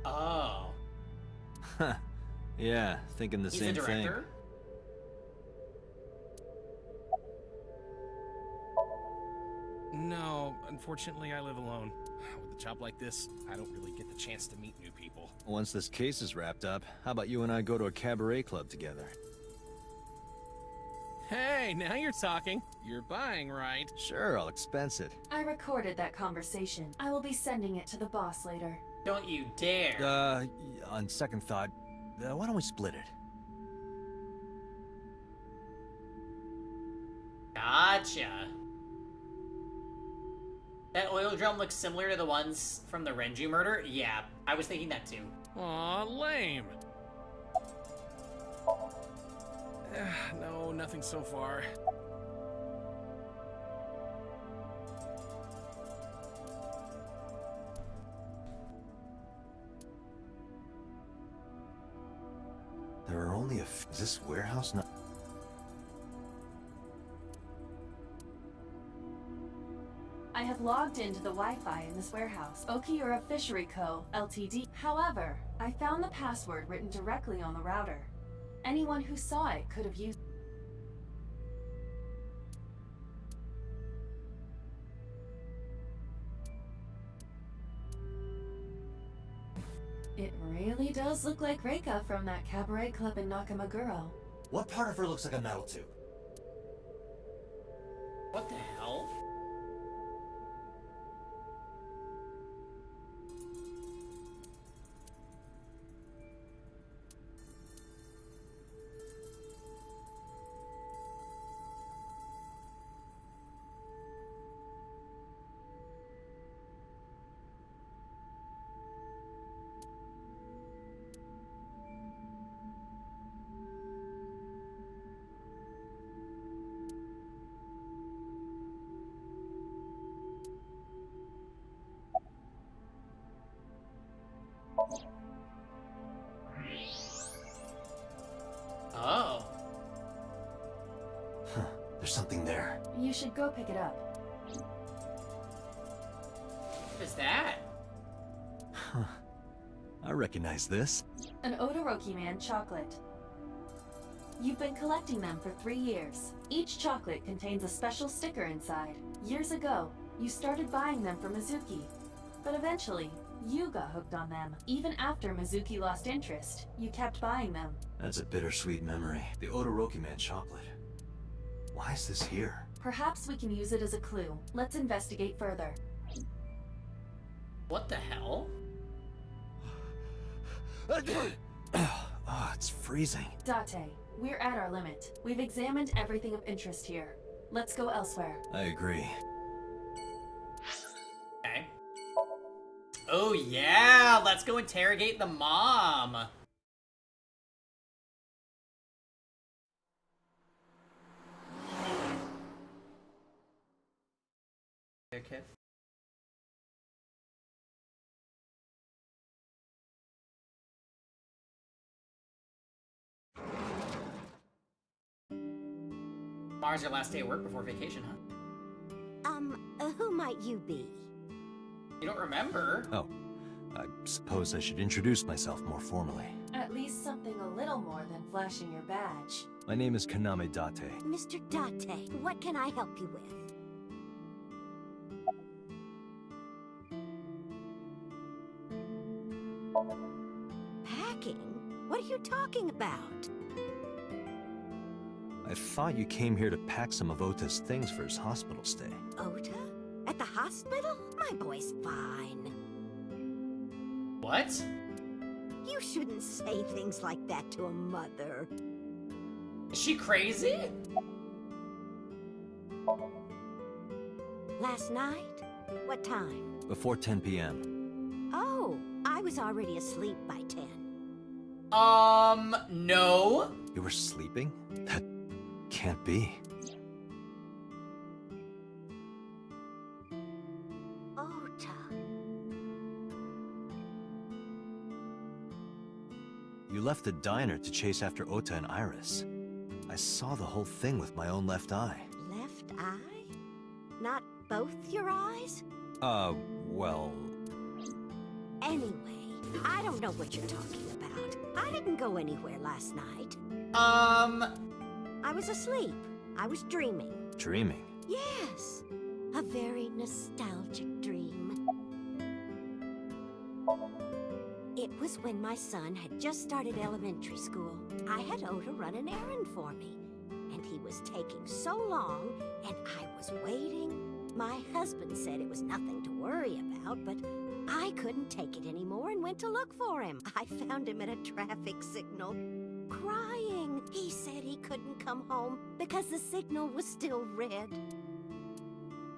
Oh. Huh. Yeah, thinking the same thing. He's a director? No, unfortunately I live alone. With a job like this, I don't really get the chance to meet new people. Once this case is wrapped up, how about you and I go to a cabaret club together? Hey, now you're talking. You're buying, right? Sure, I'll expense it. I recorded that conversation. I will be sending it to the boss later. Don't you dare. On second thought, why don't we split it? Gotcha. That oil drum looks similar to the ones from the Renju murder? Yeah, I was thinking that too. Aw, lame. No, nothing so far. There are only a few... Is this warehouse not... I have logged into the Wi-Fi in this warehouse, Okiura Fishery Co., Ltd. However, I found the password written directly on the router. Anyone who saw it could have used... It really does look like Reika from that cabaret club in Nakamaguro. What part of her looks like a metal tube? What the hell? There's something there. You should go pick it up. What is that? Huh. I recognize this. An Odoroki Man chocolate. You've been collecting them for 3 years. Each chocolate contains a special sticker inside. Years ago, you started buying them for Mizuki. But eventually, you got hooked on them. Even after Mizuki lost interest, you kept buying them. That's a bittersweet memory. The Odoroki Man chocolate. Why is this here? Perhaps we can use it as a clue. Let's investigate further. What the hell? Oh, it's freezing. Date, we're at our limit. We've examined everything of interest here. Let's go elsewhere. I agree. Okay. Oh yeah, let's go interrogate the mom. Okay. Tomorrow's your last day of work before vacation, huh? Who might you be? You don't remember? Oh, I suppose I should introduce myself more formally. At least something a little more than flashing your badge. My name is Kaname Date. Mr. Date, what can I help you with? Packing? What are you talking about? I thought you came here to pack some of Ota's things for his hospital stay. Ota? At the hospital? My boy's fine. What? You shouldn't say things like that to a mother. Is she crazy? Last night? What time? Before 10 p.m. Oh, I was already asleep by 10. No. You were sleeping? That can't be. Ota. You left the diner to chase after Ota and Iris. I saw the whole thing with my own left eye. Left eye? Not both your eyes? Well... Anyway, I don't know what you're talking about. I didn't go anywhere last night. I was asleep. I was dreaming. Dreaming? Yes. A very nostalgic dream. It was when my son had just started elementary school. I had Ota run an errand for me. And he was taking so long, and I was waiting. My husband said it was nothing to worry about, but I couldn't take it anymore and went to look for him. I found him at a traffic signal, crying. He said he couldn't come home because the signal was still red.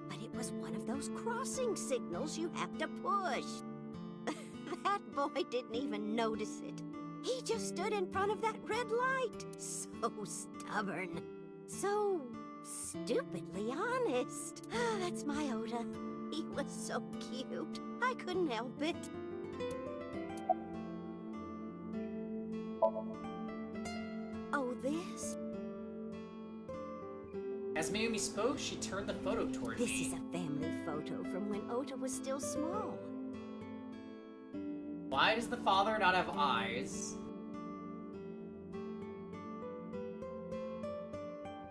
But it was one of those crossing signals you have to push. That boy didn't even notice it. He just stood in front of that red light. So stubborn. So stupidly honest. That's my Ota. He was so cute. I couldn't help it. Oh, this? As Mayumi spoke, she turned the photo toward me. This is a family photo from when Ota was still small. Why does the father not have eyes?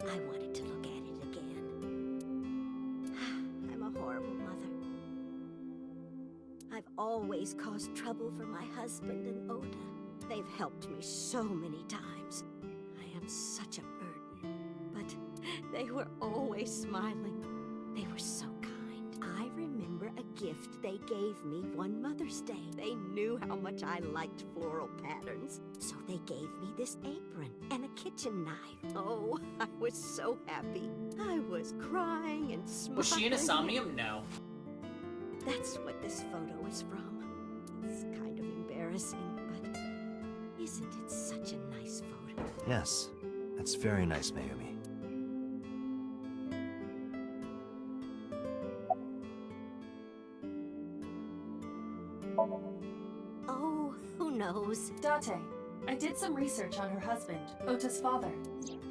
I wanted to look at it again. I'm a horrible mother. I've always caused trouble for my husband and Ota. They've helped me so many times. I am such a burden. But they were always smiling. They were so kind. I remember a gift they gave me one Mother's Day. They knew how much I liked floral patterns. So they gave me this apron and a kitchen knife. Oh, I was so happy. I was crying and smiling. Was she in a Somnium? No. That's what this photo is from. It's kind of embarrassing, but isn't it such a nice photo? Yes, that's very nice, Mayumi. Oh, who knows? Date, I did some research on her husband, Ota's father.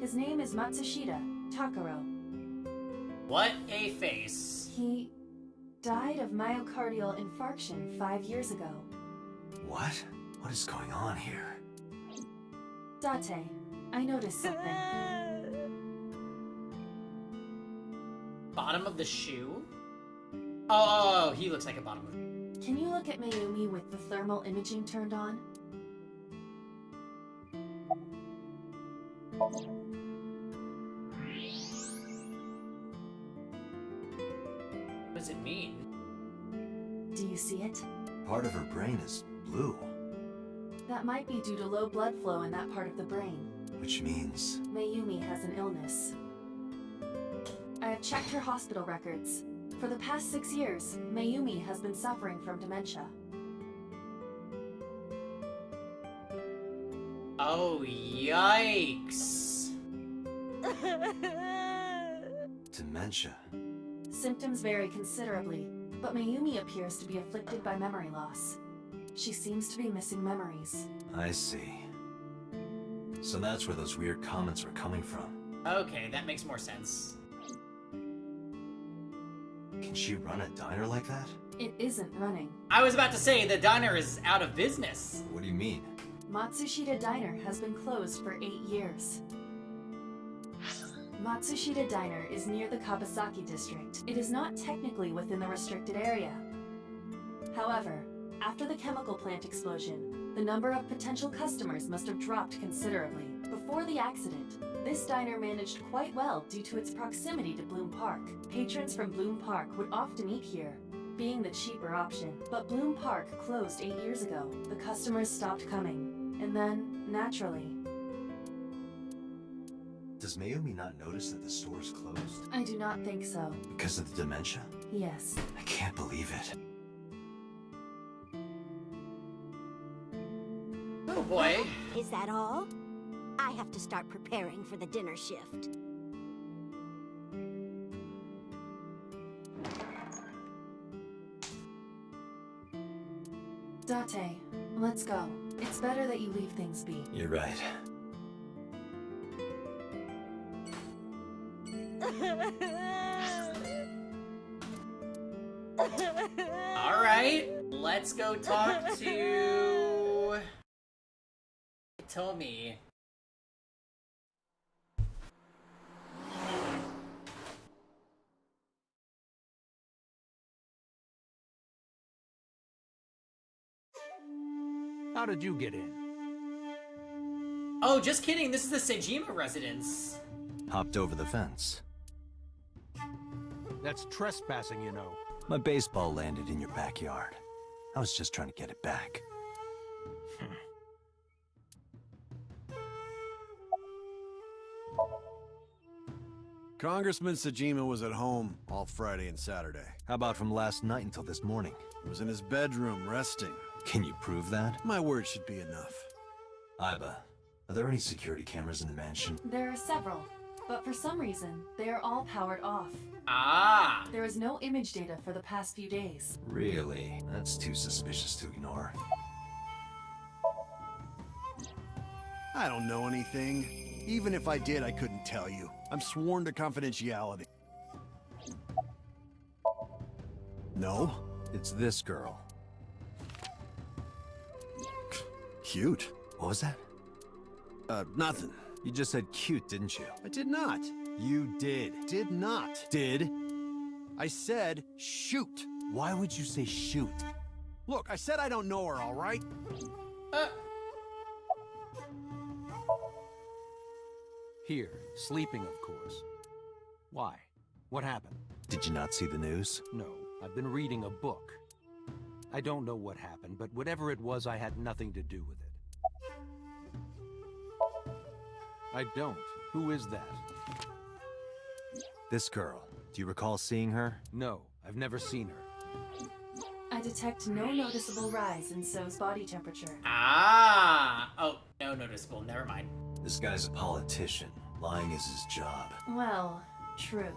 His name is Matsushita Takaro. What a face. He died of myocardial infarction 5 years ago. What? What is going on here? Date, I noticed something. Bottom of the shoe? Oh, he looks like a bottom of... Can you look at Mayumi with the thermal imaging turned on? What does it mean? Do you see it? Part of her brain is blue. That might be due to low blood flow in that part of the brain. Which means... Mayumi has an illness. I have checked her hospital records. For the past 6 years, Mayumi has been suffering from dementia. Oh, yikes. Dementia. Symptoms vary considerably, but Mayumi appears to be afflicted by memory loss. She seems to be missing memories. I see. So that's where those weird comments were coming from. Okay, that makes more sense. Can she run a diner like that? It isn't running. I was about to say, the diner is out of business. What do you mean? Matsushita Diner has been closed for 8 years. Matsushita Diner is near the Kabasaki district. It is not technically within the restricted area. However, after the chemical plant explosion, the number of potential customers must have dropped considerably. Before the accident, this diner managed quite well due to its proximity to Bloom Park. Patrons from Bloom Park would often eat here, being the cheaper option. But Bloom Park closed 8 years ago. The customers stopped coming. And then, naturally... Does Mayumi not notice that the store is closed? I do not think so. Because of the dementia? Yes. I can't believe it. Oh boy. Is that all? I have to start preparing for the dinner shift. Date, let's go. It's better that you leave things be. You're right. Alright, let's go talk to... Tomi. How did you get in? Oh, just kidding, this is the Sejima residence. Hopped over the fence. That's trespassing, you know. My baseball landed in your backyard. I was just trying to get it back. Congressman Sejima was at home all Friday and Saturday. How about from last night until this morning? He was in his bedroom, resting. Can you prove that? My word should be enough. Aiba, are there any security cameras in the mansion? There are several, but for some reason, they are all powered off. Ah! There is no image data for the past few days. Really? That's too suspicious to ignore. I don't know anything. Even if I did, I couldn't tell you. I'm sworn to confidentiality. No? It's this girl. Cute. What was that? Nothing. You just said cute, didn't you? I did not. You did. Did not. Did? I said shoot. Why would you say shoot? Look, I said I don't know her, all right? Here, sleeping, of course. Why? What happened? Did you not see the news? No, I've been reading a book. I don't know what happened, but whatever it was, I had nothing to do with it. I don't. Who is that? This girl. Do you recall seeing her? No, I've never seen her. I detect no noticeable rise in So's body temperature. Ah! Oh, no noticeable. Never mind. This guy's a politician. Lying is his job. Well, true.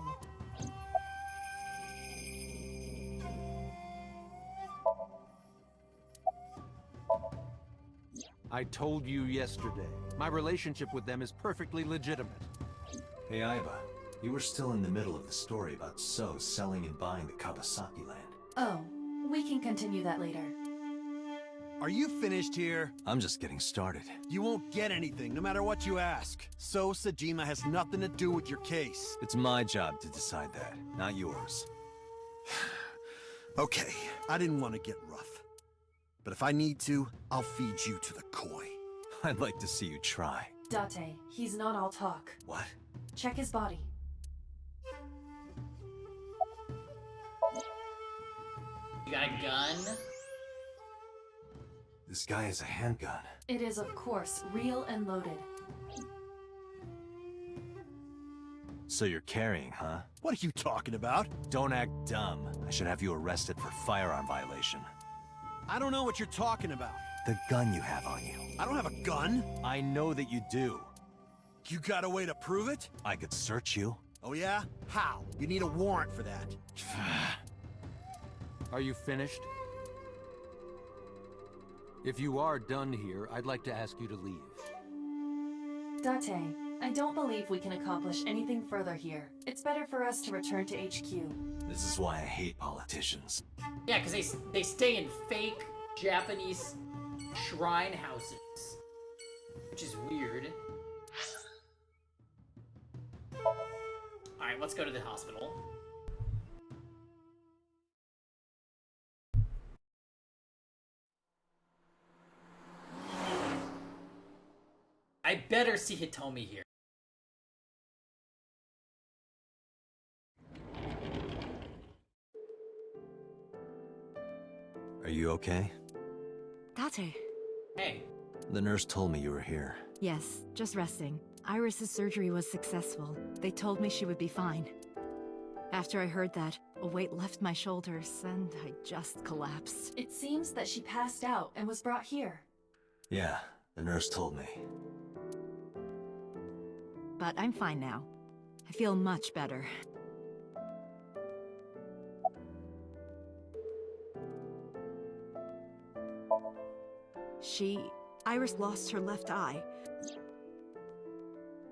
I told you yesterday. My relationship with them is perfectly legitimate. Hey, Aiba. You were still in the middle of the story about So selling and buying the Kabasaki land. Oh, we can continue that later. Are you finished here? I'm just getting started. You won't get anything, no matter what you ask. So Sejima has nothing to do with your case. It's my job to decide that, not yours. Okay, I didn't want to get rough. But if I need to, I'll feed you to the koi. I'd like to see you try. Date, he's not all talk. What? Check his body. You got a gun? This guy has a handgun. It is, of course, real and loaded. So you're carrying, huh? What are you talking about? Don't act dumb. I should have you arrested for firearm violation. I don't know what you're talking about. The gun you have on you. I don't have a gun. I know that you do. You got a way to prove it? I could search you. Oh yeah? How? You need a warrant for that. Are you finished? If you are done here, I'd like to ask you to leave. Date, I don't believe we can accomplish anything further here. It's better for us to return to HQ. This is why I hate politicians. Yeah, because they stay in fake Japanese shrine houses, which is weird. Alright, let's go to the hospital. I better see Hitomi here. Are you okay? Date. Hey. The nurse told me you were here. Yes, just resting. Iris's surgery was successful. They told me she would be fine. After I heard that, a weight left my shoulders, and I just collapsed. It seems that she passed out and was brought here. Yeah, the nurse told me. But I'm fine now. I feel much better. Iris lost her left eye.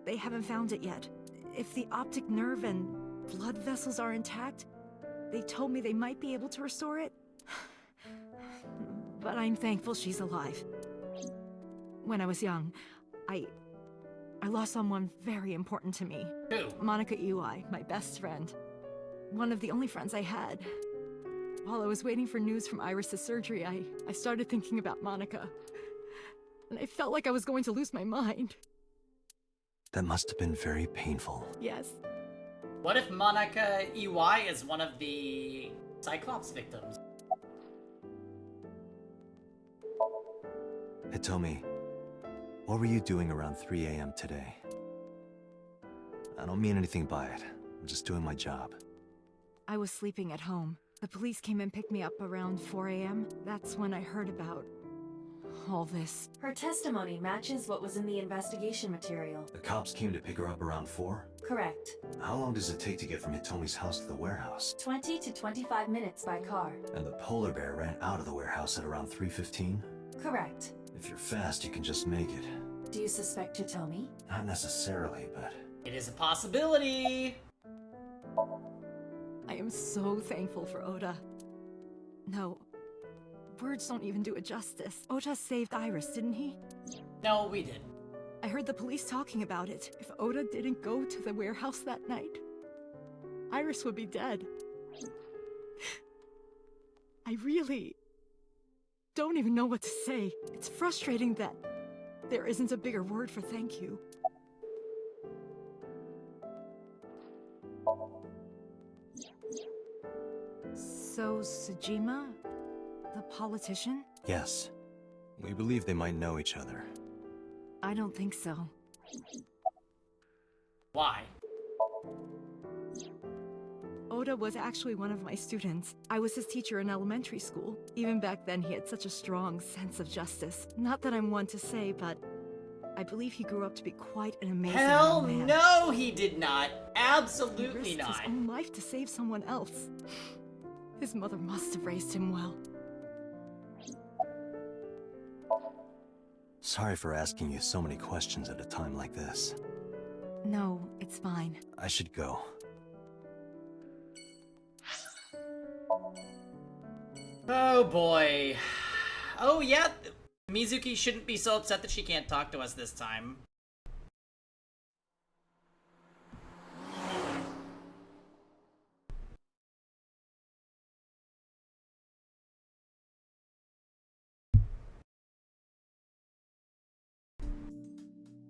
They haven't found it yet. If the optic nerve and blood vessels are intact, they told me they might be able to restore it. But I'm thankful she's alive. When I was young, I lost someone very important to me. Who? Monica Iwai, my best friend. One of the only friends I had. While I was waiting for news from Iris' surgery, I started thinking about Monica. And I felt like I was going to lose my mind. That must have been very painful. Yes. What if Monica Iwai is one of the Cyclops victims? Hitomi, what were you doing around 3 a.m. today? I don't mean anything by it. I'm just doing my job. I was sleeping at home. The police came and picked me up around 4 a.m. That's when I heard about all this. Her testimony matches what was in the investigation material. The cops came to pick her up around 4? Correct. How long does it take to get from Hitomi's house to the warehouse? 20 to 25 minutes by car. And the polar bear ran out of the warehouse at around 3:15? Correct. If you're fast, you can just make it. Do you suspect Hitomi? Not necessarily, but... It is a possibility! I am so thankful for Oda. No, words don't even do it justice. Oda saved Iris, didn't he? No, we did. I heard the police talking about it. If Oda didn't go to the warehouse that night, Iris would be dead. I really don't even know what to say. It's frustrating that there isn't a bigger word for thank you. So, Sejima? The politician? Yes. We believe they might know each other. I don't think so. Why? Oda was actually one of my students. I was his teacher in elementary school. Even back then, he had such a strong sense of justice. Not that I'm one to say, but I believe he grew up to be quite an amazing Hell man. no, he did not. Absolutely He risked not. his own life to save someone else. His mother must have raised him well. Sorry for asking you so many questions at a time like this. No, it's fine. I should go. Oh boy. Oh yeah, Mizuki shouldn't be so upset that she can't talk to us this time.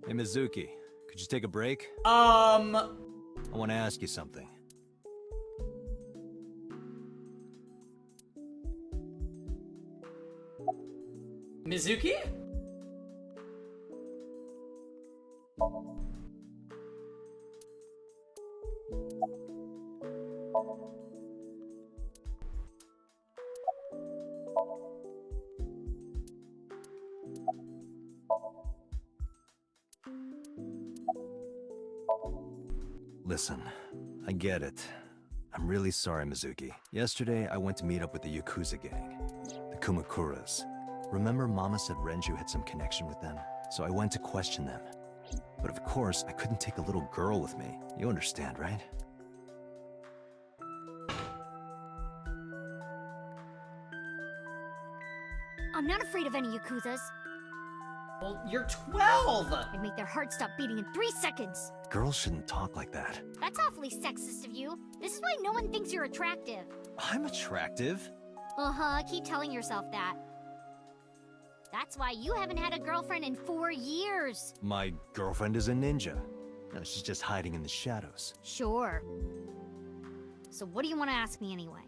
Hey Mizuki, could you take a break? I want to ask you something. Mizuki? Listen, I get it. I'm really sorry, Mizuki. Yesterday, I went to meet up with the Yakuza gang, the Kumakuras. Remember Mama said Renju had some connection with them? So I went to question them. But of course, I couldn't take a little girl with me. You understand, right? I'm not afraid of any Yakuzas. Well, you're 12! I'd make their hearts stop beating in 3 seconds. Girls shouldn't talk like that. That's awfully sexist of you. This is why no one thinks you're attractive. I'm attractive. Uh-huh, keep telling yourself that. That's why you haven't had a girlfriend in 4 years. My girlfriend is a ninja. No, she's just hiding in the shadows. Sure. So what do you want to ask me anyway?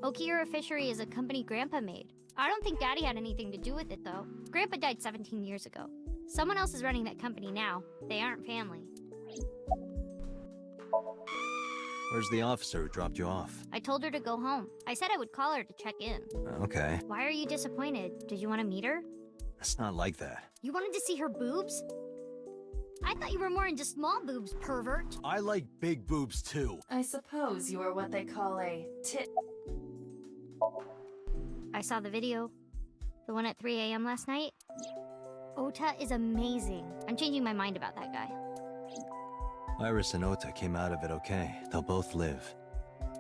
Okiura Fishery is a company Grandpa made. I don't think Daddy had anything to do with it, though. Grandpa died 17 years ago. Someone else is running that company now. They aren't family. Where's the officer who dropped you off? I told her to go home. I said I would call her to check in. Okay. Why are you disappointed? Did you want to meet her? It's not like that. You wanted to see her boobs? I thought you were more into small boobs, pervert. I like big boobs, too. I suppose you are what they call a tit. I saw the video. The one at 3 a.m. last night. Ota is amazing. I'm changing my mind about that guy. Iris and Ota came out of it okay. They'll both live.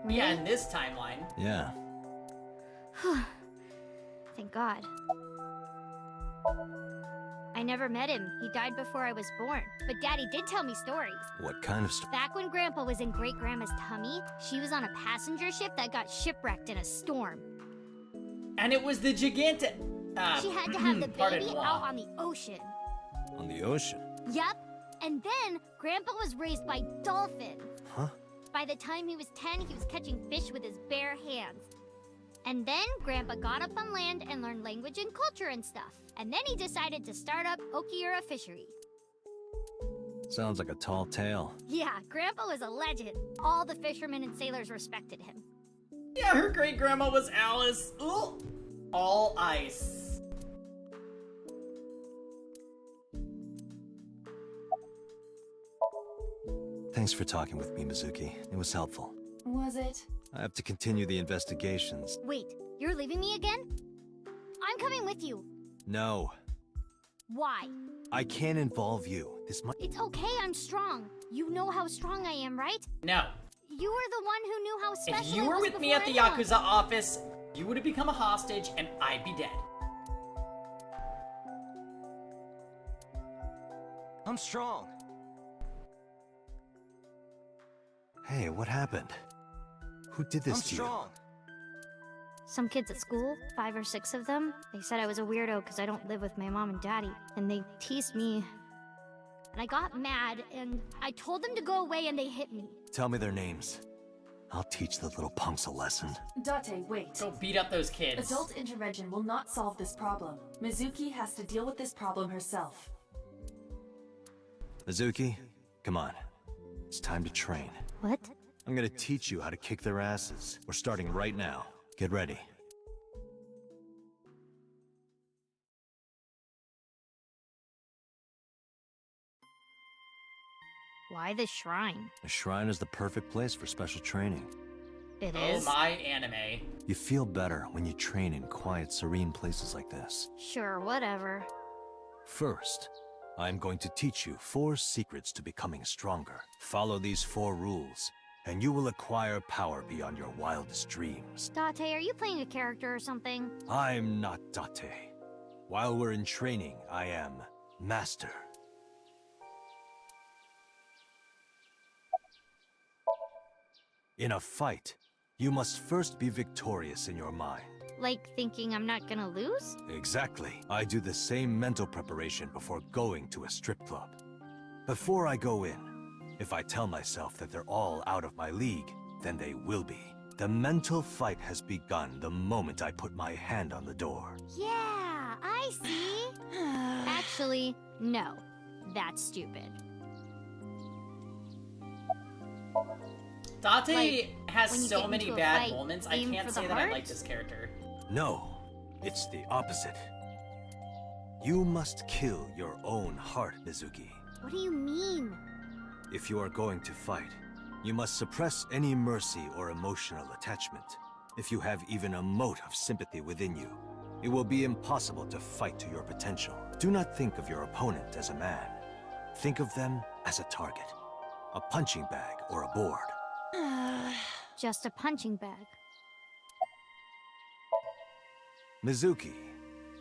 Really? Yeah, in this timeline. Yeah. Thank God. I never met him. He died before I was born. But Daddy did tell me stories. What kind of story? Back when Grandpa was in Great-Grandma's tummy, she was on a passenger ship that got shipwrecked in a storm. And it was the gigantic... she had to have the baby out on the ocean. On the ocean? Yep. And then, Grandpa was raised by dolphins. Huh? By the time he was 10, he was catching fish with his bare hands. And then, Grandpa got up on land and learned language and culture and stuff. And then he decided to start up Okiura Fishery. Sounds like a tall tale. Yeah, Grandpa was a legend. All the fishermen and sailors respected him. Yeah, her great-grandma was Alice. Ooh. All ice. Thanks for talking with me, Mizuki. It was helpful. Was it? I have to continue the investigations. Wait, you're leaving me again? I'm coming with you. No. Why? I can't involve you. This might... It's okay, I'm strong. You know how strong I am, right? No. You were the one who knew how special If you were with me at the Yakuza office, you would have become a hostage and I'd be dead. I'm strong. Hey, what happened? Who did this to you? Some kids at school, 5 or 6 of them, they said I was a weirdo because I don't live with my mom and daddy. And they teased me. And I got mad, and I told them to go away, and they hit me. Tell me their names. I'll teach the little punks a lesson. Date, wait. Go beat up those kids. Adult intervention will not solve this problem. Mizuki has to deal with this problem herself. Mizuki, come on. It's time to train. What? I'm gonna teach you how to kick their asses. We're starting right now. Get ready. Why the shrine? The shrine is the perfect place for special training. It Oh is? my anime. You feel better when you train in quiet, serene places like this. Sure, whatever. First, I'm going to teach you 4 secrets to becoming stronger. Follow these 4 rules, and you will acquire power beyond your wildest dreams. Date, are you playing a character or something? I'm not Date. While we're in training, I am Master. In a fight, you must first be victorious in your mind. Like thinking I'm not gonna lose? Exactly. I do the same mental preparation before going to a strip club. Before I go in, if I tell myself that they're all out of my league, then they will be. The mental fight has begun the moment I put my hand on the door. Yeah, I see. Actually, no. That's stupid. Date has when you so get many into a bad fight, moments, I aim can't for the say that I heart? like this character. No, it's the opposite. You must kill your own heart, Mizuki. What do you mean? If you are going to fight, you must suppress any mercy or emotional attachment. If you have even a mote of sympathy within you, it will be impossible to fight to your potential. Do not think of your opponent as a man. Think of them as a target, a punching bag or a board. Just a punching bag. Mizuki,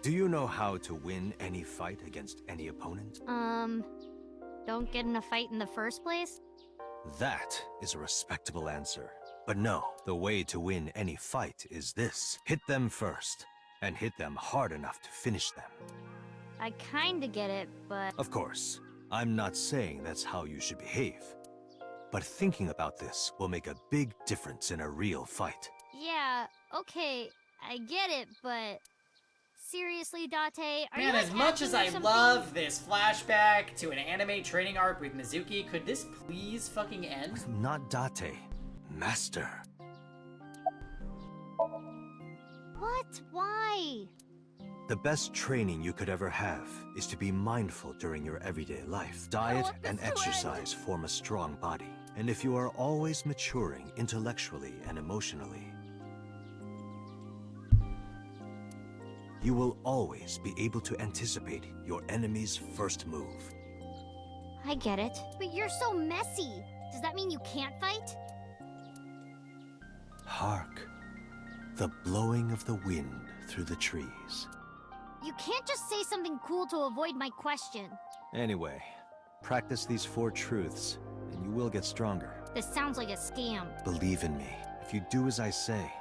do you know how to win any fight against any opponent? Don't get in a fight in the first place? That is a respectable answer. But no, the way to win any fight is this. Hit them first, and hit them hard enough to finish them. I kinda get it, but... Of course, I'm not saying that's how you should behave. But thinking about this will make a big difference in a real fight. Yeah, okay, I get it, but... Seriously, Date, are you Man, like, as much as acting or I something? love this flashback to an anime training arc with Mizuki, could this please fucking end? Not Date, Master. What? Why? The best training you could ever have is to be mindful during your everyday life. Diet and exercise form a strong body. And if you are always maturing intellectually and emotionally, you will always be able to anticipate your enemy's first move. I get it. But you're so messy. Does that mean you can't fight? Hark, the blowing of the wind through the trees. You can't just say something cool to avoid my question. Anyway, practice these 4 truths, and you will get stronger. This sounds like a scam. Believe in me. If you do as I say.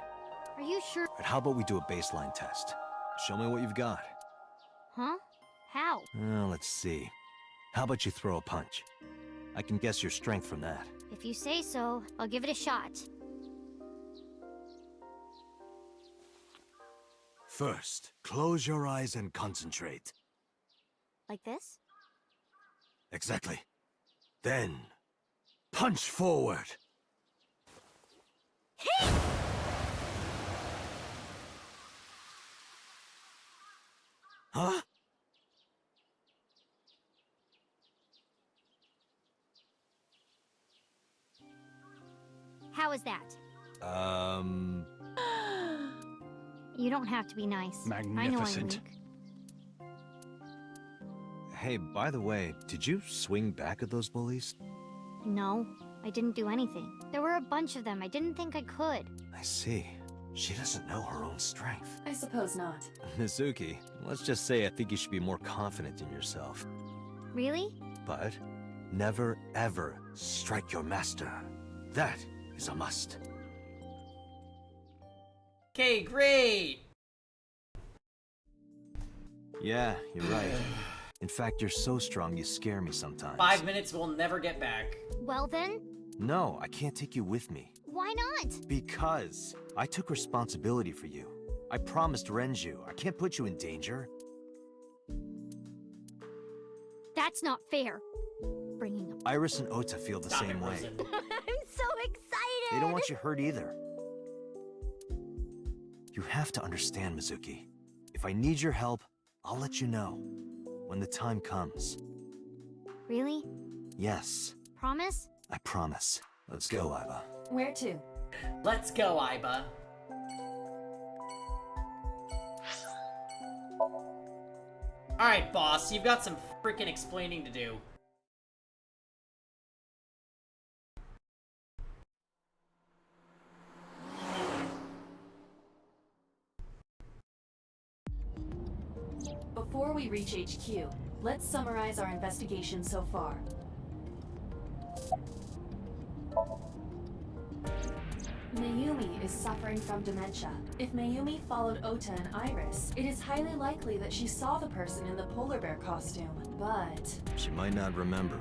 Are you sure? But how about we do a baseline test? Show me what you've got. Huh? How? Well, let's see. How about you throw a punch? I can guess your strength from that. If you say so, I'll give it a shot. First, close your eyes and concentrate. Like this? Exactly. Then, punch forward. Huh? How is that? You don't have to be nice. Magnificent. I know I'm Hey, by the way, did you swing back at those bullies? weak. No, I didn't do anything. There were a bunch of them. I didn't think I could. I see. She doesn't know her own strength. I suppose not. Mizuki, let's just say I think you should be more confident in yourself. Really? But never ever strike your master. That is a must. Okay, great! Yeah, you're right. In fact, you're so strong you scare me sometimes. 5 minutes we'll never get back. Well then, No, I can't take you with me. why not? Because I took responsibility for you. I promised Renju. I can't put you in danger. That's not fair. Bringing up. Iris and Ota feel the Stop same it, way. Rosen. I'm so excited! They don't want you hurt either. You have to understand, Mizuki. If I need your help, I'll let you know. When the time comes. Really? Yes, Promise? I promise. Let's go, Iva. Where to? Let's go, Iba. Alright, boss, you've got some freaking explaining to do. Before we reach HQ, let's summarize our investigation so far. Mayumi is suffering from dementia. If Mayumi followed Ota and Iris, it is highly likely that she saw the person in the polar bear costume, but... She might not remember.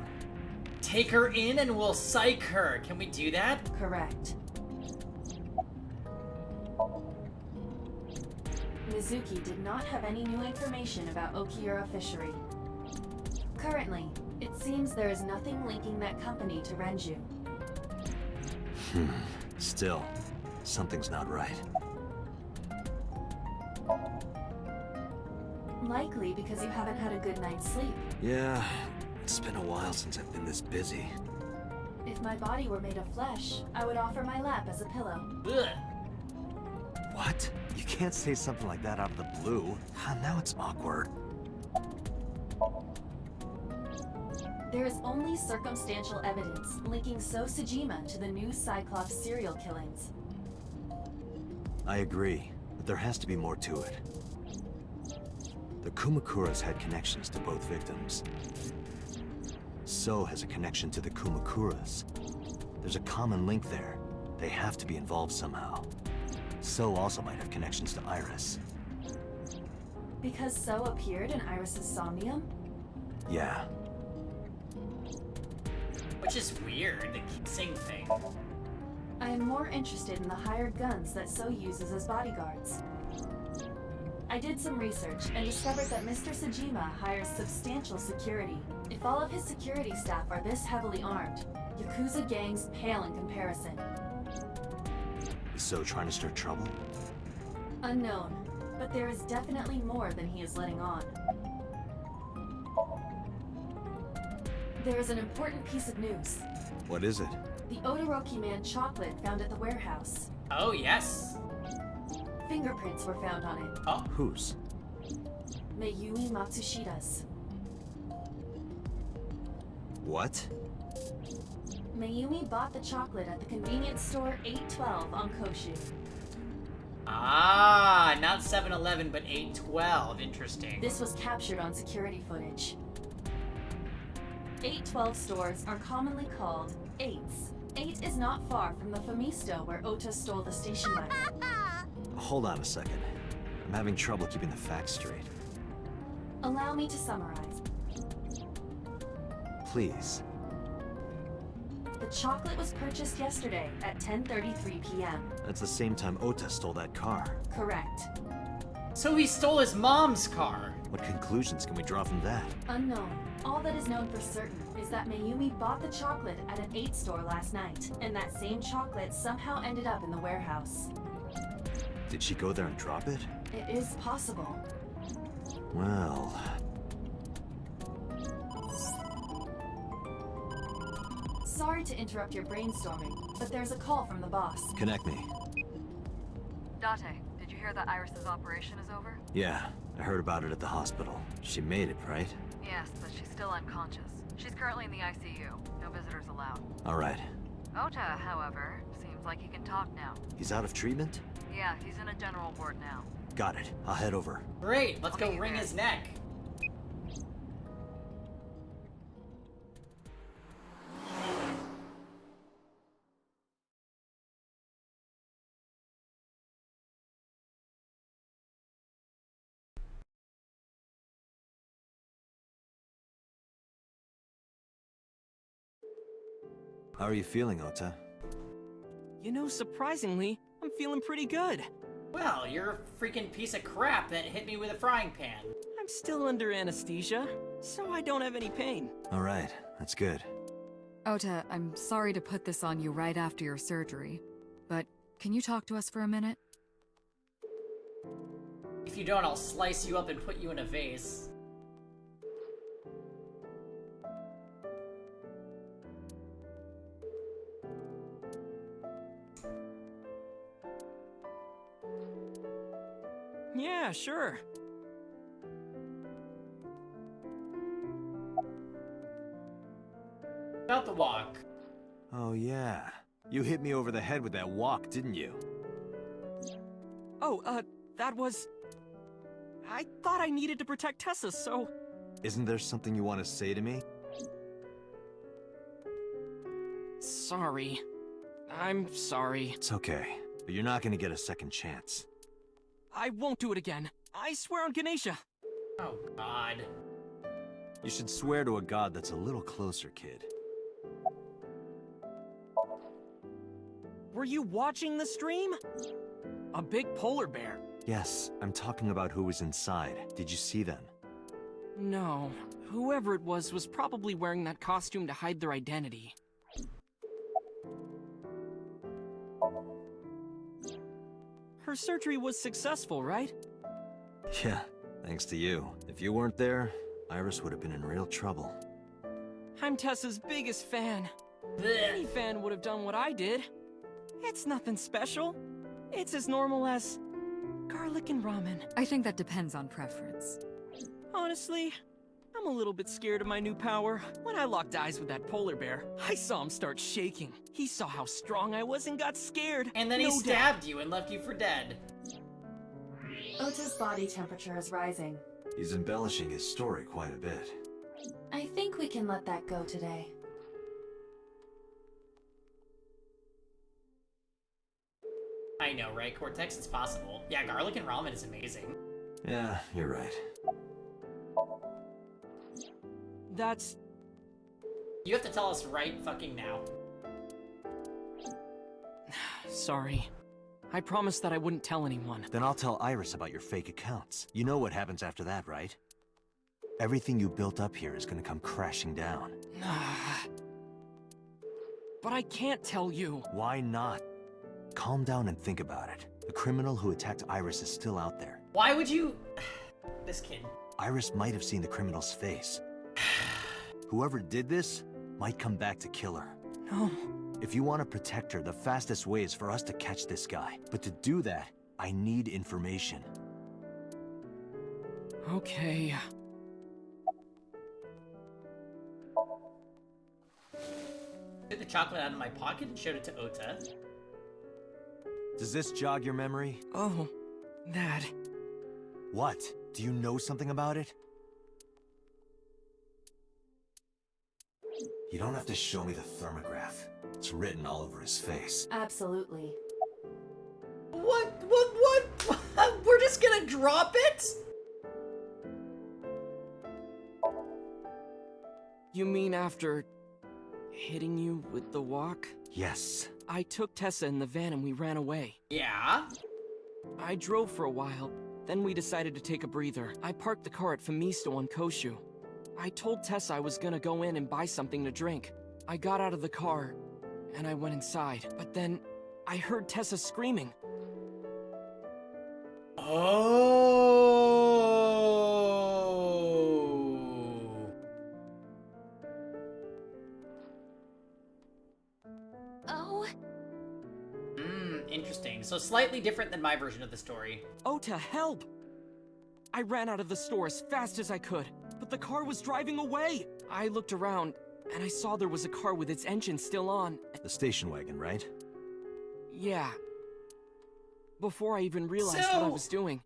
Take her in and we'll psych her. Can we do that? Correct. Mizuki did not have any new information about Okiura Fishery. Currently, it seems there is nothing linking that company to Renju. Still, something's not right. Likely because you haven't had a good night's sleep. Yeah, it's been a while since I've been this busy. If my body were made of flesh, I would offer my lap as a pillow. Ugh. What? You can't say something like that out of the blue. Now it's awkward. There is only circumstantial evidence linking So Sejima to the new Cyclops serial killings. I agree, but there has to be more to it. The Kumakuras had connections to both victims. So has a connection to the Kumakuras. There's a common link there. They have to be involved somehow. So also might have connections to Iris. Because So appeared in Iris's Somnium? Yeah. Which is weird, the kissing thing. I am more interested in the hired guns that So uses as bodyguards. I did some research and discovered that Mr. Sejima hires substantial security. If all of his security staff are this heavily armed, Yakuza gangs pale in comparison. Is So trying to start trouble? Unknown, but there is definitely more than he is letting on. There is an important piece of news. What is it? The Odoroki Man chocolate found at the warehouse. Oh, yes. Fingerprints were found on it. Oh. Whose? Mayumi Matsushida's. What? Mayumi bought the chocolate at the convenience store 812 on Koshu. Ah, not 7-Eleven, but 812. Interesting. This was captured on security footage. 812 stores are commonly called 8s. 8 is not far from the Famisto where Ota stole the station wagon. Hold on a second. I'm having trouble keeping the facts straight. Allow me to summarize. Please. The chocolate was purchased yesterday at 10:33 p.m. That's the same time Ota stole that car. Correct. So he stole his mom's car. What conclusions can we draw from that? Unknown. All that is known for certain is that Mayumi bought the chocolate at an 8 store last night, and that same chocolate somehow ended up in the warehouse. Did she go there and drop it? It is possible. Well... Sorry to interrupt your brainstorming, but there's a call from the boss. Connect me. Date, did you hear that Iris's operation is over? Yeah, I heard about it at the hospital. She made it, right? Yes, but she's still unconscious. She's currently in the ICU. No visitors allowed. Alright. Ota, however, seems like he can talk now. He's out of treatment? Yeah, he's in a general ward now. Got it. I'll head over. Great, let's go wring his neck. How are you feeling, Ota? You know, surprisingly, I'm feeling pretty good. Well, you're a freaking piece of crap that hit me with a frying pan. I'm still under anesthesia, so I don't have any pain. Alright, that's good. Ota, I'm sorry to put this on you right after your surgery, but can you talk to us for a minute? If you don't, I'll slice you up and put you in a vase. Yeah, sure. About the walk. Oh yeah. You hit me over the head with that walk, didn't you? Oh, that was... I thought I needed to protect Tessa, so... Isn't there something you want to say to me? Sorry. I'm sorry. It's okay, but you're not gonna get a second chance. I won't do it again. I swear on Ganesha. Oh, God. You should swear to a god that's a little closer, kid. Were you watching the stream? A big polar bear. Yes, I'm talking about who was inside. Did you see them? No. Whoever it was probably wearing that costume to hide their identity. Her surgery was successful, right? Yeah, thanks to you. If you weren't there, Iris would have been in real trouble. I'm Tessa's biggest fan. Any fan would have done what I did. It's nothing special. It's as normal as garlic and ramen. I think that depends on preference. Honestly, I'm a little bit scared of my new power. When I locked eyes with that polar bear, I saw him start shaking. He saw how strong I was and got scared. And then he stabbed you and left you for dead. Ota's body temperature is rising. He's embellishing his story quite a bit. I think we can let that go today. I know, right, Cortex? It's possible. Yeah, garlic and ramen is amazing. Yeah, you're right. That's... You have to tell us right fucking now. Sorry. I promised that I wouldn't tell anyone. Then I'll tell Iris about your fake accounts. You know what happens after that, right? Everything you built up here is gonna come crashing down. But I can't tell you. Why not? Calm down and think about it. The criminal who attacked Iris is still out there. Why would you... This kid. Iris might have seen the criminal's face. Whoever did this might come back to kill her. No. If you want to protect her, the fastest way is for us to catch this guy. But to do that, I need information. Okay. Took the chocolate out of my pocket and showed it to Ota. Does this jog your memory? Oh, that. What? Do you know something about it? You don't have to show me the thermograph. It's written all over his face. Absolutely. What? We're just gonna drop it? You mean after hitting you with the walk? Yes. I took Tessa in the van and we ran away. Yeah? I drove for a while, then we decided to take a breather. I parked the car at Famisto on Koshu. I told Tessa I was gonna go in and buy something to drink. I got out of the car, and I went inside. But then, I heard Tessa screaming. Oh. Interesting. So slightly different than my version of the story. Ota, help! I ran out of the store as fast as I could, but the car was driving away. I looked around, and I saw there was a car with its engine still on. The station wagon, right? Yeah. Before I even realized what I was doing,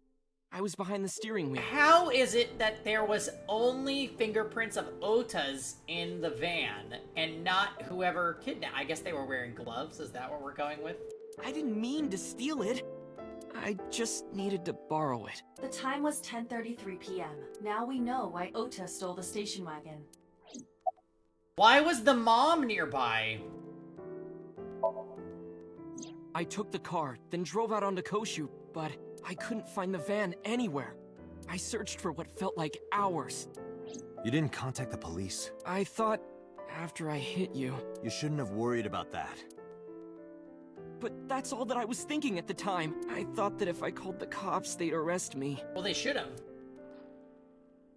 I was behind the steering wheel. How is it that there was only fingerprints of Ota's in the van and not whoever kidnapped? I guess they were wearing gloves. Is that what we're going with? I didn't mean to steal it. I just needed to borrow it. The time was 10:33 p.m. Now we know why Ota stole the station wagon. Why was the mom nearby? I took the car, then drove out onto Koshu, but I couldn't find the van anywhere. I searched for what felt like hours. You didn't contact the police? I thought after I hit you. You shouldn't have worried about that. But that's all that I was thinking at the time. I thought that if I called the cops, they'd arrest me. Well, they should have.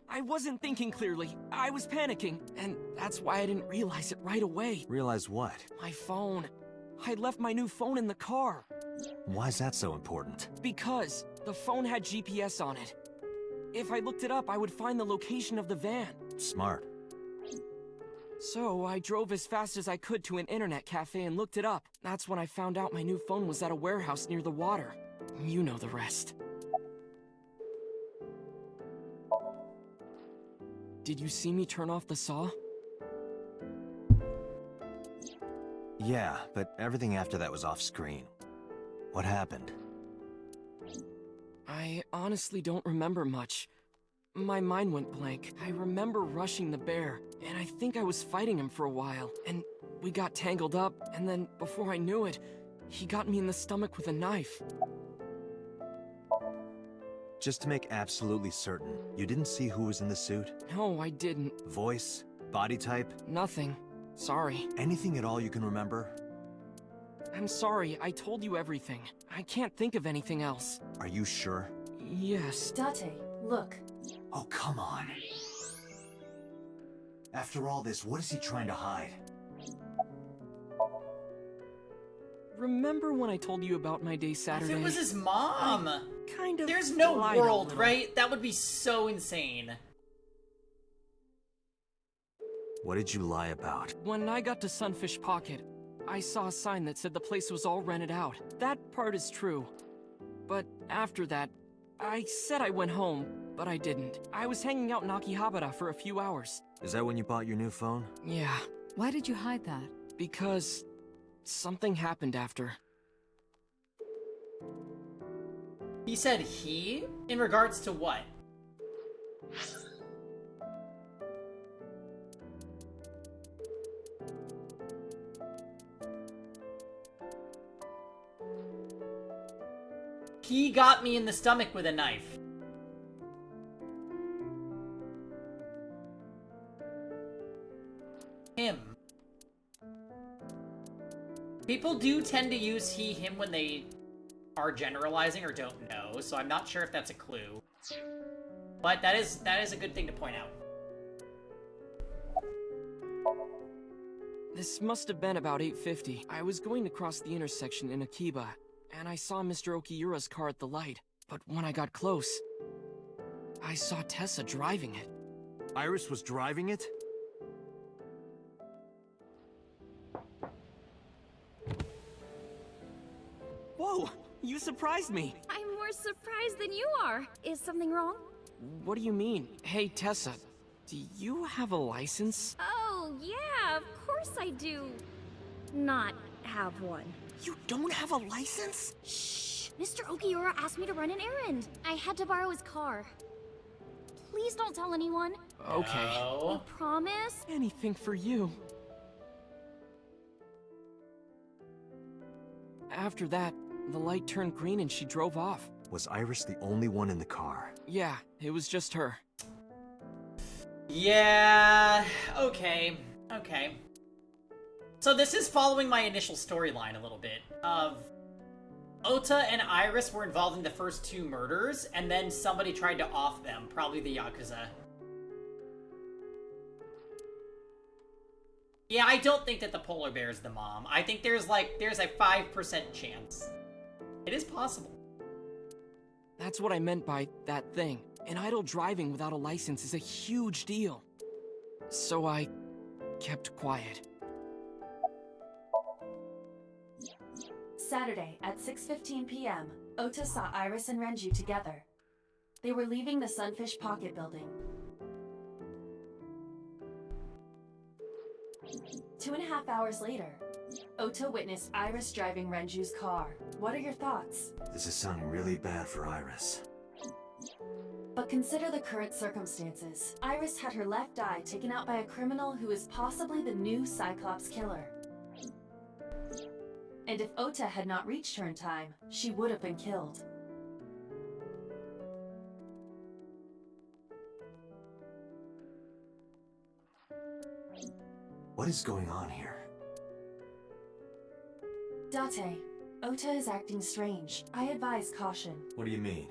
I wasn't thinking clearly. I was panicking, and that's why I didn't realize it right away. Realize what? My phone. I left my new phone in the car. Why's that so important? Because The phone had GPS on it. If I looked it up, I would find the location of the van. Smart. So I drove as fast as I could to an internet cafe and looked it up. That's when I found out my new phone was at a warehouse near the water. You know the rest. Did you see me turn off the saw? Yeah, but everything after that was off screen. What happened? I honestly don't remember much. My mind went blank. I remember rushing the bear, and I think I was fighting him for a while, and we got tangled up, and then before I knew it, he got me in the stomach with a knife. Just to make absolutely certain, you didn't see who was in the suit? No, I didn't. Voice? Body type? Nothing. Sorry. Anything at all you can remember? I'm sorry, I told you everything. I can't think of anything else. Are you sure? Yes. Date, look. Oh, come on. After all this, what is he trying to hide? Remember when I told you about my day Saturday? If it was his mom! Kind of. There's no lied a world, little. right? That would be so insane. What did you lie about? When I got to Sunfish Pocket, I saw a sign that said the place was all rented out. That part is true. But after that, I said I went home, but I didn't. I was hanging out in Akihabara for a few hours. Is that when you bought your new phone? Yeah. Why did you hide that? Because something happened after. He said he? In regards to what? He got me in the stomach with a knife. Him. People do tend to use he, him when they are generalizing or don't know, so I'm not sure if that's a clue. But that is a good thing to point out. This must have been about 8:50. I was going to cross the intersection in Akiba, and I saw Mr. Okiura's car at the light. But when I got close, I saw Tessa driving it. Iris was driving it? Whoa! You surprised me! I'm more surprised than you are. Is something wrong? What do you mean? Hey, Tessa, do you have a license? Oh, yeah, of course I do. Not have one. You don't have a license? Shh! Mr. Okiura asked me to run an errand. I had to borrow his car. Please don't tell anyone. Okay. You promise? Anything for you. After that, the light turned green and she drove off. Was Iris the only one in the car? Yeah, it was just her. Yeah, okay. So this is following my initial storyline a little bit of Ota and Iris were involved in the first two murders, and then somebody tried to off them, probably the Yakuza. Yeah, I don't think that the polar bear is the mom. I think there's a 5% chance. It is possible. That's what I meant by that thing. An idle driving without a license is a huge deal. So I kept quiet. Saturday at 6:15 p.m., Ota saw Iris and Renju together. They were leaving the Sunfish Pocket building. 2.5 hours later, Ota witnessed Iris driving Renju's car. What are your thoughts? This is sounding really bad for Iris. But consider the current circumstances. Iris had her left eye taken out by a criminal who is possibly the new Cyclops killer. And if Ota had not reached her in time, she would have been killed. What is going on here? Date, Ota is acting strange. I advise caution. What do you mean?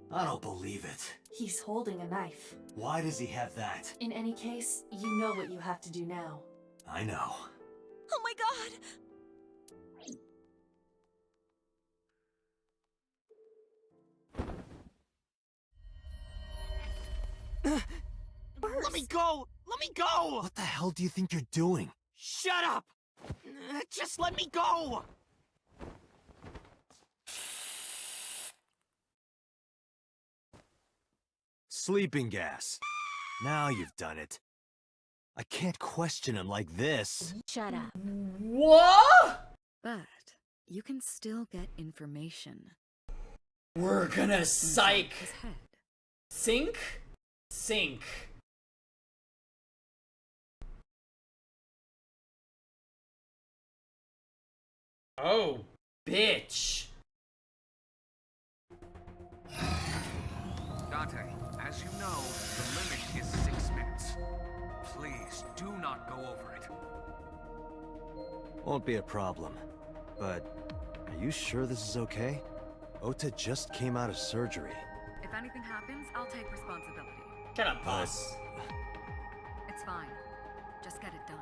I don't believe it. He's holding a knife. Why does he have that? In any case, you know what you have to do now. I know. Oh my god! Let me go! Let me go! What the hell do you think you're doing? Shut up! Just let me go! Sleeping gas. Now you've done it. I can't question him like this. Shut up. What? But you can still get information. We're gonna psych. His head. Sink? Sink. Oh, bitch. Dante, as you know, the limit is 6 minutes. Please, do not go over it. Won't be a problem. But, are you sure this is okay? Ota just came out of surgery. If anything happens, I'll take responsibility. Shut up, boss. It's fine. Just get it done.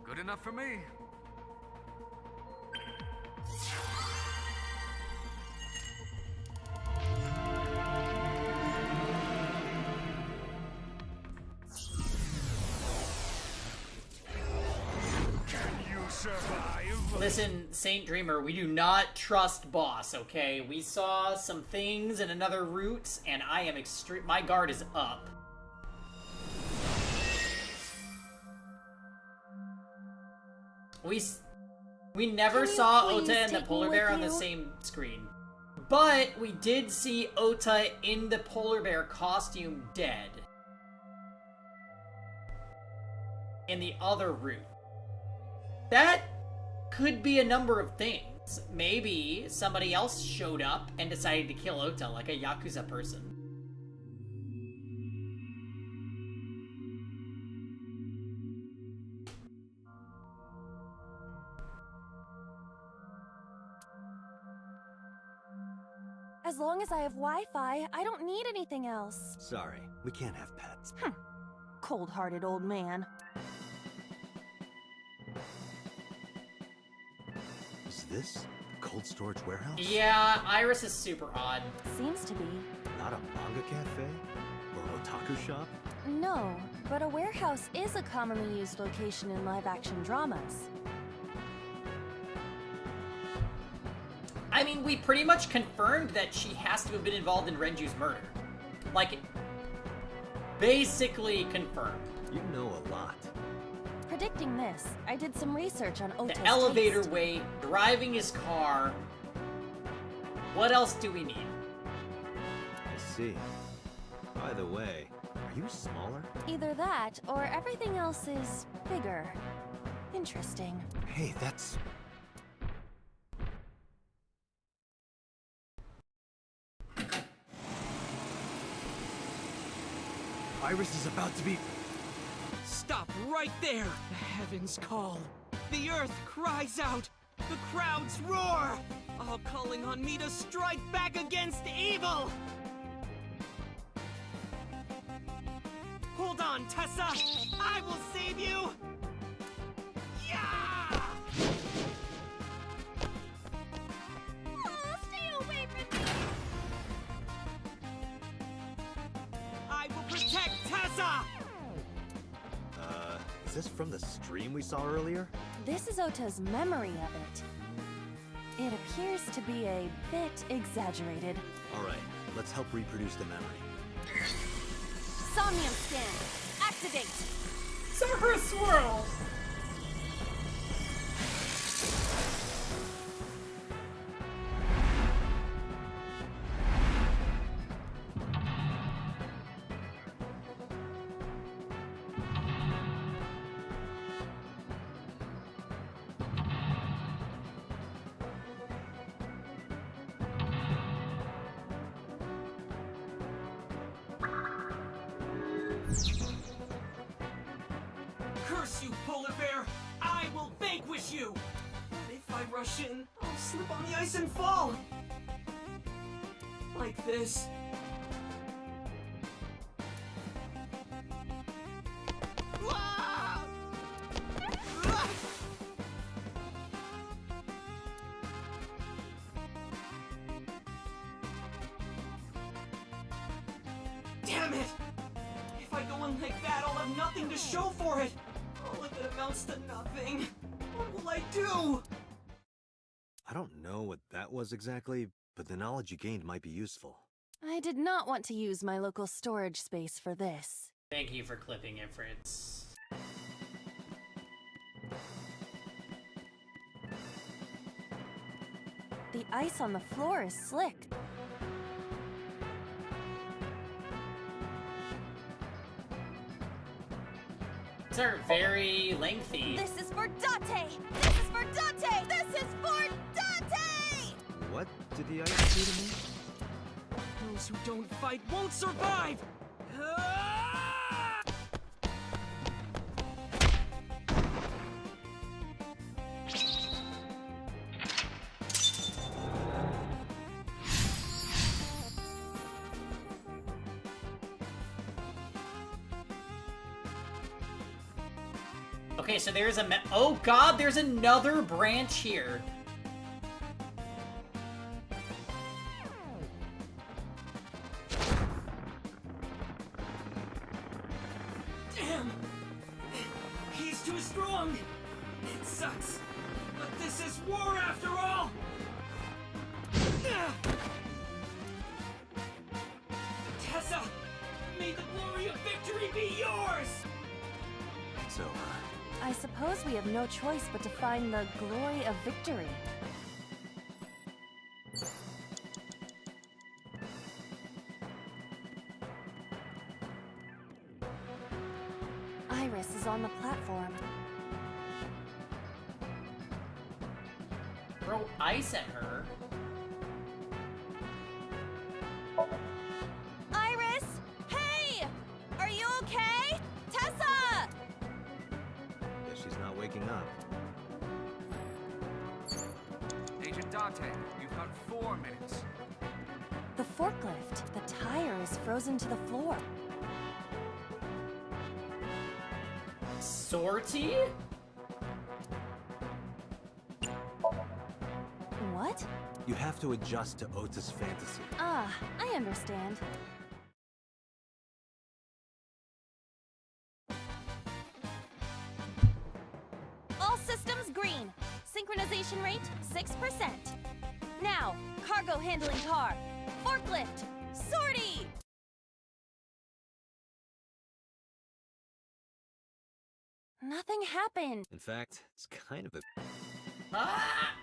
Good enough for me. Listen, Saint Dreamer, we do not trust boss, okay? We saw some things in another route, and I am my guard is up. We never saw Ota and the polar bear on the same screen. But we did see Ota in the polar bear costume dead. In the other route. That could be a number of things. Maybe somebody else showed up and decided to kill Ota like a Yakuza person. As long as I have Wi-Fi, I don't need anything else. Sorry, we can't have pets. Cold-hearted old man. Is this the cold storage warehouse? Yeah, Iris is super odd. Seems to be. Not a manga cafe? Or otaku shop? No, but a warehouse is a commonly used location in live-action dramas. I mean, we pretty much confirmed that she has to have been involved in Renju's murder. Like, basically confirmed. You know a lot. Predicting this, I did some research on Ota's The elevator taste. way, driving his car. What else do we need? I see. By the way, are you smaller? Either that, or everything else is bigger. Interesting. Hey, that's... Iris is about to be... Stop right there! The heavens call. The earth cries out. The crowds roar. All calling on me to strike back against evil! Hold on, Tessa! I will save you! Yeah! Oh, stay away from me! I will protect Tessa! Is this from the stream we saw earlier? This is Ota's memory of it. It appears to be a bit exaggerated. Alright, let's help reproduce the memory. Somnium scan! Activate! Summer swirl! Curse you, polar bear! I will vanquish you! But if I rush in, I'll slip on the ice and fall! Like this. to show for it. All of it amounts to nothing. What will I do? I don't know what that was exactly, but the knowledge you gained might be useful. I did not want to use my local storage space for this. Thank you for clipping it, Fritz. The ice on the floor is slick. These are very lengthy. This is for Date! This is for Date! This is for Date! What did the ice do to me? Those who don't fight won't survive! Okay, so there's a oh god, there's another branch here. Damn! He's too strong! It sucks, but this is war after all! Tessa! May the glory of victory be yours! So, I suppose we have no choice but to find the glory of victory. Iris is on the platform. Throw ice at her. Iris! Hey! Are you okay? Tessa! guess she's not waking up. Agent Date, you've got 4 minutes. The forklift. The tire is frozen to the floor. Sortie? What? You have to adjust to Ota's fantasy. Ah, I understand. All systems green. Synchronization rate 6%. Now, cargo handling car. Forklift. Sortie! Nothing happened. In fact, it's kind of a... Ah!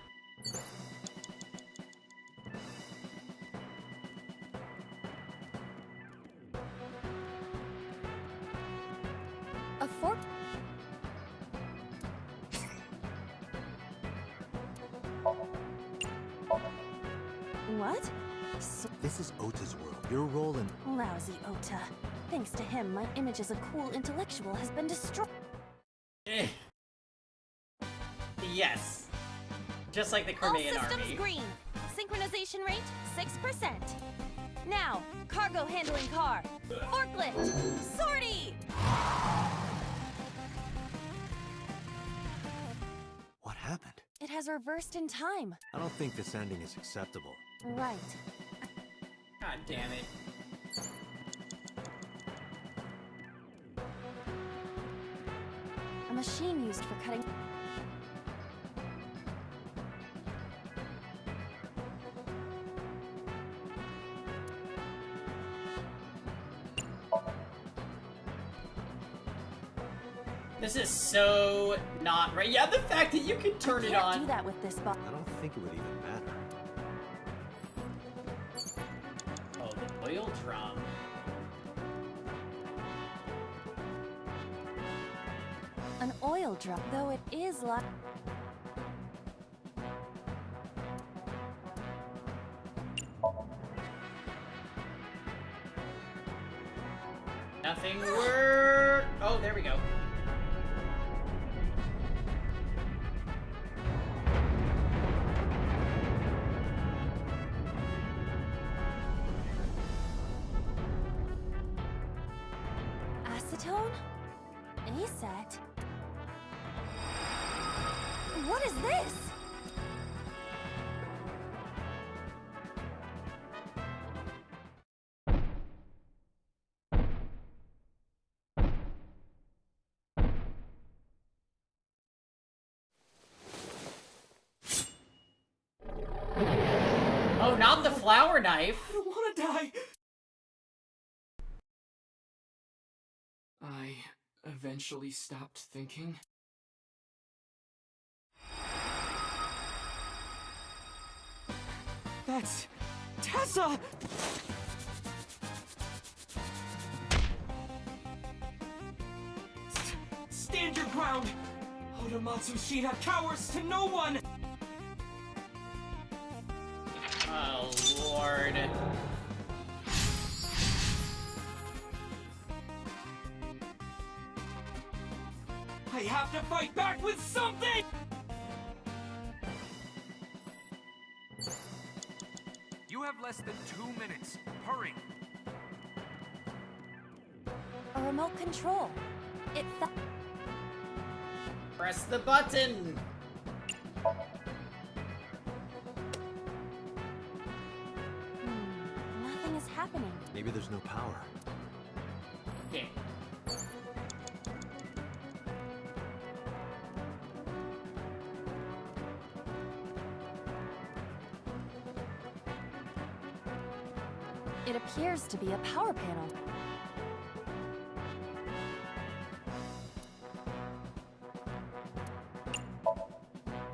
A fork? What? So This is Ota's world. Your role in... lousy Ota. Thanks to him, my image as a cool intellectual has been destroyed. Yes. Just like the All Crimean systems army. green. Synchronization rate 6%. Now, cargo handling car. Forklift. Sortie! What happened? It has reversed in time. I don't think this ending is acceptable. Right. God damn it. A machine used for cutting. This is so not right. Yeah, the fact that you can turn it Can't on. do that with this box. I don't think it would even matter. Oh, the oil drum. An oil drum, though it is like. Nothing work. Oh, there we go. Acetone? ASAT? What is this? Not the flower knife. I don't want to die. I eventually stopped thinking. That's Tessa! Stand your ground! Oda Matsushita cowers to no one! Oh, Lord. I have to fight back with something! You have less than 2 minutes. Hurry! A remote control. It fell. Press the button. Nothing is happening. Maybe there's no power. Okay. It appears to be a power panel.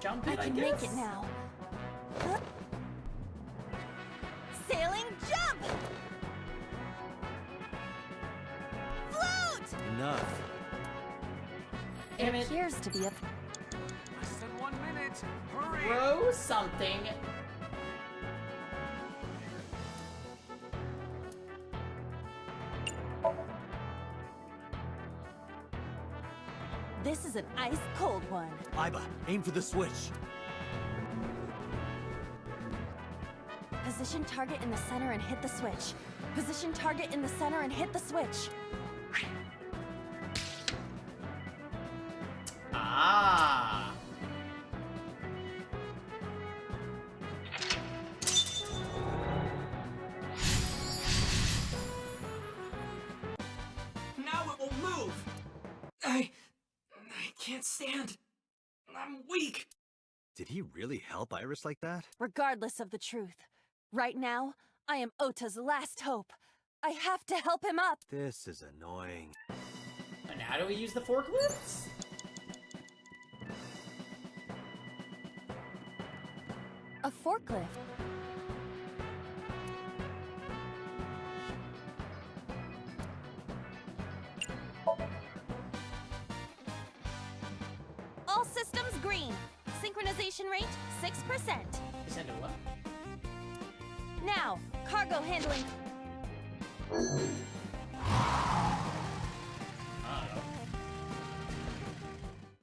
Jump I it, I can guess. make it now. Sailing jump! Float! Enough. Damn It it. appears to be a... Less than 1 minute. Hurry! Throw something. This is an ice-cold one. Aiba, aim for the switch. Position target in the center and hit the switch. Position target in the center and hit the switch. Ah. Now it will move! I can't stand. I'm weak. Did he really help Iris like that? Regardless of the truth, right now, I am Ota's last hope. I have to help him up. This is annoying. And how do we use the forklifts? A forklift. All systems green. Synchronization rate 6%. Percent of what? Now, cargo handling.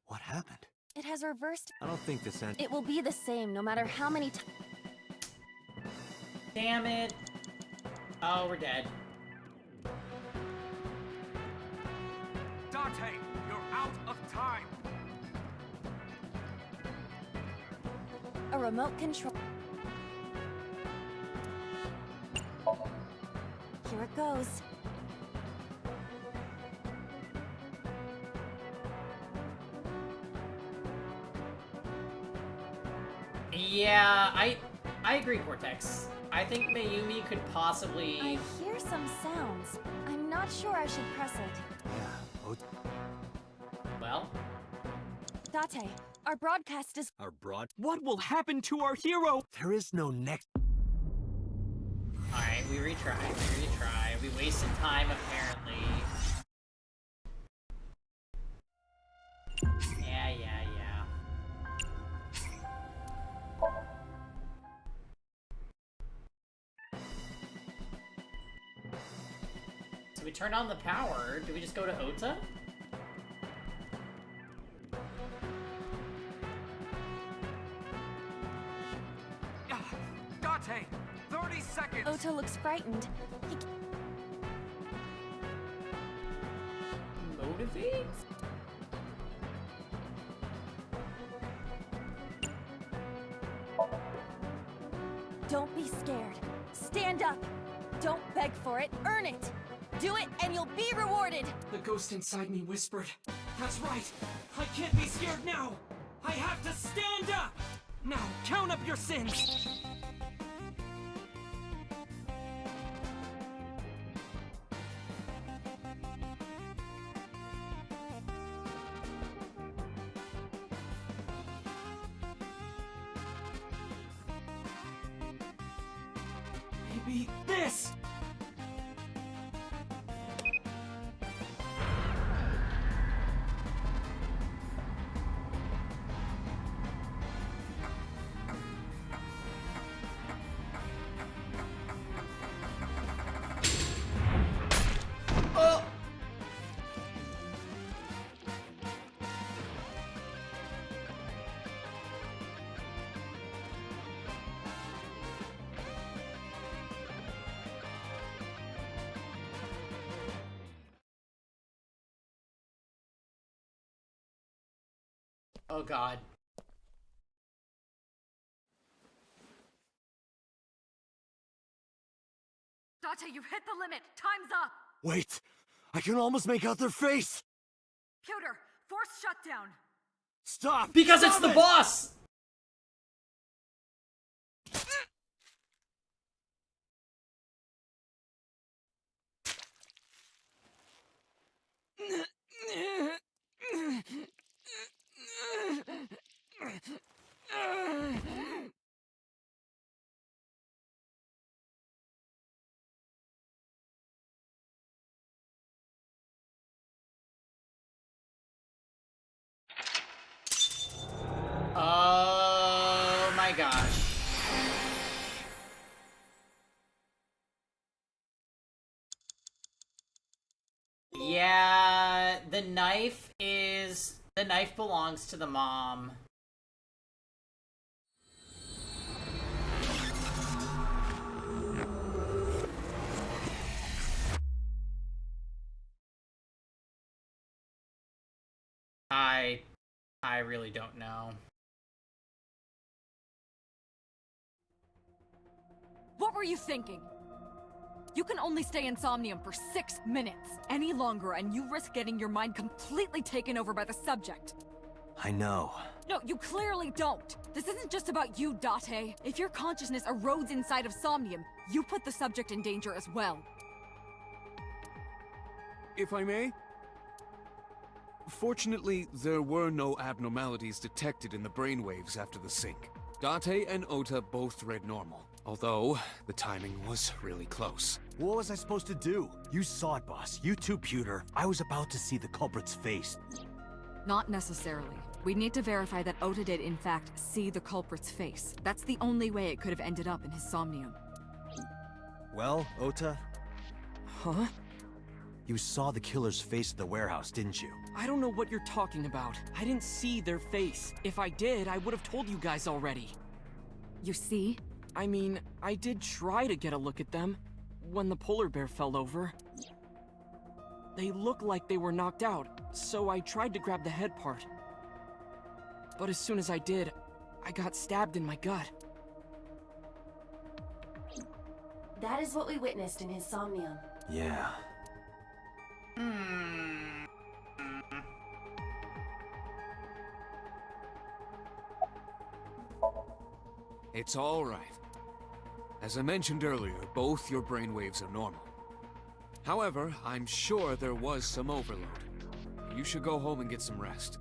What happened? It has reversed. I don't think this It will be the same no matter how many times. Damn it. Oh, we're dead. Dante, you're out of time. A remote control. Here it goes. Yeah, I agree, Cortex. I think Mayumi could possibly... I hear some sounds. I'm not sure I should press it. Yeah. Well? Date, our broadcast is... Our broad... What will happen to our hero? There is no next... Alright, we retry. We wasted time, apparently. Yeah. So we turned on the power. Do we just go to Ota? Dante, 30 seconds. Ota looks frightened. Motivate? Don't be scared. Stand up. Don't beg for it. Earn it. Do it and you'll be rewarded. The ghost inside me whispered. That's right. I can't be scared now. I have to stand up. Now, count up your sins. be this! Oh! Oh god. Date, you've hit the limit. Time's up. Wait! I can almost make out their face! Pewter, force shutdown. Stop! Because Stop it's the it! boss! Oh my gosh. Yeah, the knife belongs to the mom. I really don't know. What were you thinking? You can only stay in Somnium for 6 minutes. Any longer and you risk getting your mind completely taken over by the subject. I know. No, you clearly don't. This isn't just about you, Date. If your consciousness erodes inside of Somnium, you put the subject in danger as well. If I may? Fortunately, there were no abnormalities detected in the brainwaves after the sync. Date and Ota both read normal, although the timing was really close. What was I supposed to do? You saw it, boss. You too, Pewter. I was about to see the culprit's face. Not necessarily. We need to verify that Ota did in fact see the culprit's face. That's the only way it could have ended up in his Somnium. Well, Ota? Huh? You saw the killer's face at the warehouse, didn't you? I don't know what you're talking about. I didn't see their face. If I did, I would have told you guys already. You see? I mean, I did try to get a look at them when the polar bear fell over. They looked like they were knocked out, so I tried to grab the head part. But as soon as I did, I got stabbed in my gut. That is what we witnessed in his Somnium. Yeah. It's all right. As I mentioned earlier, both your brainwaves are normal. However, I'm sure there was some overload. You should go home and get some rest.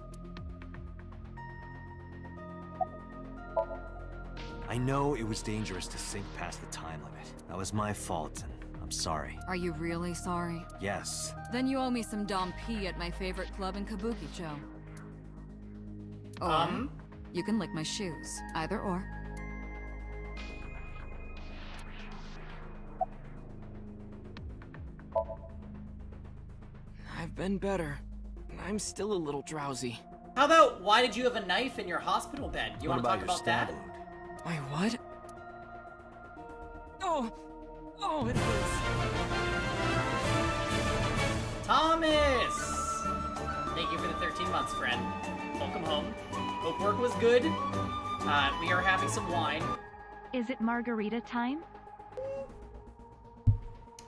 I know it was dangerous to sink past the time limit. That was my fault, and I'm sorry. Are you really sorry? Yes. Then you owe me some Dom P at my favorite club in Kabukicho. Or you can lick my shoes. Either or. I've been better. I'm still a little drowsy. How about why did you have a knife in your hospital bed? You want to talk about that? My what? Oh, it hurts. Thomas! Thank you for the 13 months, friend. Welcome home. Hope work was good. We are having some wine. Is it margarita time?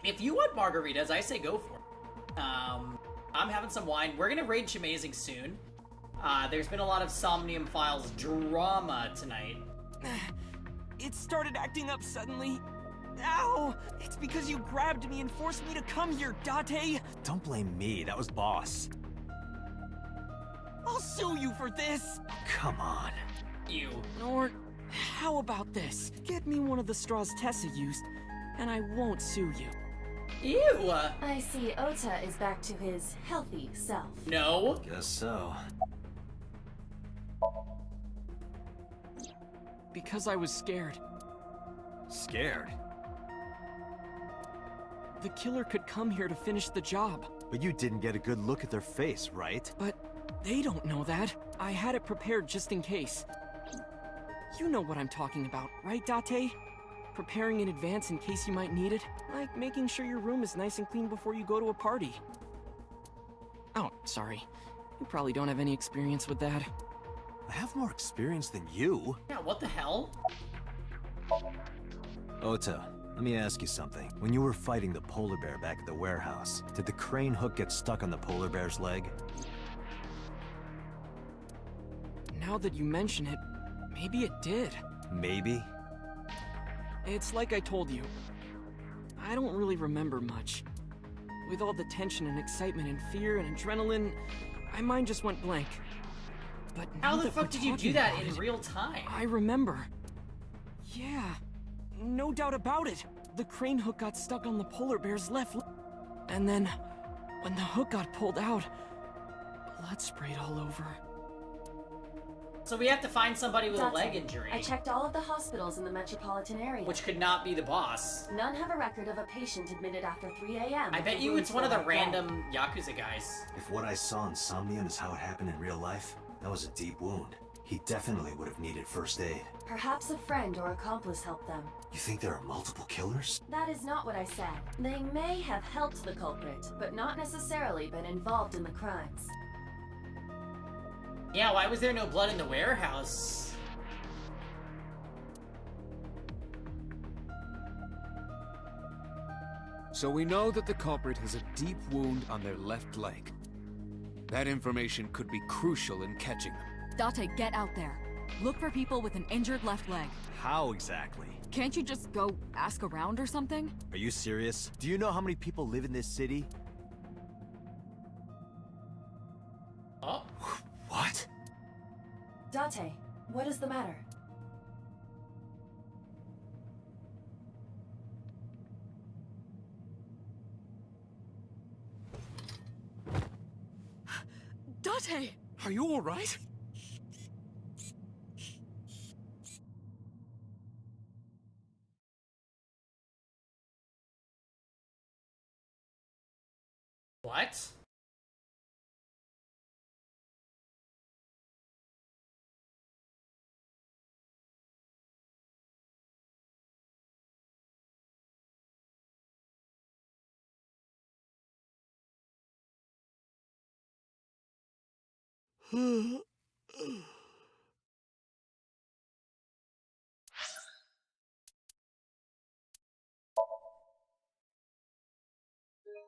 If you want margaritas, I say go for it. I'm having some wine. We're gonna raid Shamazing soon. There's been a lot of Somnium Files drama tonight. It started acting up suddenly. Ow! It's because you grabbed me and forced me to come here, Date! Don't blame me, that was boss. I'll sue you for this! Come on. You. Or, how about this? Get me one of the straws Tessa used. and I won't sue you. Ew! I see Ota is back to his healthy self. No. Guess so. Because I was scared. Scared? The killer could come here to finish the job. But you didn't get a good look at their face, right? But they don't know that. I had it prepared just in case. You know what I'm talking about, right, Date? Preparing in advance in case you might need it. Like making sure your room is nice and clean before you go to a party. Oh, sorry. You probably don't have any experience with that. I have more experience than you. Yeah, what the hell? Ota, let me ask you something. When you were fighting the polar bear back at the warehouse, did the crane hook get stuck on the polar bear's leg? Now that you mention it, maybe it did. Maybe? It's like I told you. I don't really remember much. With all the tension and excitement and fear and adrenaline, my mind just went blank. But How now the that fuck we're did you do talking that about in it, real time? I remember. Yeah, no doubt about it. The crane hook got stuck on the polar bear's left leg. And then, when the hook got pulled out, blood sprayed all over. So we have to find somebody with a Date, leg injury. I checked all of the hospitals in the metropolitan area. Which could not be the boss. None have a record of a patient admitted after 3 a.m. I bet you it's one of the random Yakuza guys. If what I saw in Somnium is how it happened in real life, that was a deep wound. He definitely would have needed first aid. Perhaps a friend or accomplice helped them. You think there are multiple killers? That is not what I said. They may have helped the culprit, but not necessarily been involved in the crimes. Yeah, why was there no blood in the warehouse? So we know that the culprit has a deep wound on their left leg. That information could be crucial in catching them. Date, get out there. Look for people with an injured left leg. How exactly? Can't you just go ask around or something? Are you serious? Do you know how many people live in this city? Oh. What? Date, what is the matter? Date! Are you alright? What?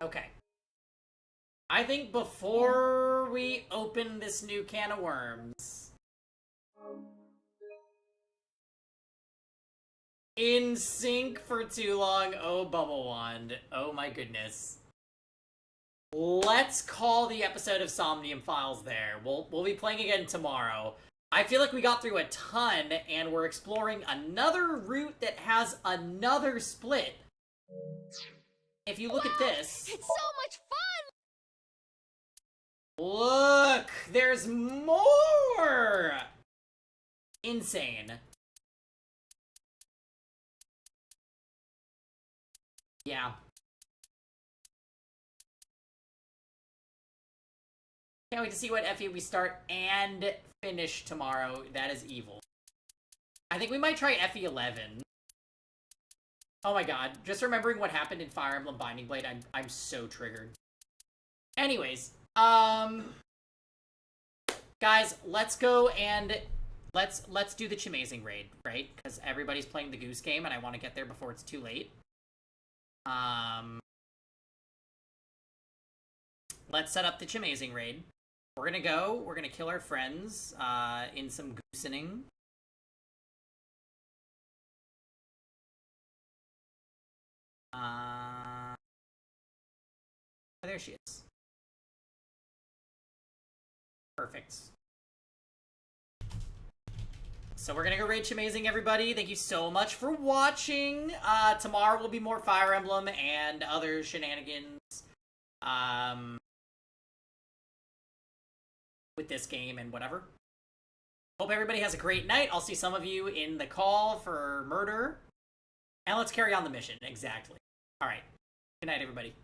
Okay. I think before we open this new can of worms... In sync for too long, oh Bubble Wand. Oh my goodness. Let's call the episode of Somnium Files there. We'll be playing again tomorrow. I feel like we got through a ton, and we're exploring another route that has another split. If you look at this... It's so much fun! Look! There's more! Insane. Yeah. Can't wait to see what FE we start and finish tomorrow. That is evil. I think we might try FE11. Oh my god. Just remembering what happened in Fire Emblem Binding Blade, I'm so triggered. Anyways, guys, let's go and let's do the Chimazing raid, right? Because everybody's playing the Goose Game and I want to get there before it's too late. Let's set up the Chimazing raid. We're gonna kill our friends, in some goosening. Oh, there she is. Perfect. So we're gonna go Rage Amazing, everybody. Thank you so much for watching. Tomorrow will be more Fire Emblem and other shenanigans. With this game and whatever. Hope everybody has a great night. I'll see some of you in the call for murder. And let's carry on the mission. Exactly. All right. Good night, everybody.